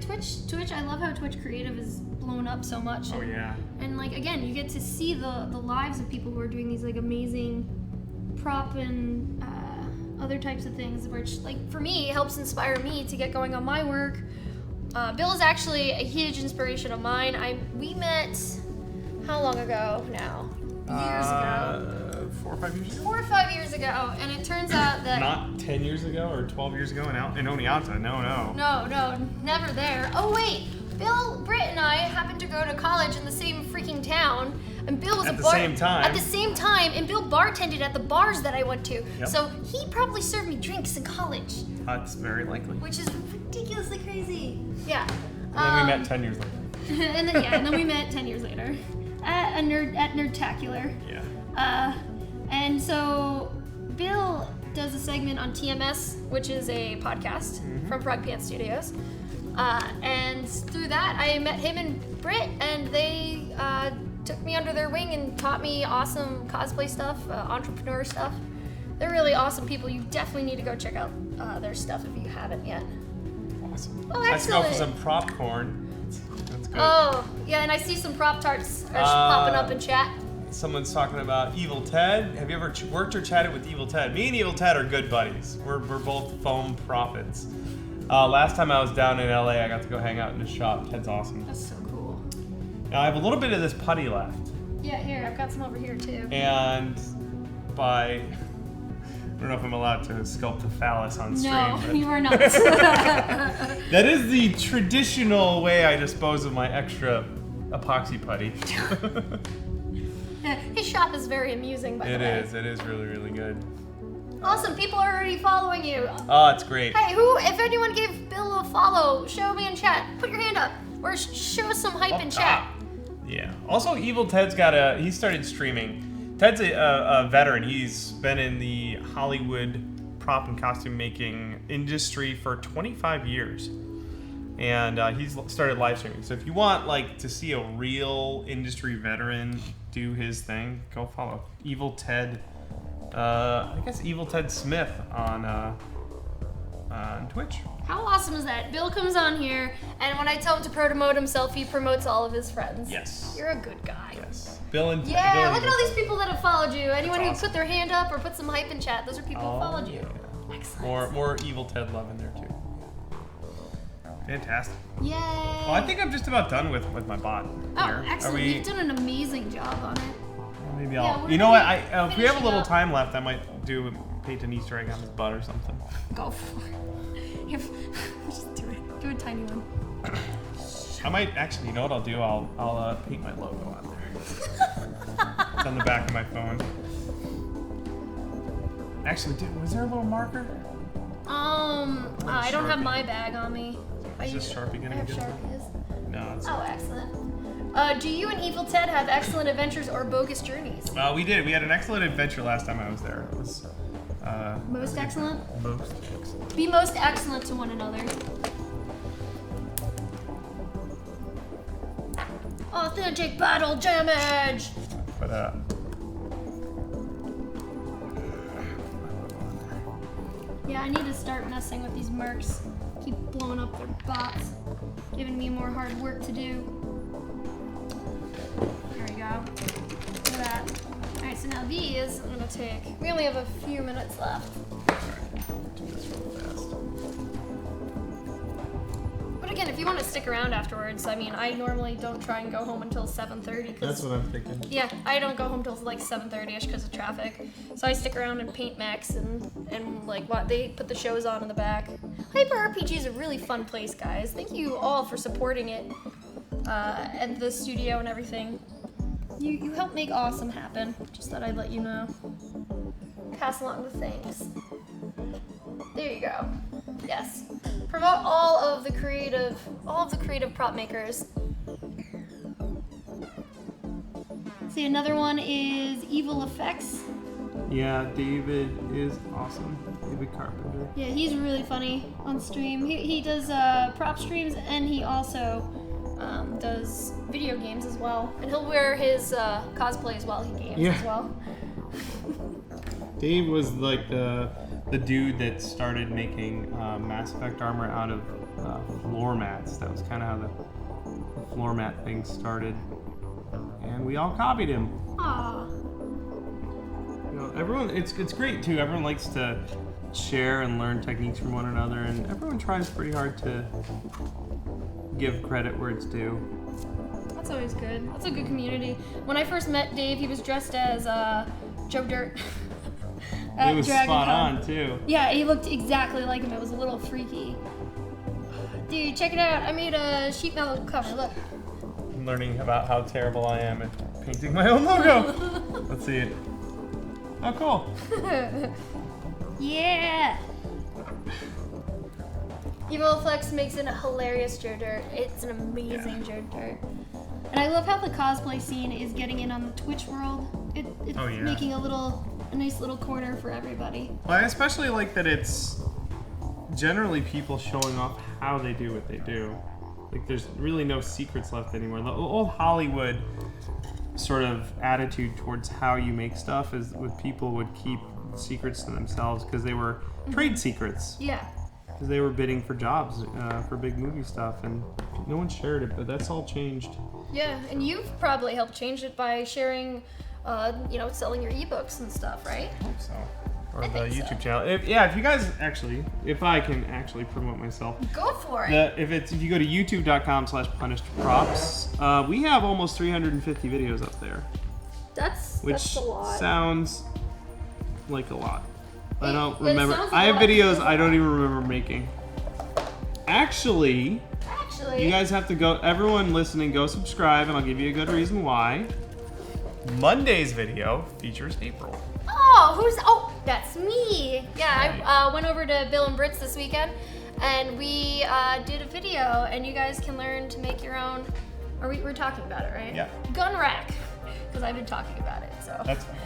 Twitch,
I love how Twitch Creative is blown up so much.
Oh yeah.
And like, again, you get to see the lives of people who are doing these like amazing prop and other types of things, which like for me helps inspire me to get going on my work. Bill is actually a huge inspiration of mine. We met how long ago now? Years ago.
4 or 5 years ago?
4 or 5 years ago, and it turns out that
Not 10 years ago or 12 years ago in Oneonta. No.
No, never there. Oh wait, Britt and I happened to go to college in the same freaking town, and Bill was
At the same time.
At the same time, and Bill bartended at the bars that I went to.
Yep.
So he probably served me drinks in college,
That's very likely.
which is ridiculously crazy. Yeah.
And then we met 10 years later.
and then we met 10 years later at Nerdtacular.
Yeah.
And so Bill does a segment on TMS, which is a podcast from Frog Pants Studios. And through that, I met him and Britt, and they took me under their wing and taught me awesome cosplay stuff, entrepreneur stuff. They're really awesome people. You definitely need to go check out their stuff if you haven't yet.
awesome.
Oh,
I have to go for
excellent.
some popcorn. That's good.
Oh, yeah, and I see some Prop Tarts are popping up in chat.
Someone's talking about Evil Ted. Have you ever worked or chatted with Evil Ted? Me and Evil Ted are good buddies. We're both foam prophets. Last time I was down in LA, I got to go hang out in his shop. Ted's awesome.
That's so cool.
Now I have a little bit of this putty left.
Yeah, here, I've got some over here too.
And I don't know if I'm allowed to sculpt a phallus on stream.
No,
but
you are not.
that is the traditional way I dispose of my extra epoxy putty.
His shop is very amusing, by the way.
It is really, really good.
Awesome, people are already following you.
Oh, it's great.
Hey, if anyone gave Bill a follow, show me in chat. Put your hand up, or show us some hype in chat.
Yeah. Also, Evil Ted's he started streaming. Ted's a veteran. He's been in the Hollywood prop and costume making industry for 25 years. And he's started live streaming. So if you want to see a real industry veteran do his thing, go follow Evil Ted. I guess Evil Ted Smith on Twitch.
How awesome is that? Bill comes on here, and when I tell him to promote himself, he promotes all of his friends.
Yes.
You're a good guy.
Yes. Bill and
Yeah,
Bill
look at all these people that have followed you. Anyone
awesome.
who put their hand up or put some hype in chat, those are people who followed you.
Yeah.
Excellent.
More Evil Ted love in there too. Fantastic.
Yay.
Well, I think I'm just about done with my bot
Oh,
here.
excellent. You've done an amazing job on it.
Maybe
Yeah,
I'll.
we're
You know what?
gonna
If we have a
finish
little
up.
time left, I might paint an Easter egg on his butt or something.
Go for it. Just do it. Do a tiny one.
I might actually. You know what I'll do? I'll paint my logo on there. It's on the back of my phone. Actually, was there a little marker?
I don't have my bag on me.
Is this Sharpie gonna
I have
be good?
Sharpies.
No, it's
Oh, excellent. Do you and Evil Ted have excellent adventures or bogus journeys?
we did. We had an excellent adventure last time I was there. It was
Most excellent?
most excellent.
Be most excellent to one another. Authentic battle damage!
But
Yeah, I need to start messing with these mercs. Keep blowing up their bots, giving me more hard work to do. There we go. Look at that. Alright, so now these I'm gonna take. We only have a few minutes left.
do this real fast.
But again, if you want to stick around afterwards, I mean, I normally don't try and go home until 7:30.
That's what I'm thinking.
Yeah, I don't go home till like 7:30ish because of traffic. So I stick around and paint Mechs and what they put the shows on in the back. Hyper RPG is a really fun place, guys. Thank you all for supporting it and the studio and everything. You help make awesome happen. Just thought I'd let you know. Pass along the thanks. There you go. Yes. Promote all of the creative prop makers. See, another one is Evil Effects.
Yeah, David is awesome. David Carpenter.
Yeah, he's really funny on stream. He does prop streams and he also does video games as well. And he'll wear his cosplays while he games as well.
Dave was like the dude that started making Mass Effect armor out of floor mats. That was kind of how the floor mat thing started. And we all copied him.
Aww.
You know, everyone, it's great too. Everyone likes to share and learn techniques from one another, and everyone tries pretty hard to give credit where it's due.
That's always good. That's a good community. When I first met Dave, he was dressed as Joe Dirt.
It was
Dragon
spot
Con.
on too.
Yeah, he looked exactly like him. It was a little freaky. Dude, check it out. I made a sheet metal cover. Look.
I'm learning about how terrible I am at painting my own logo. Let's see it. Oh, cool.
Yeah. Evil Flex makes it a hilarious Joe Dirt. It's an amazing Joe Dirt. And I love how the cosplay scene is getting in on the Twitch world. It's making a nice little corner for everybody.
Well, I especially like that it's generally people showing off how they do what they do. Like, there's really no secrets left anymore. The old Hollywood sort of attitude towards how you make stuff is what people would keep secrets to themselves because they were trade secrets.
Yeah.
because they were bidding for jobs for big movie stuff, and no one shared it. But that's all changed.
Yeah, and you've probably helped change it by sharing, selling your ebooks and stuff, right?
I hope so. Or
I
the
think
YouTube
so.
channel. If you guys if I can actually promote myself.
Go for it.
If you go to youtube.com/punishedprops, we have almost 350 videos up there,
That's
which
a lot.
sounds like a lot. I don't
But it
remember.
sounds like
I have
a lot.
videos I don't even remember making. Actually, you guys have to go. Everyone listening, go subscribe, and I'll give you a good reason why. Monday's video features April.
Oh, that's me. Yeah, I went over to Bill and Britt's this weekend, and we did a video, and you guys can learn to make your own. We're talking about it, right?
Yeah.
Gun rack, because I've been talking about it. So.
That's fine.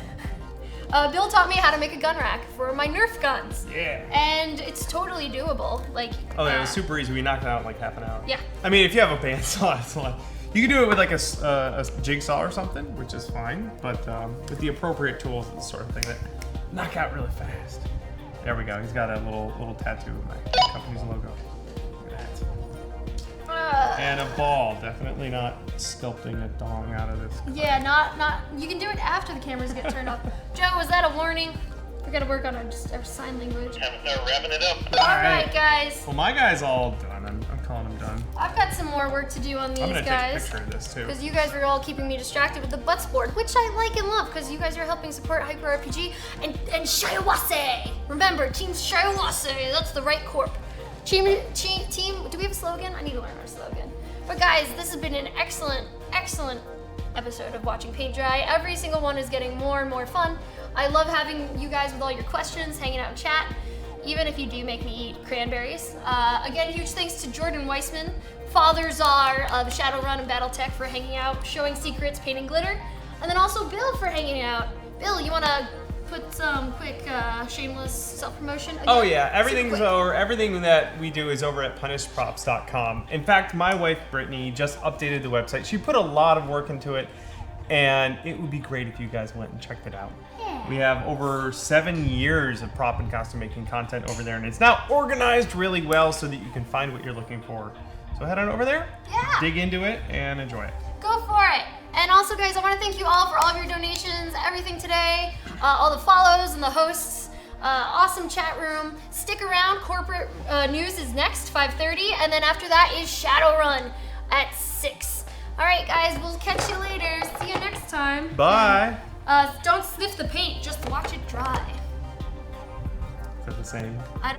Bill taught me how to make a gun rack for my Nerf guns.
Yeah.
And it's totally doable. Like.
Oh, yeah, it was super easy. We knocked it out in like half an hour.
Yeah.
I mean, if you have a bandsaw, it's a lot. You can do it with like a jigsaw or something, which is fine. But with the appropriate tools, it's the sort of thing that knock out really fast. There we go. He's got a little tattoo of my company's logo. Look at that. And a ball. Definitely not sculpting a dong out of this.
Yeah, not. You can do it after the cameras get turned off. Joe, was that a warning? We gotta work on our sign language.
Wrapping it up.
All right, guys.
Well, my guy's all done. I'm calling him done.
I've got some more work to do on these
I'm gonna
guys.
take a picture of this too.
Because you guys are all keeping me distracted with the butts board, which I like and love, because you guys are helping support Hyper RPG and Shiawase. Remember, Team Shiawase. That's the right corp. Team. Do we have a slogan? I need to learn our slogan. But guys, this has been an excellent episode of Watching Paint Dry. Every single one is getting more and more fun. I love having you guys with all your questions, hanging out in chat, even if you do make me eat cranberries. Again, huge thanks to Jordan Weisman, Father Czar, the Shadowrun and Battletech for hanging out, showing secrets, painting glitter, and then also Bill for hanging out. Bill, you want to put some quick shameless self-promotion?
Oh yeah, everything that we do is over at punishedprops.com. In fact, my wife Brittany just updated the website. She put a lot of work into it, and it would be great if you guys went and checked it out.
Yeah.
We have over 7 years of prop and costume making content over there, and it's now organized really well so that you can find what you're looking for. So head on over there, dig into it, and enjoy it.
Go for it. And also, guys, I want to thank you all for all of your donations, everything today, all the follows and the hosts. Awesome chat room. Stick around. Corporate news is next, 5:30, and then after that is Shadowrun at 6. All right, guys, we'll catch you later. See you next time.
Bye.
Don't sniff the paint. Just watch it dry.
Is that the same?
I